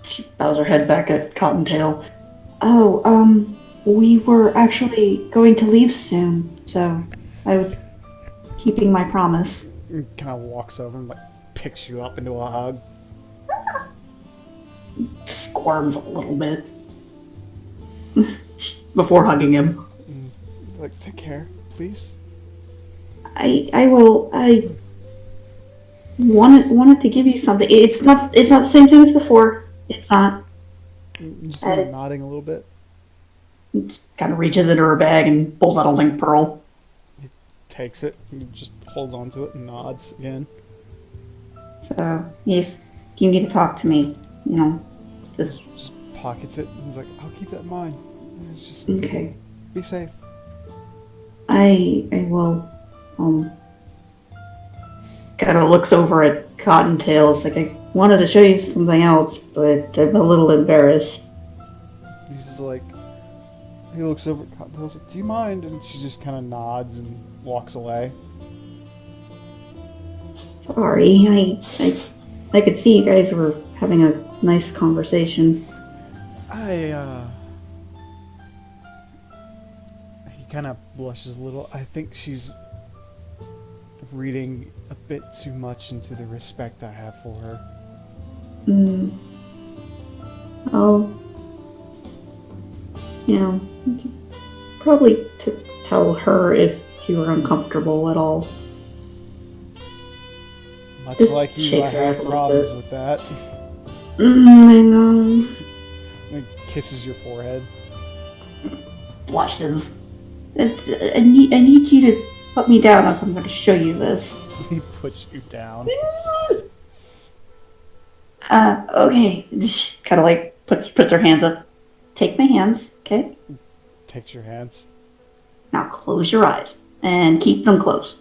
She bows her head back at Cottontail. Oh, we were actually going to leave soon, so I was keeping my promise. And kind of walks over and like picks you up into a hug. Squirms a little bit before hugging him. Like, take care, please. I will. I wanted to give you something. It's not the same thing as before. It's not. You just kind of nodding a little bit. Kind of reaches into her bag and pulls out a link pearl. Takes it and just holds on to it and nods again. So if you need to talk to me, just Pockets it. He's like, I'll keep that in mind. It's just okay. be safe. I will. Kind of looks over at Cottontail. It's like, I wanted to show you something else, but I'm a little embarrassed. He's just like, he looks over at Cottontail's like, do you mind? And she just kind of nods and walks away. Sorry, I could see you guys were having a nice conversation. He kind of blushes a little. I think she's reading a bit too much into the respect I have for her. I'll, probably to tell her if you were uncomfortable at all. Much Just like you, I shakes her head a have little problems bit. with that. I know. And kisses your forehead. Blushes. I need you to put me down if I'm going to show you this. He puts you down. Okay. She kind of like puts her hands up. Take my hands, okay? Takes your hands. Now close your eyes and keep them closed.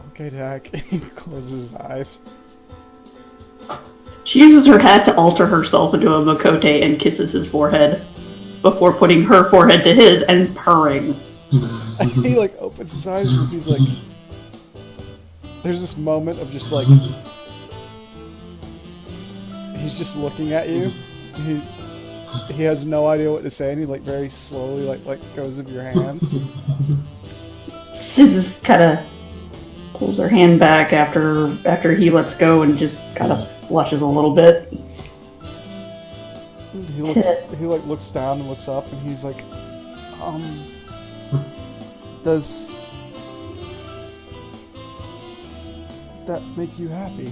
Okay, Dak. He closes his eyes. She uses her hat to alter herself into a Makote and kisses his forehead before putting her forehead to his and purring. He like opens his eyes and he's like, there's this moment of just like, he's just looking at you. He has no idea what to say, and he like very slowly like goes of your hands. She just kind of pulls her hand back after he lets go and just kind of blushes a little bit. He like looks down and looks up, and he's like, does that make you happy?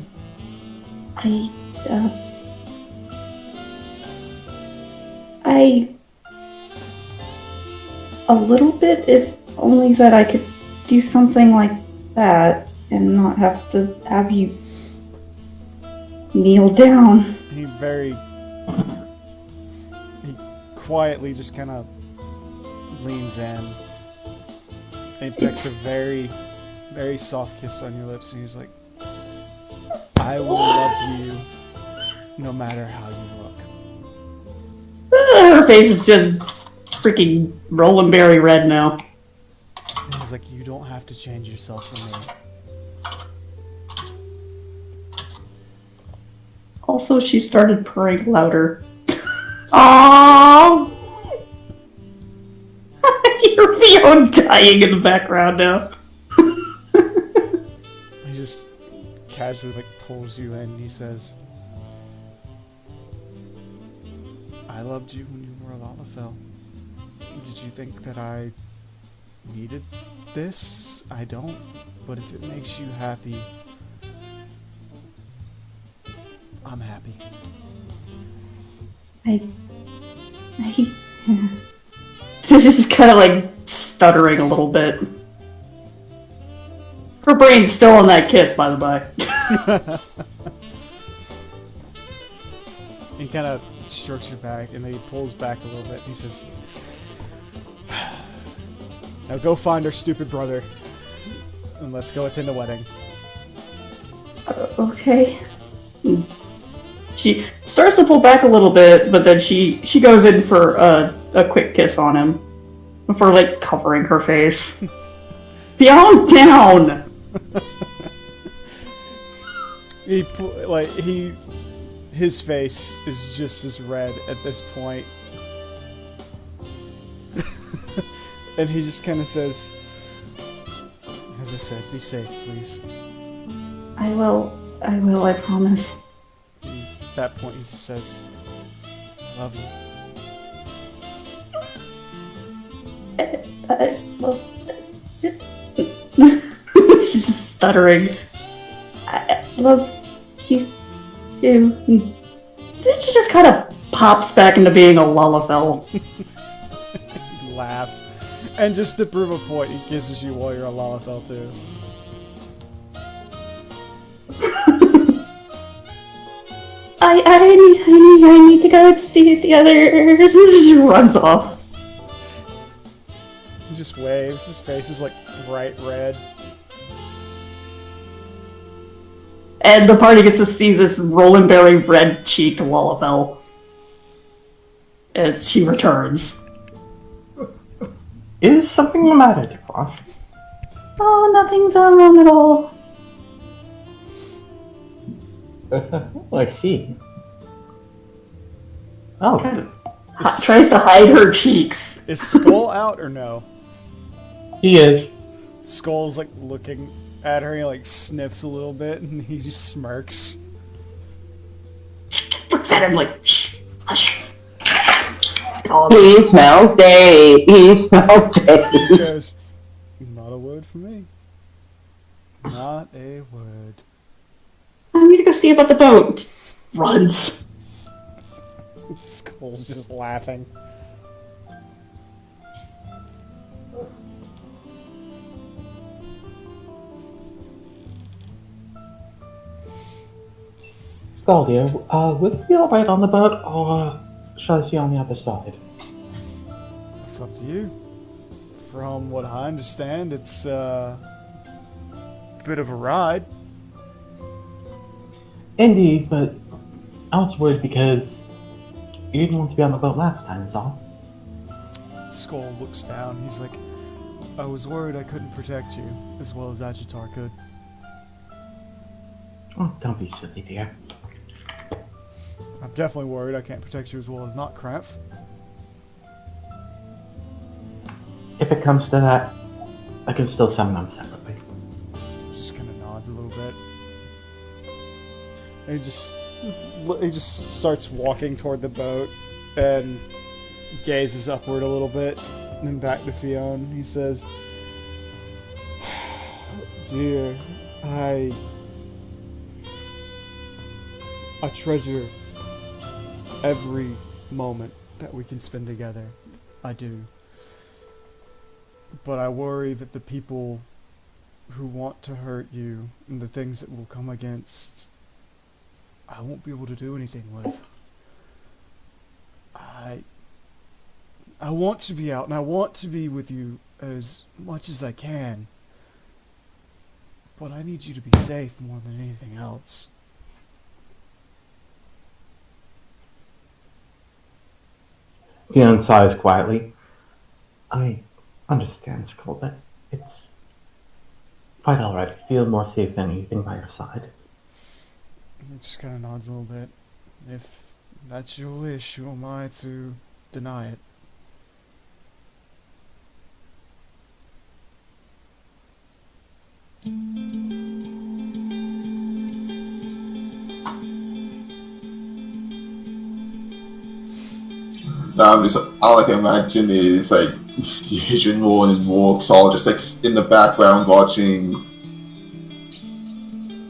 A little bit, if only that I could do something like that and not have to have you kneel down. He quietly just kind of leans in and picks a very, very soft kiss on your lips, and he's like, I will love you no matter how you look. Her face is just freaking rolling berry red now. And he's like, you don't have to change yourself for me. Also, she started purring louder. Aww! You're Fiona dying in the background now. He just casually like pulls you in and he says, I loved you when you were a Lalafell. Did you think that I needed this? I don't. But if it makes you happy, I'm happy. This is kind of like stuttering a little bit. Her brain's still on that kiss, by the by. He kind of strokes your back, and then he pulls back a little bit, and he says, now go find our stupid brother, and let's go attend the wedding. Okay. She starts to pull back a little bit, but then she goes in for a quick kiss on him before like covering her face. Down. His face is just as red at this point. And he just kind of says, as I said, be safe, please. I will, I promise. At that point, he just says, I love you. I love... She's stuttering. I love you too. Then she just kind of pops back into being a Lalafell. He laughs. And just to prove a point, he kisses you while you're a Lalafell too. I need to go and see the others. She runs off. He just waves. His face is like bright red. And the party gets to see this rolling berry red-cheeked Lalafell as she returns. Is something the matter, Deepak? Oh, nothing's wrong at all. I see. Oh, Tries to hide her cheeks. Is Skull out or no? he is. Skull's like looking at her, he like sniffs a little bit, and he just smirks. Looks at him like, shh, hush. Dog. He smells day. He smells He day. just goes, not a word from me. Not a word. I'm gonna go see about the boat. Runs. Skull's just laughing. Skull dear, will you be alright on the boat, or shall I see you on the other side? That's up to you. From what I understand, it's a bit of a ride. Indeed, but I was worried because you didn't want to be on the boat last time, is all. Skull looks down. He's like, I was worried I couldn't protect you as well as Agitar could. Oh, don't be silly, dear. I'm definitely worried I can't protect you as well as not Krampf. If it comes to that, I can still summon them separately. Just kind of nods a little bit. And he just starts walking toward the boat and gazes upward a little bit and then back to Fionn. He says, dear, I treasure every moment that we can spend together. I do. But I worry that the people who want to hurt you and the things that will come against, I won't be able to do anything with. I want to be out and I want to be with you as much as I can. But I need you to be safe more than anything else. Fionn sighs quietly. I understand, Skull, but it's quite alright. I feel more safe than anything by your side. He just kind of nods a little bit. If that's your wish, who am I to deny it? All I can imagine is like Adrian Moore and Morgs all just like in the background watching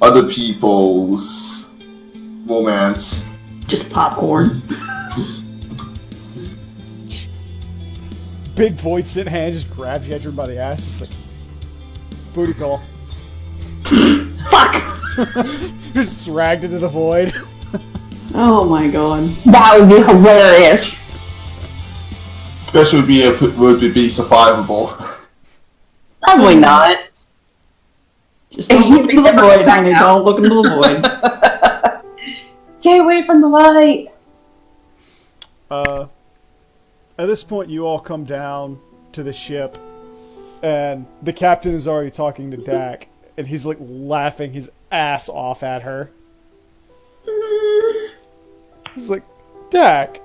other people's romance. Just popcorn. Big void sit hand just grabs Yedrin by the ass. It's like, booty call. Fuck! Just dragged into the void. Oh my god. That would be hilarious. Especially would be survivable. Probably not. Just don't look into the void, honey. Don't look into the void. Stay away from the light. At this point, you all come down to the ship, and the captain is already talking to Dak, and he's like laughing his ass off at her. He's like, Dak,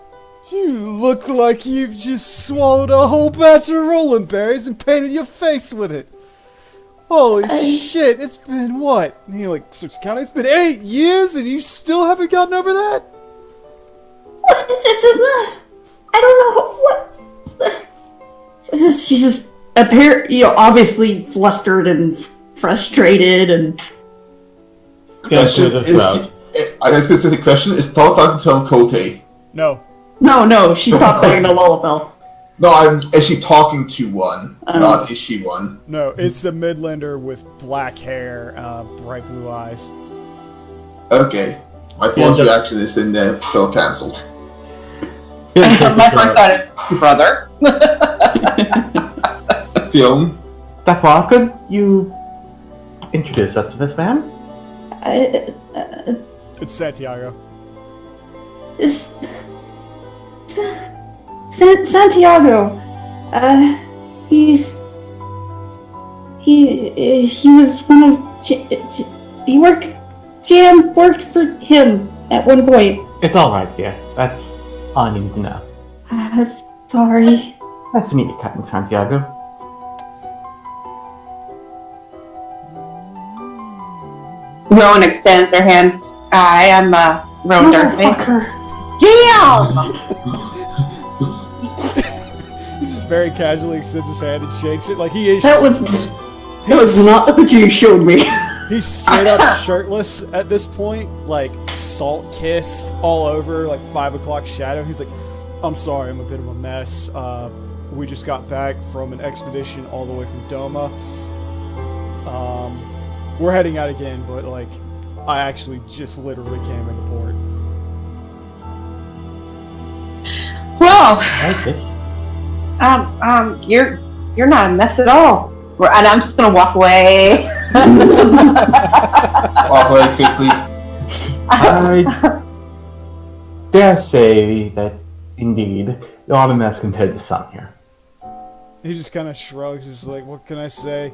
you look like you've just swallowed a whole batch of rolling berries and painted your face with it. Holy shit, it's been what? And he like starts counting, it's been 8 years and you still haven't gotten over that? I don't know what. She's just obviously flustered and frustrated and. Question is, I guess this is a question. Is Todd talking to Kote? No. No, she popped back into Lullafell. No, is she talking to one? Not is she one? No, it's a Midlander with black hair, bright blue eyes. Okay. My first reaction is then Phil cancelled. My first thought is, brother. Film. Dakwa, could you introduce us to this man? It's Santiago. Santiago. He was one of he worked Jam worked for him at one point. It's alright, dear. That's all I need to know. Sorry. Nice to meet you, Captain Santiago. Rowan extends her hand. I am Rowan Darcy. Motherfucker. Damn! He just very casually extends his hand and shakes it like he is. That was not the picture you showed me. He's straight up shirtless at this point, like salt kissed all over, like 5 o'clock shadow. He's like, I'm sorry, I'm a bit of a mess. We just got back from an expedition all the way from Doma. We're heading out again, but like, I actually just literally came into port. Well, I like this. you're not a mess at all. And I'm just gonna walk away. Walk away quickly. I dare say that, indeed, you're a mess compared to some here. He just kind of shrugs. He's like, what can I say?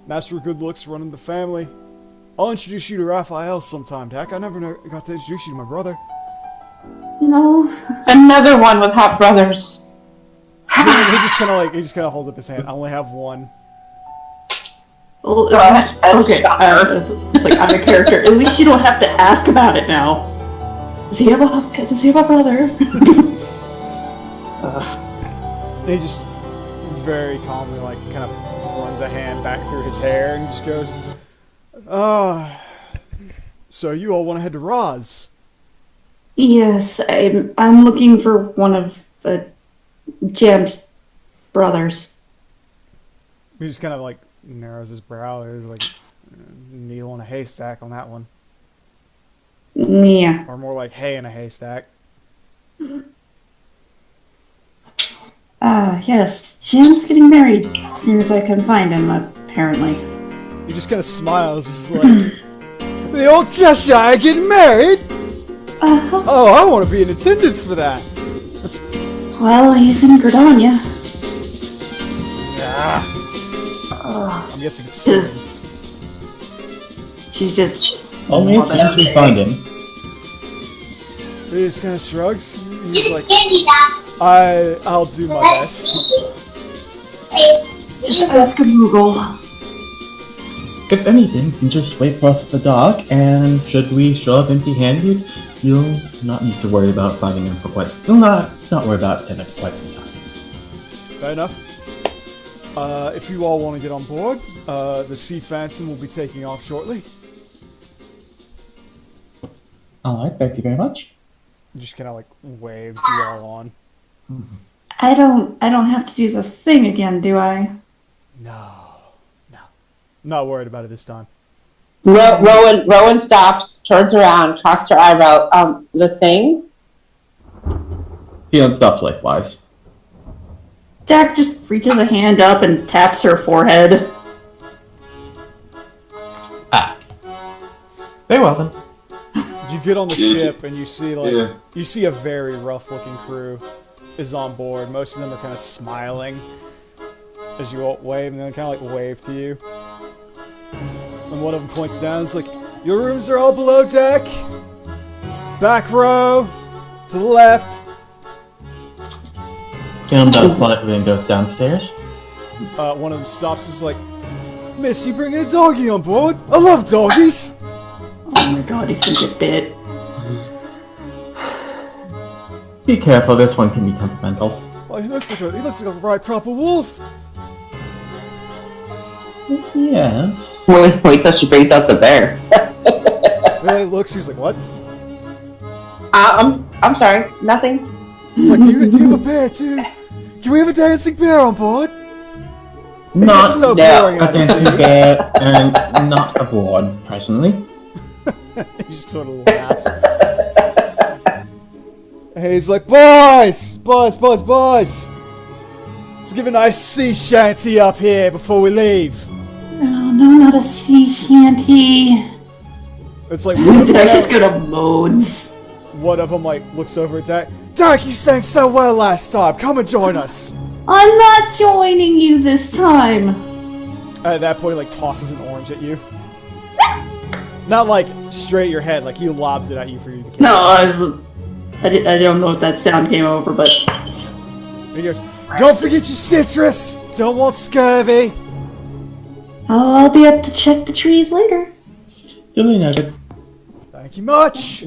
Master of good looks running the family. I'll introduce you to Raphael sometime, Dak. I never got to introduce you to my brother. No. Another one with hot brothers. He just kind of holds up his hand. I only have one. Well, that's okay, it's like out of character. At least you don't have to ask about it now. Does he have a brother? He just very calmly, like, kind of runs a hand back through his hair and just goes, so you all want to head to Roz? Yes, I'm looking for one of Jam's brothers. He just kind of, like, narrows his brow. He's like, needle in a haystack on that one. Yeah. Or more like hay in a haystack. Yes, Jam's getting married as soon as I can find him, apparently. He just kind of smiles. It's like, the old Cheshire getting married? Oh, I want to be in attendance for that. Well, he's in Gridania. Yeah. I'm guessing it's soon. She's just... Only as soon as we find him. He just kind of shrugs. He's like, Candy now. I'll do my best. Just ask a Google. If anything, you can just wait for us at the dock, and should we show up empty-handed, you'll not need to worry about finding him for quite... You'll not worry about him for quite some time. Fair enough. If you all want to get on board, the Sea Phantom will be taking off shortly. Alright, thank you very much. Just kind of like waves you all on. I don't have to do the thing again, do I? No. Not worried about it this time. Rowan stops, turns around, cocks her eyebrow. The thing? He stops likewise. Dak just reaches a hand up and taps her forehead. Very well then. You get on the ship and you see Yeah. you see a very rough looking crew is on board. Most of them are kind of smiling as you all wave, and then kind of like wave to you. And one of them points down. It's like, your rooms are all below deck. Back row to the left. Kim does politely and goes downstairs. One of them stops. Is like, Miss, you bringing a doggy on board? I love doggies. Oh my god, he's gonna get bit. Be careful, this one can be temperamental. Oh, he looks like a right proper wolf. Yes. Wait till she brings out the bear. Yeah, he looks. He's like, what? I'm sorry, nothing. He's like, do you have a bear too? Can we have a dancing bear on board? Not It's so no. boring. a out at dancing sea. bear, and not aboard, personally. He just sort of laughs. And he's like, boys! Let's give a nice sea shanty up here before we leave. No, not a sea shanty. It's like Dak's just gonna moans. one of them like looks over at Dak. Dak, you sang so well last time. Come and join us. I'm not joining you this time. At that point, he like tosses an orange at you. Not like straight your head, like he lobs it at you for you to catch. No, I don't know if that sound came over, but He goes, don't forget your citrus! Don't want scurvy! I'll be up to check the trees later. Duly noted. Thank you much!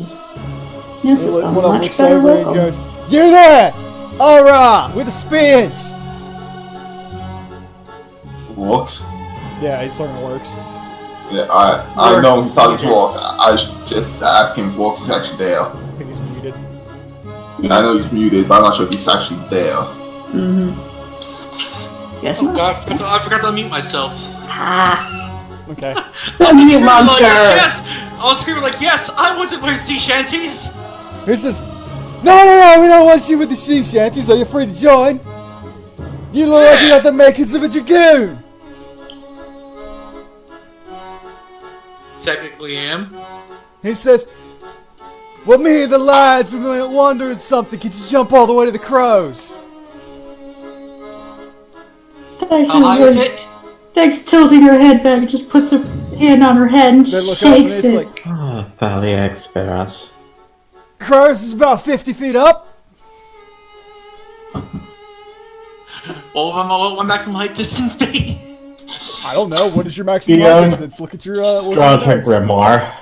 This is a One of them much looks better over and welcome. goes, you there! Alright! With the spears! Walks. Yeah, he's talking to Works. Yeah, I know he's talking to Walks. I just asked him if Walks is actually there. I think he's muted. And I know he's muted, but I'm not sure if he's actually there. Mm-hmm. Yes, Oh god, I forgot to unmute myself. Okay. You Like, monster! yes! I was screaming like, yes, I want to learn sea shanties! He says, no, we don't want you with the sea shanties. Are you free to join? You look like you got the makings of a dragoon! Technically am. He says, well, me and the lads, we're going to wander in something. Could you jump all the way to the crows? Dax How high is is it? Dax tilting her head back and just puts her hand on her head and They look up shakes and it's it. like, Ah, Thalia Experas. crows is about 50 feet up. What would my maximum height distance be? I don't know. What is your maximum Yeah. height distance? Look at your, look Draw at her your notes. grimoire.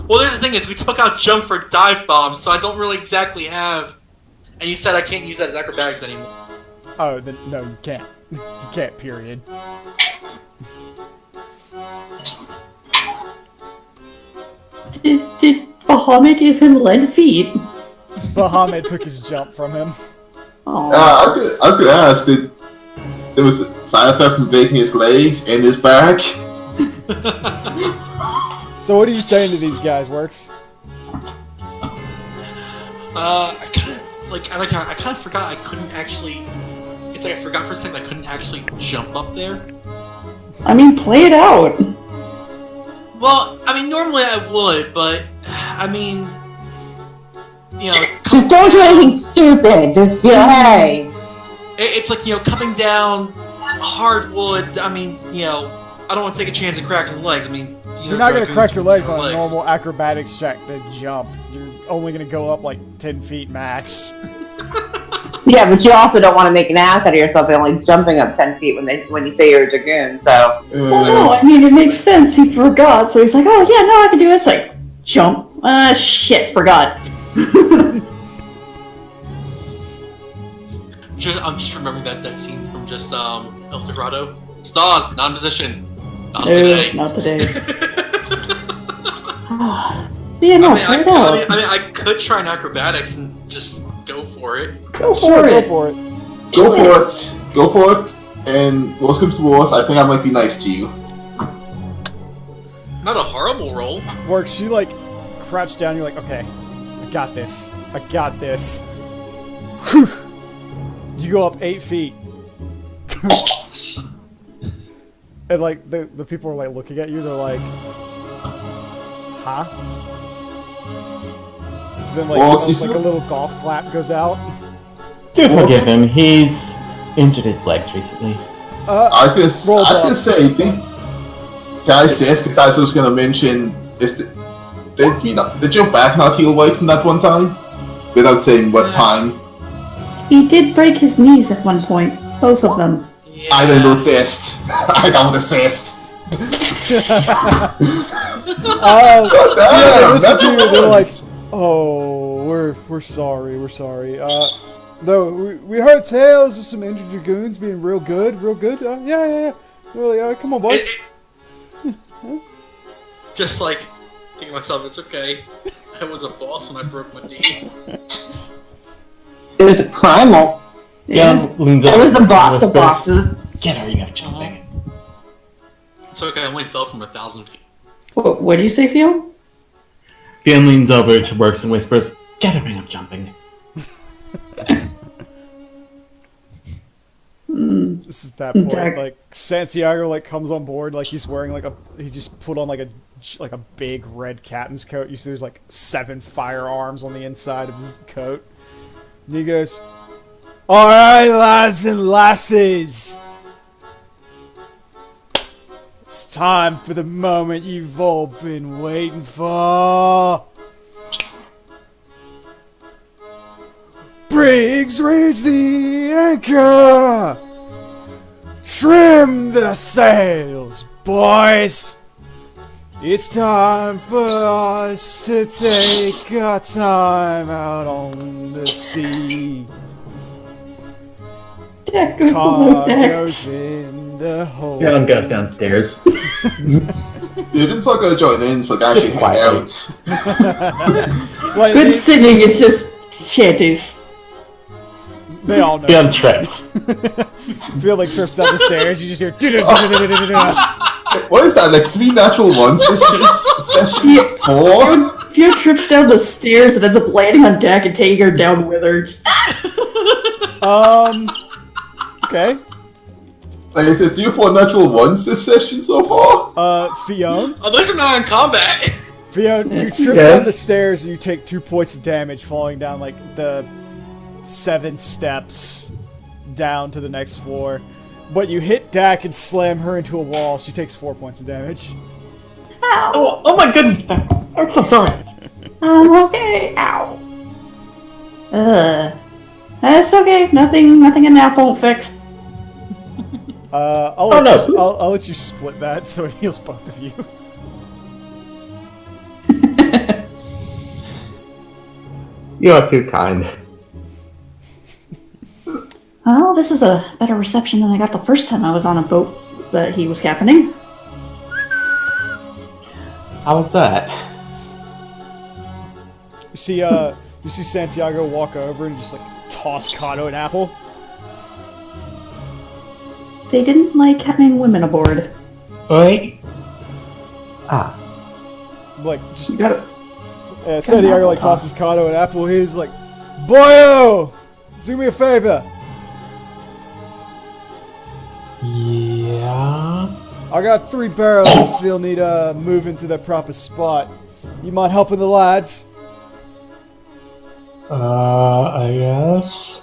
Well, there's the thing is, we took out jump for dive bombs, so I don't really exactly have... And you said I can't use that as acrobatics anymore. Oh, then no, you can't. You can't, period. Did Bahamut give him lead feet? Bahamut took his jump from him. Oh, I was gonna ask, did there was a side effect from breaking his legs and his back? So what are you saying to these guys, Works? I kind of forgot I couldn't actually... It's like I forgot for a second I couldn't actually jump up there. I mean, play it out. Well, I mean, normally I would, but, I mean... You know... Just don't do anything stupid. Just, hey. It's like, you know, coming down hardwood, I mean, you know, I don't want to take a chance of cracking legs. I mean, You're not going to crack your legs on a normal acrobatics check to jump. You're only going to go up like 10 feet max. Yeah, but you also don't want to make an ass out of yourself by only jumping up 10 feet when you say you're a dragoon, so... Well, no, I mean, it makes sense. He forgot, so he's like, oh, yeah, no, I can do it. It's like, jump. Shit, forgot. I'm just remembering that scene from just, El Dorado. Stars, non-position. Not No, today. not today. Yeah, no, play it out. I mean, I could try an acrobatics and just go for it. Go Sure, for go it. for it. Go for it. And worst comes to worst, I think I might be nice to you. Not a horrible roll. Works, you like crouch down, you're like, okay, I got this. I got this. Whew. You go up 8 feet. And like the people are like looking at you, they're like, huh? Then like, Well, almost, like a little golf clap goes out. Do forgive him. He's injured his legs recently. I was roll gonna ball. say, guys, yes, because I was gonna mention, did your back not heal right from that one time? Without saying what time. He did break his knees at one point. Both of them. Yeah. I don't assist. I don't assist. Yeah, they listen that's to you, what they're it like, was. oh, we're sorry, we're sorry. No, we heard tales of some injured dragoons being real good. Yeah. They're like, come on, boys. Just like, thinking to myself, it's okay. I was a boss when I broke my knee. It was a primal. Yeah, It was the boss of bosses. Get her, you got jumping. It's okay, I only fell from 1,000 feet. What did you say, Theo? Fion leans over to Works and whispers, get a ring of jumping. This is that point. Dark. Like Santiago like comes on board, like he's wearing like he just put on like a big red captain's coat. You see, there's like 7 firearms on the inside of his coat. And he goes, "All right, lads and lasses, It's time for the moment you've all been waiting for. Briggs, raise the anchor! Trim the sails, boys! It's time for us to take our time out on the sea. Deck of below decks. Cargo's in the hold. Beyond goes downstairs. You're just not gonna join in for actually hang out. Like, Good singing is just shanties. they all know. Beyond trips. Feel like trips down the stairs, you just hear. What is that? Like 3 natural ones? Session 4? Few trips down the stairs and ends up landing on deck and taking her down with her. Okay. Like I said, 3 or 4 natural ones this session so far? Fiona? Unless you're not in combat. Fiona, you trip Yes. down the stairs and you take 2 points of damage falling down like the 7 steps down to the next floor. But you hit Dak and slam her into a wall. She takes 4 points of damage. Oh my goodness! I'm so sorry. Okay. Ow. That's okay. Nothing an app won't fix. I'll let you split that so it heals both of you. You are too kind. Well, this is a better reception than I got the first time I was on a boat that he was captaining. How was that? You see Santiago walk over and just like toss Kato an apple. They didn't like having women aboard. Oi. Ah. Like just You gotta. Santiago like tosses Kato an apple. He's like, "Boyo, do me a favor. Yeah. I got 3 barrels that still need move into their proper spot. You mind helping the lads?" I guess.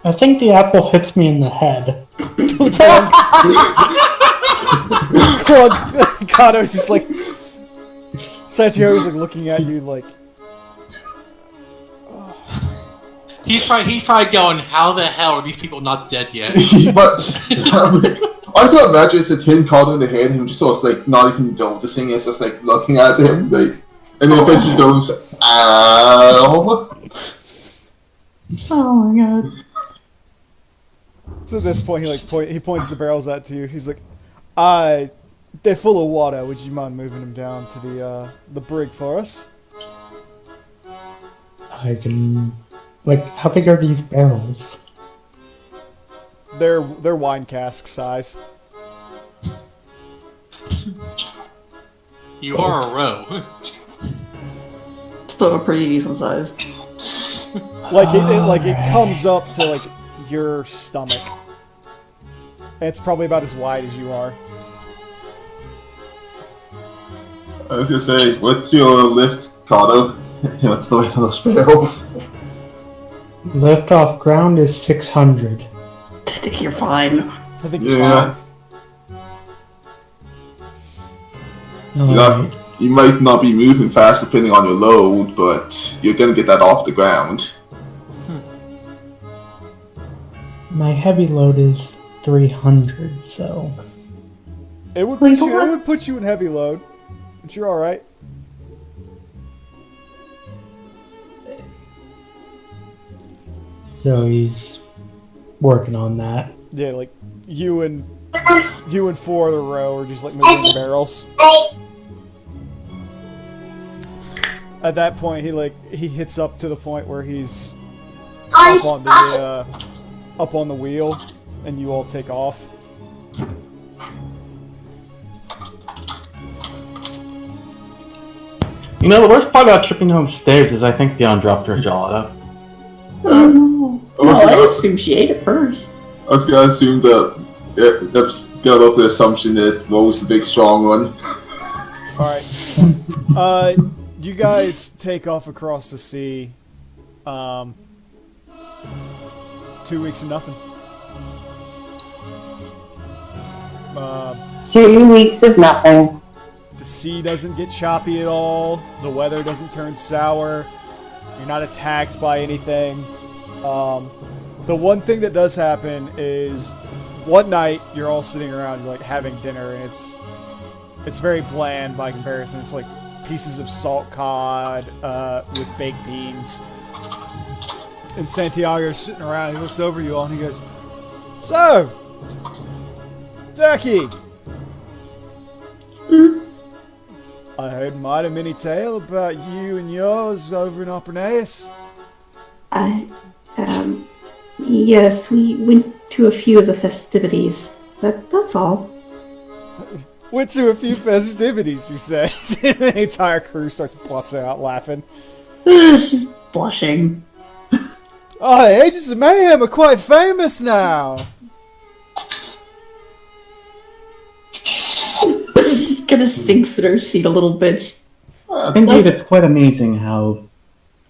I think the apple hits me in the head. Kato's just like Santiago's like looking at you like He's probably going, how the hell are these people not dead yet? But I can imagine it's a tin caught in the head, him just sort of like not even noticing, it's just like looking at him, like, and then eventually goes, ow. Oh my god. So at this point he points the barrels at you. He's like, they're full of water. Would you mind moving them down to the brig for us?" I can. Like, how big are these barrels? They're wine cask size. You are a row. Still a pretty decent size. Like it comes up to like your stomach. And it's probably about as wide as you are. I was gonna say, what's your lift, Kato? What's the weight of those barrels? Lift off ground is 600. I think you're fine. I think you're Yeah. fine. Alright. You might not be moving fast depending on your load, but you're gonna get that off the ground. My heavy load is 300, so. It would Please put you, hold it on. would put you in heavy load. But you're alright. So he's working on that. Yeah, like you and 4 of the row are just like moving the barrels. At that point, he hits up to the point where he's up on the wheel, and you all take off. You know, the worst part about tripping down the stairs is I think Beyond dropped her gelato. Oh no. Oh, No, so I that's- assumed she ate it first. I was gonna assume that's got off the assumption that Ro's the big strong one. Alright. You guys take off across the sea. 2 weeks of nothing. 2 weeks of nothing. The sea doesn't get choppy at all. The weather doesn't turn sour. You're not attacked by anything. The one thing that does happen is one night you're all sitting around, you're like having dinner, and it's very bland by comparison. It's like pieces of salt cod with baked beans. And Santiago's sitting around. He looks over you all and he goes, "So, Ducky, I heard mighty many tale about you and yours over in Opernaeus." Yes, we went to a few of the festivities. That's all. Went to a few festivities, he says. The entire crew starts busting out laughing. She's blushing. Oh, the Agents of Mayhem are quite famous now. Kind of sinks in her seat a little bit. Indeed, it's quite amazing how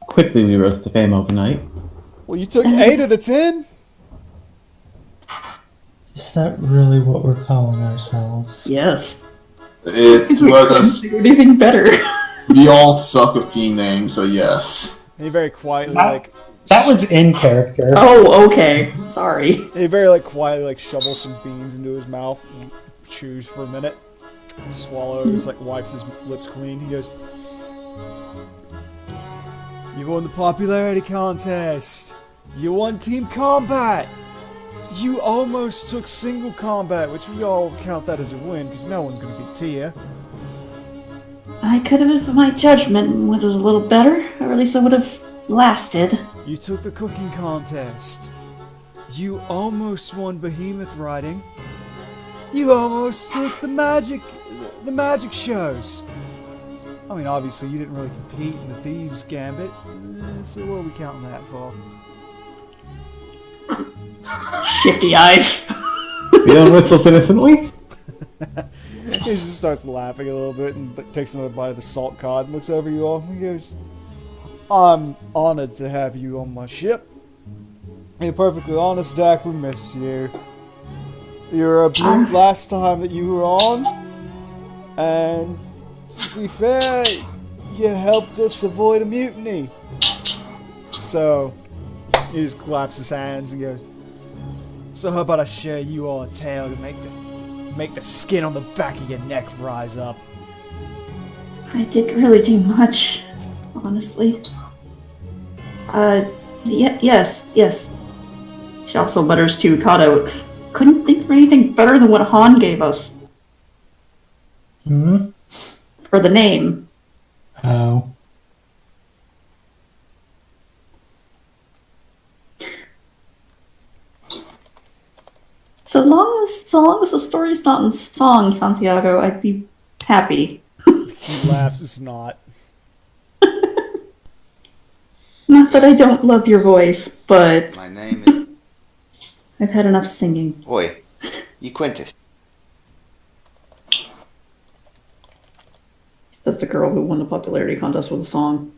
quickly we rose to fame overnight. Well, you took 8 of the 10? Is that really what we're calling ourselves? Yes. It We was couldn't do anything better. we all suck with team names, so yes. He very quietly, That was in character. Oh, okay. Sorry. he very, quietly, shovels some beans into his mouth and chews for a minute. Swallows, wipes his lips clean. He goes, "You won the popularity contest. You won team combat. You almost took single combat, which we all count that as a win, because no one's going to beat Tia. I could have, if my judgment would have a little better, or at least I would have lasted. You took the cooking contest. You almost won behemoth riding. You almost took the magic shows. I mean, obviously, you didn't really compete in the Thieves' Gambit, so what are we counting that for?" Shifty eyes. You don't whistle innocently? He just starts laughing a little bit and takes another bite of the salt cod and looks over you all and goes, "I'm honored to have you on my ship. You're perfectly honest, Dak, we missed you. You were a brute last time that you were on, and to be fair, you helped us avoid a mutiny." So, he just claps his hands and goes, "So how about I share you all a tale to make the skin on the back of your neck rise up?" I didn't really do much, honestly. Yes. She also mutters to Kato, "Couldn't think of anything better than what Han gave us for the name." Oh. So long as the story's not in song, Santiago, I'd be happy. He laughs, "It's not." Not that I don't love your voice, but My name is... I've had enough singing. Oi, you Quintus. That's the girl who won the popularity contest with a song.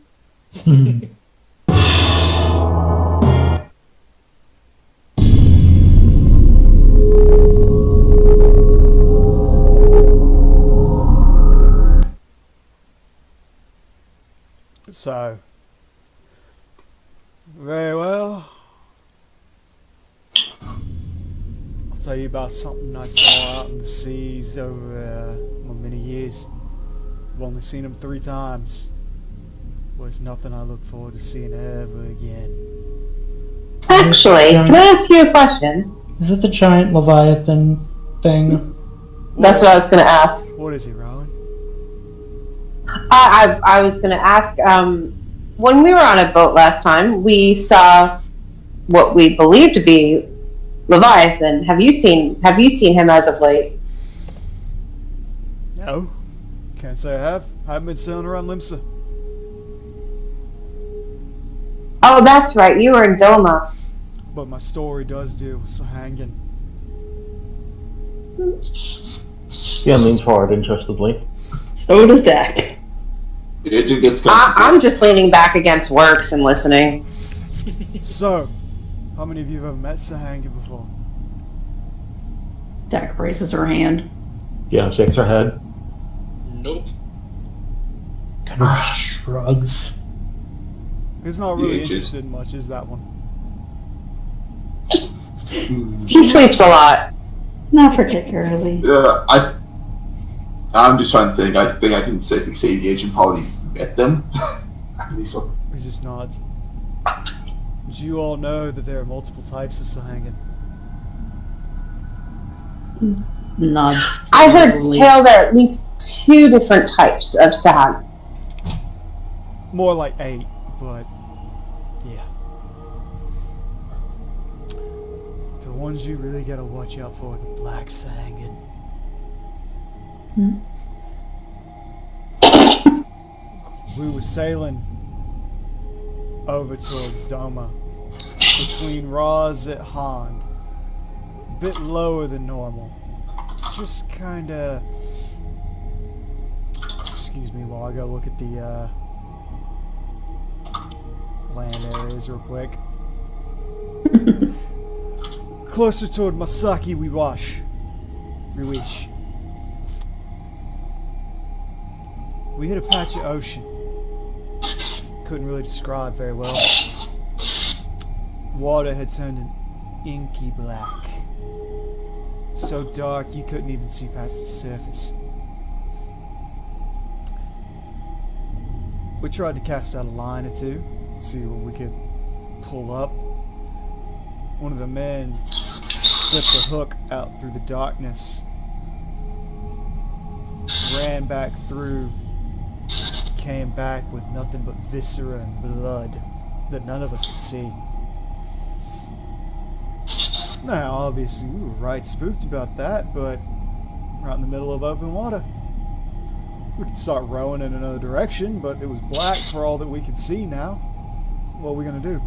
So, very well. I'll tell you about something I saw out in the seas over many years. I've only seen him 3 times. But it's nothing I look forward to seeing ever again. Actually, can I ask you a question? Is it the giant Leviathan thing? That's what I was going to ask. What is he, Rowan? I was going to ask, when we were on a boat last time, we saw what we believed to be Leviathan. Have you seen him as of late? No. Can't say I have. I haven't been sailing around Limsa. Oh, that's right. You were in Doma. But my story does deal with Sahangin. Ian leans forward interestedly. So does Dak. It gets I'm just leaning back against Works and listening. So, how many of you have ever met Sahangin before? Dak raises her hand. Yeah, shakes her head. Nope. Kind of shrugs. He's not really Yeah, interested in much, is that one? He sleeps a lot. Not particularly. I'm just trying to think. I think I can safely say the agent probably met them. At least so. He just nods. But you all know that there are multiple types of Sahangan. Nods. I heard slowly. tell there are at least 2 different types of Sahag. More like 8, but yeah. The ones you really gotta watch out for are the Black Sahangan. We were sailing over towards Doma, between Raz at Hand, a bit lower than normal. Just kinda. Excuse me while I go look at the land areas real quick. Closer toward Masaki we wish. We hit a patch of ocean. Couldn't really describe very well. Water had turned an inky black. So dark you couldn't even see past the surface. We tried to cast out a line or two, see what we could pull up. One of the men slipped a hook out through the darkness, ran back through, came back with nothing but viscera and blood that none of us could see. Now, obviously, we were right spooked about that, but we're out in the middle of open water. We could start rowing in another direction, but it was black for all that we could see now. What are we gonna do?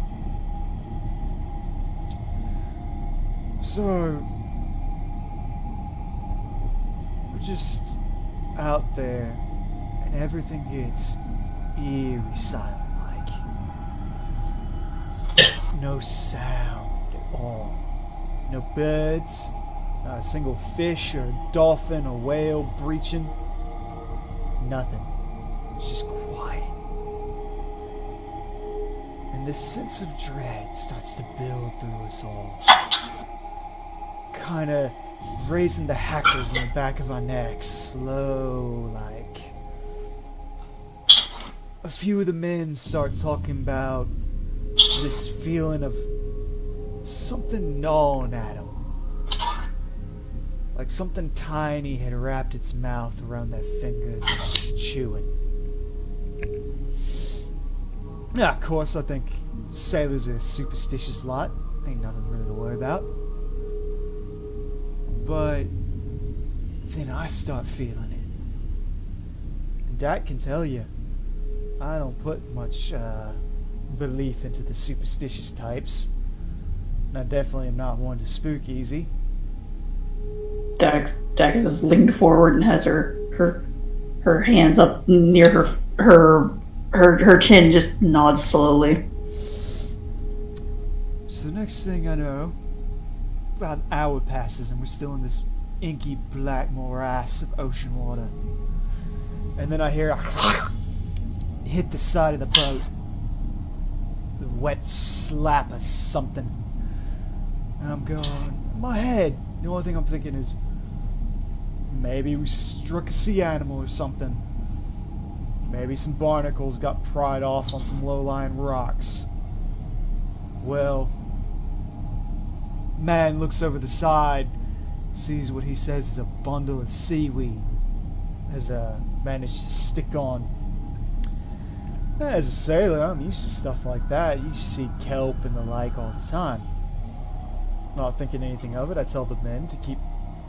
So, we're just out there, and everything gets eerie silent like. No sound at all. No birds, not a single fish or dolphin or whale breaching. Nothing. It's just quiet. And this sense of dread starts to build through us all. Kinda raising the hackles in the back of our necks, slow like. A few of the men start talking about this feeling of something gnawing at them. Like something tiny had wrapped its mouth around their fingers and was chewing. Yeah, of course, I think sailors are a superstitious lot. Ain't nothing really to worry about. But then I start feeling it. And Dak can tell you, I don't put much belief into the superstitious types. And I definitely am not one to spook easy. Dak is leaned forward and has her hands up near her chin, just nods slowly. So the next thing I know, about an hour passes and we're still in this inky black morass of ocean water. And then I hear a hit the side of the boat. The wet slap of something. And I'm going, in my head, the only thing I'm thinking is, maybe we struck a sea animal or something. Maybe some barnacles got pried off on some low-lying rocks. Well, man looks over the side, sees what he says is a bundle of seaweed, has managed to stick on. As a sailor, I'm used to stuff like that. You see kelp and the like all the time. Not thinking anything of it, I tell the men to keep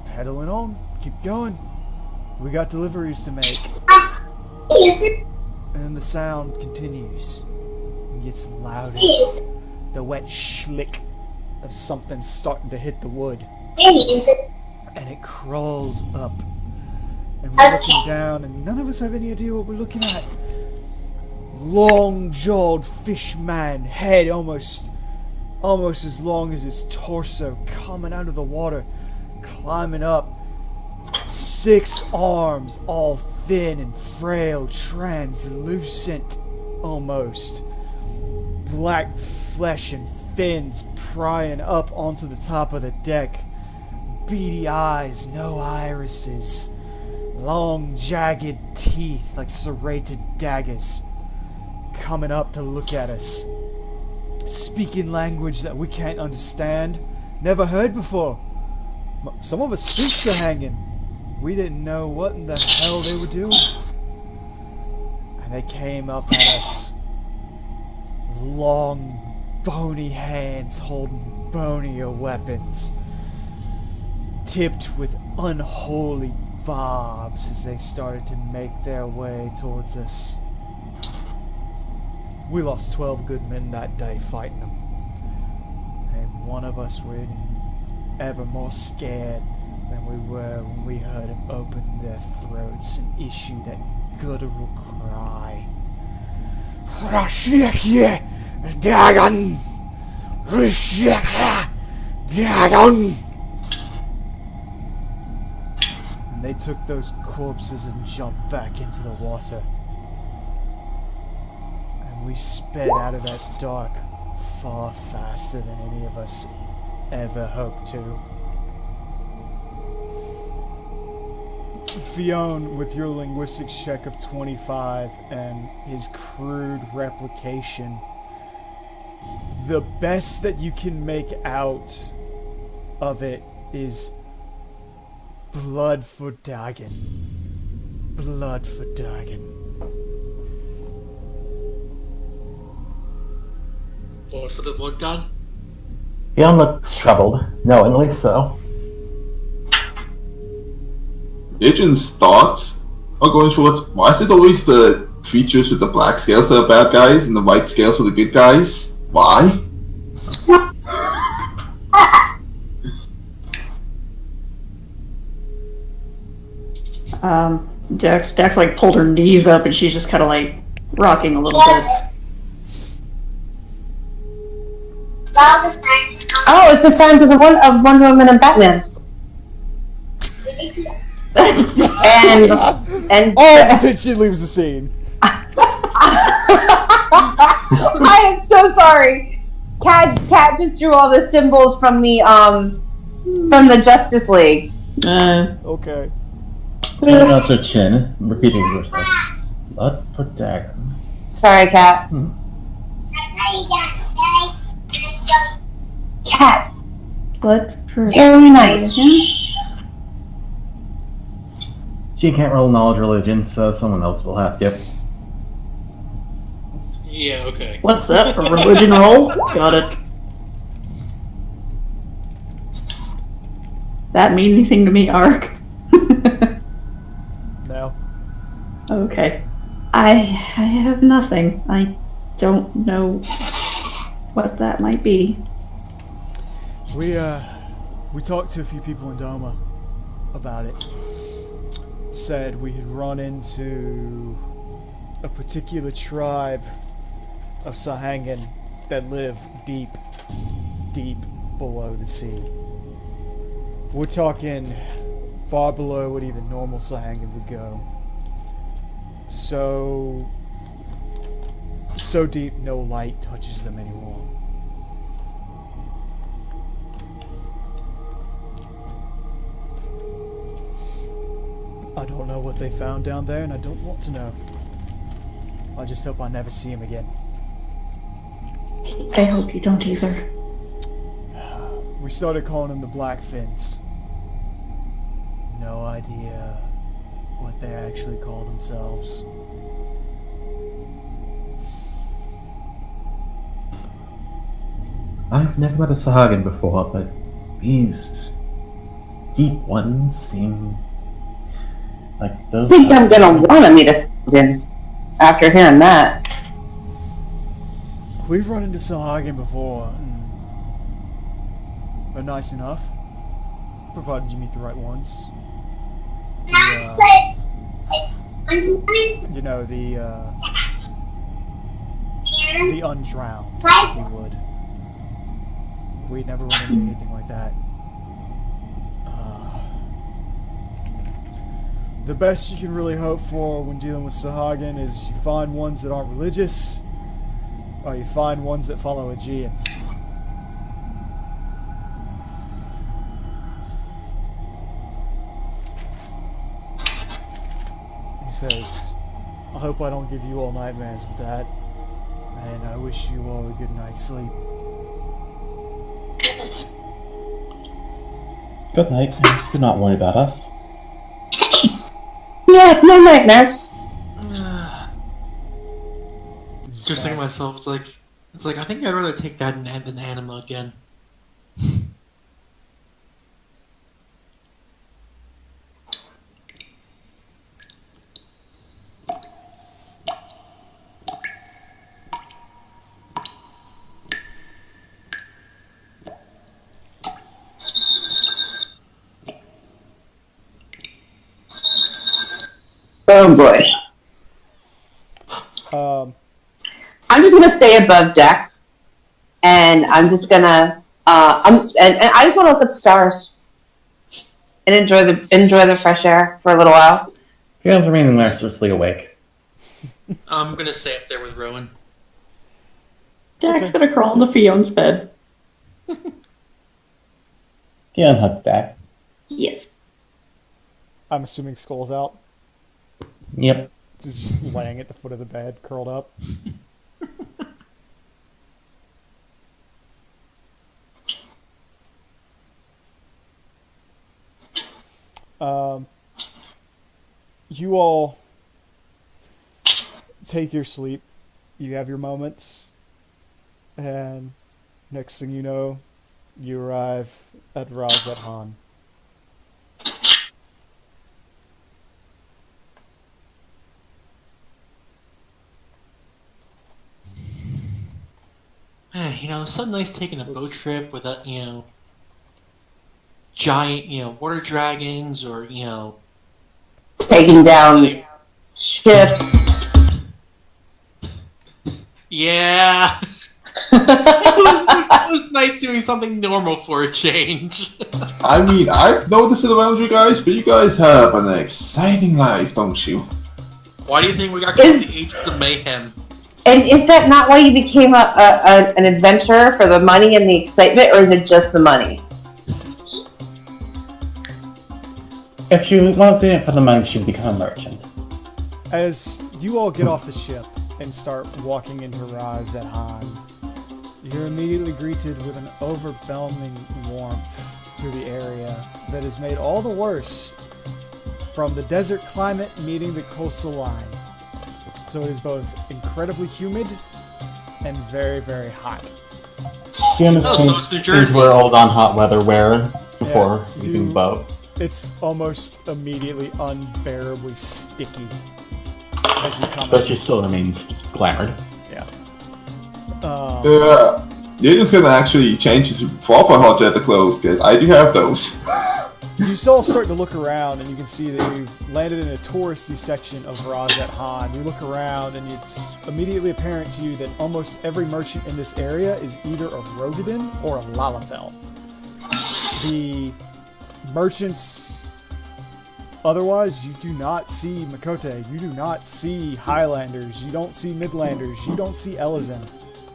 pedaling on, keep going. We got deliveries to make. And then the sound continues and gets louder. The wet schlick of something starting to hit the wood. And it crawls up. And we're looking down and none of us have any idea what we're looking at. Long-jawed fish man, head almost as long as his torso, coming out of the water, climbing up. 6 arms, all thin and frail, translucent almost. Black flesh and fins prying up onto the top of the deck. Beady eyes, no irises. Long, jagged teeth like serrated daggers. Coming up to look at us. Speaking language that we can't understand. Never heard before. Some of us speak Sahangin. We didn't know what in the hell they were doing. And they came up at us. Long, bony hands holding bonier weapons. Tipped with unholy barbs as they started to make their way towards us. We lost 12 good men that day fighting them. And one of us were ever more scared than we were when we heard them open their throats and issue that guttural cry. Dagon! Dagon! And they took those corpses and jumped back into the water. And we sped out of that dark far faster than any of us ever hoped to. Fionn, with your linguistics check of 25 and his crude replication, the best that you can make out of it is blood for Dagon. Blood for Dagon. Lord for the Lord God. Fionn looks troubled, knowingly so. Legion's thoughts are going towards, why is it always the creatures with the black scales that are bad guys and the white scales are the good guys? Why? Dax like pulled her knees up and she's just kind of like rocking a little bit. Oh, it's the signs of the Wonder Woman and Batman. and Oh, until she leaves the scene. I am so sorry. Cat just drew all the symbols from the Justice League. Okay. Turning out her chin, repeating herself. Blood for Dagon. Sorry, Cat. Cat. What for? Very nice. She can't roll knowledge religion, so someone else will have to. Yeah, okay. What's that? A religion roll? Got it. That mean anything to me, Ark? No. Okay. I have nothing. I don't know what that might be. We talked to a few people in Doma about it. Said we had run into a particular tribe of Sahangin that live deep, deep below the sea. We're talking far below what even normal Sahangin would go. So deep no light touches them anymore. I don't know what they found down there, and I don't want to know. I just hope I never see him again. I hope you don't either. We started calling them the Blackfins. No idea what they actually call themselves. I've never met a Sahagin before, but these deep ones seem like those. I think I'm gonna want to meet a Sahagin after hearing that. We've run into Sahagin before, and they're nice enough, provided you meet the right ones. You know, the undrowned, if you would. We'd never run into anything like that. the best you can really hope for when dealing with Sahagin is you find ones that aren't religious, or you find ones that follow Aegean. He says, I hope I don't give you all nightmares with that, and I wish you all a good night's sleep. Good night, and do not worry about us. Yeah, no nightmares. Just thinking to myself, it's like I think I'd rather take that than Anima again. Oh boy. I'm just gonna stay above deck, and I'm just gonna and I just want to look at the stars and enjoy the fresh air for a little while. Fion's remaining restlessly awake. I'm gonna stay up there with Rowan. Dak's gonna crawl into Fion's bed. Fion hugs back. Yes. I'm assuming Skull's out. Yep. He's just laying at the foot of the bed, curled up. You all take your sleep. You have your moments. And next thing you know, you arrive at Razat Han. You know, it's so nice taking a boat trip without, giant, water dragons or, Taking down ships. Yeah. it was nice doing something normal for a change. I mean, I've noticed it around you guys, but you guys have an exciting life, don't you? Why do you think we got called the Agents of Mayhem? And is that not why you became an adventurer, for the money and the excitement, or is it just the money? If she wants to do it for the money, she'd become a merchant. As you all get off the ship and start walking into Razat Han, you're immediately greeted with an overwhelming warmth to the area that is made all the worse from the desert climate meeting the coastal line. So it is both incredibly humid and very, very hot. Fion so it's New Jersey. Wear old on hot weather wear before using the boat. It's almost immediately unbearably sticky as you come But in. she still remains glamored. Yeah. Yeah. Jaden's gonna actually change his proper hot jet clothes, because I do have those. You all start to look around, and you can see that you've landed in a touristy section of Razat Han. You look around, and it's immediately apparent to you that almost every merchant in this area is either a Rogadin or a Lalafell. The merchants... Otherwise, you do not see Makote. You do not see Highlanders. You don't see Midlanders. You don't see Elizin.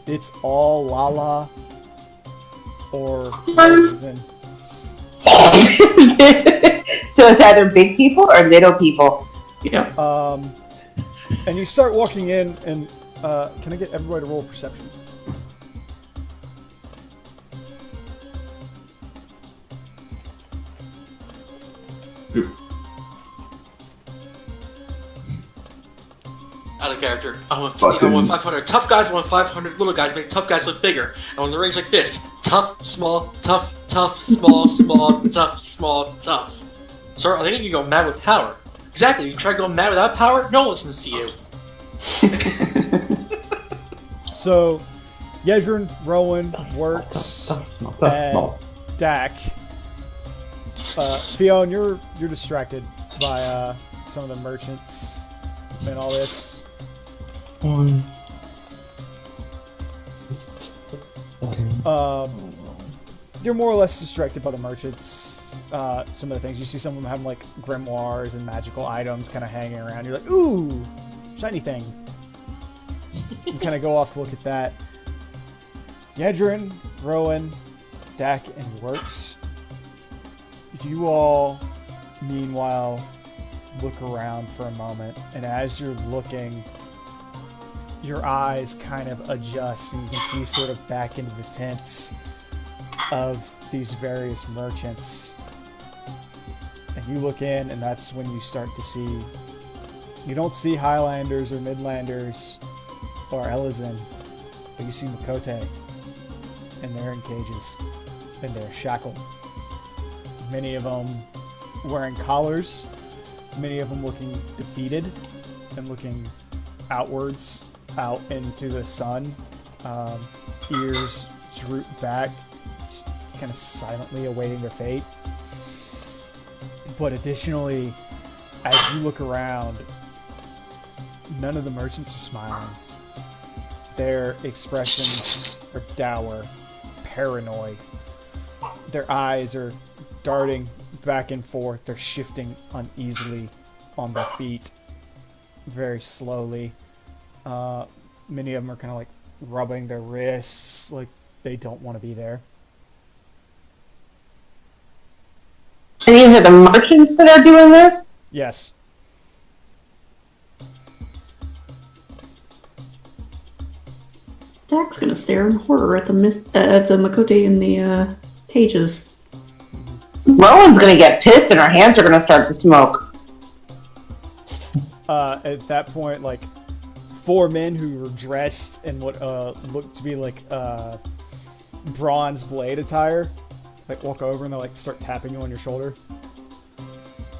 It's all Lala or Rogadin. So it's either big people or little people. Yeah. And you start walking in, and can I get everybody to roll perception? Out of character. I want 50, I want 500. Tough guys, I want 500. Little guys make tough guys look bigger. I want the range like this. Tough, small, tough, tough, small, small, tough, small, tough. Sir, I think you go mad with power. Exactly, you try going mad without power, no one listens to you. So, Yezrin, Rowan, Works, and Dak. Fion, you're distracted by some of the merchants and all this. you're more or less distracted by the merchants. Some of the things you see, some of them have like grimoires and magical items kind of hanging around. You're like, ooh, shiny thing. You kind of go off to look at that. Yedrin, Rowan, Dak, and Works. You all, meanwhile, look around for a moment, and as you're looking, your eyes kind of adjust, and you can see sort of back into the tents of these various merchants. And you look in, and that's when you start to see... You don't see Highlanders or Midlanders or Elizin, but you see Makote, and they're in cages, and they're shackled. Many of them wearing collars, many of them looking defeated and looking outwards, out into the sun, ears drooped back, just kind of silently awaiting their fate. But additionally, as you look around, none of the merchants are smiling. Their expressions are dour, paranoid. Their eyes are darting back and forth. They're shifting uneasily on their feet, very slowly. Many of them are kind of like rubbing their wrists, like they don't want to be there. And these are the merchants that are doing this? Yes. Dak's gonna stare in horror at the Makote in the cages. Rowan's gonna get pissed and her hands are gonna start to smoke. At that point, like, 4 men who were dressed in what looked to be like bronze blade attire, like, walk over and they like start tapping you on your shoulder.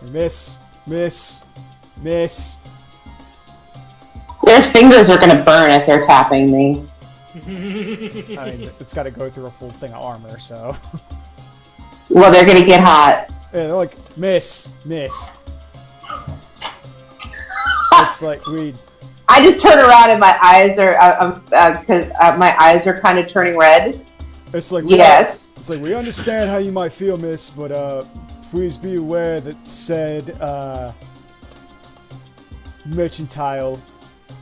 Miss. Their fingers are gonna burn if they're tapping me. I mean, it's got to go through a full thing of armor, so. Well, they're gonna get hot. Yeah, they're like, miss. It's like I just turn around and my eyes are, my eyes are kind of turning red. It's like, yes. It's like, we understand how you might feel, miss, but please be aware that said mercantile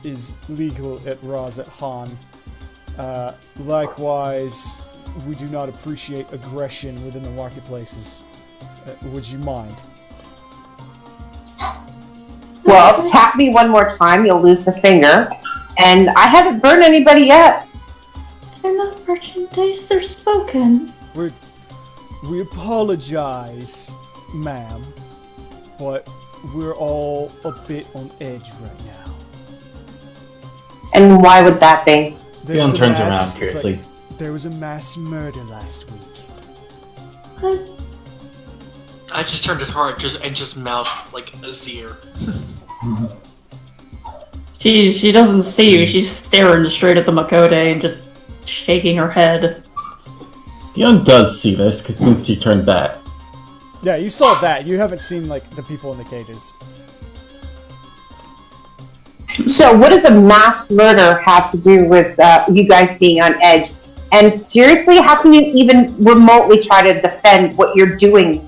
is legal at Razat Han. Likewise, we do not appreciate aggression within the marketplaces. Would you mind? Well, tap me one more time, you'll lose the finger. And I haven't burned anybody yet. They're not merchandise, they're spoken. We apologize, ma'am, but we're all a bit on edge right now. And why would that be? Theon turns around curiously. There was a mass murder last week. What? I just turned his heart and just mouthed like Azir. She doesn't see you, she's staring straight at the Makote and just shaking her head. Theon does see this, because since she turned back. Yeah, you saw that. You haven't seen, like, the people in the cages. So what does a mass murder have to do with you guys being on edge? And seriously, how can you even remotely try to defend what you're doing?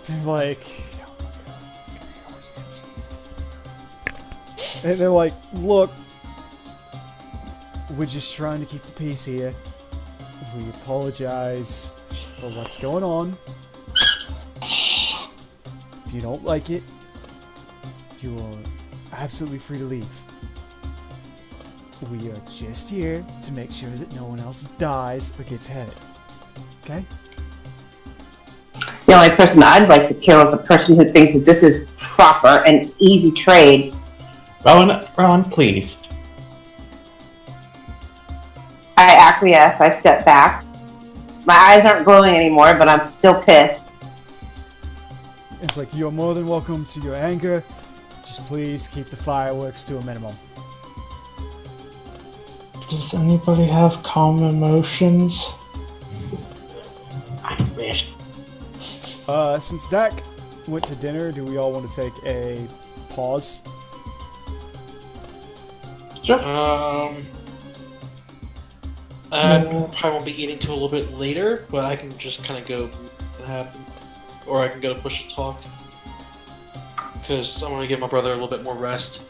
They're like... And they're like, look, we're just trying to keep the peace here. We apologize for what's going on. If you don't like it, you are absolutely free to leave. We are just here to make sure that no one else dies or gets hurt. Okay? The only person I'd like to kill is a person who thinks that this is proper and easy trade. Rowan, please. I acquiesce. I step back. My eyes aren't glowing anymore, but I'm still pissed. It's like, you're more than welcome to your anger. Just please keep the fireworks to a minimum. Does anybody have calm emotions? I wish. Since Dak went to dinner, do we all want to take a pause? Sure. I Yeah. probably won't be eating till a little bit later, but I can just kind of go and happen. Or I can go to push to talk. Because I want to give my brother a little bit more rest.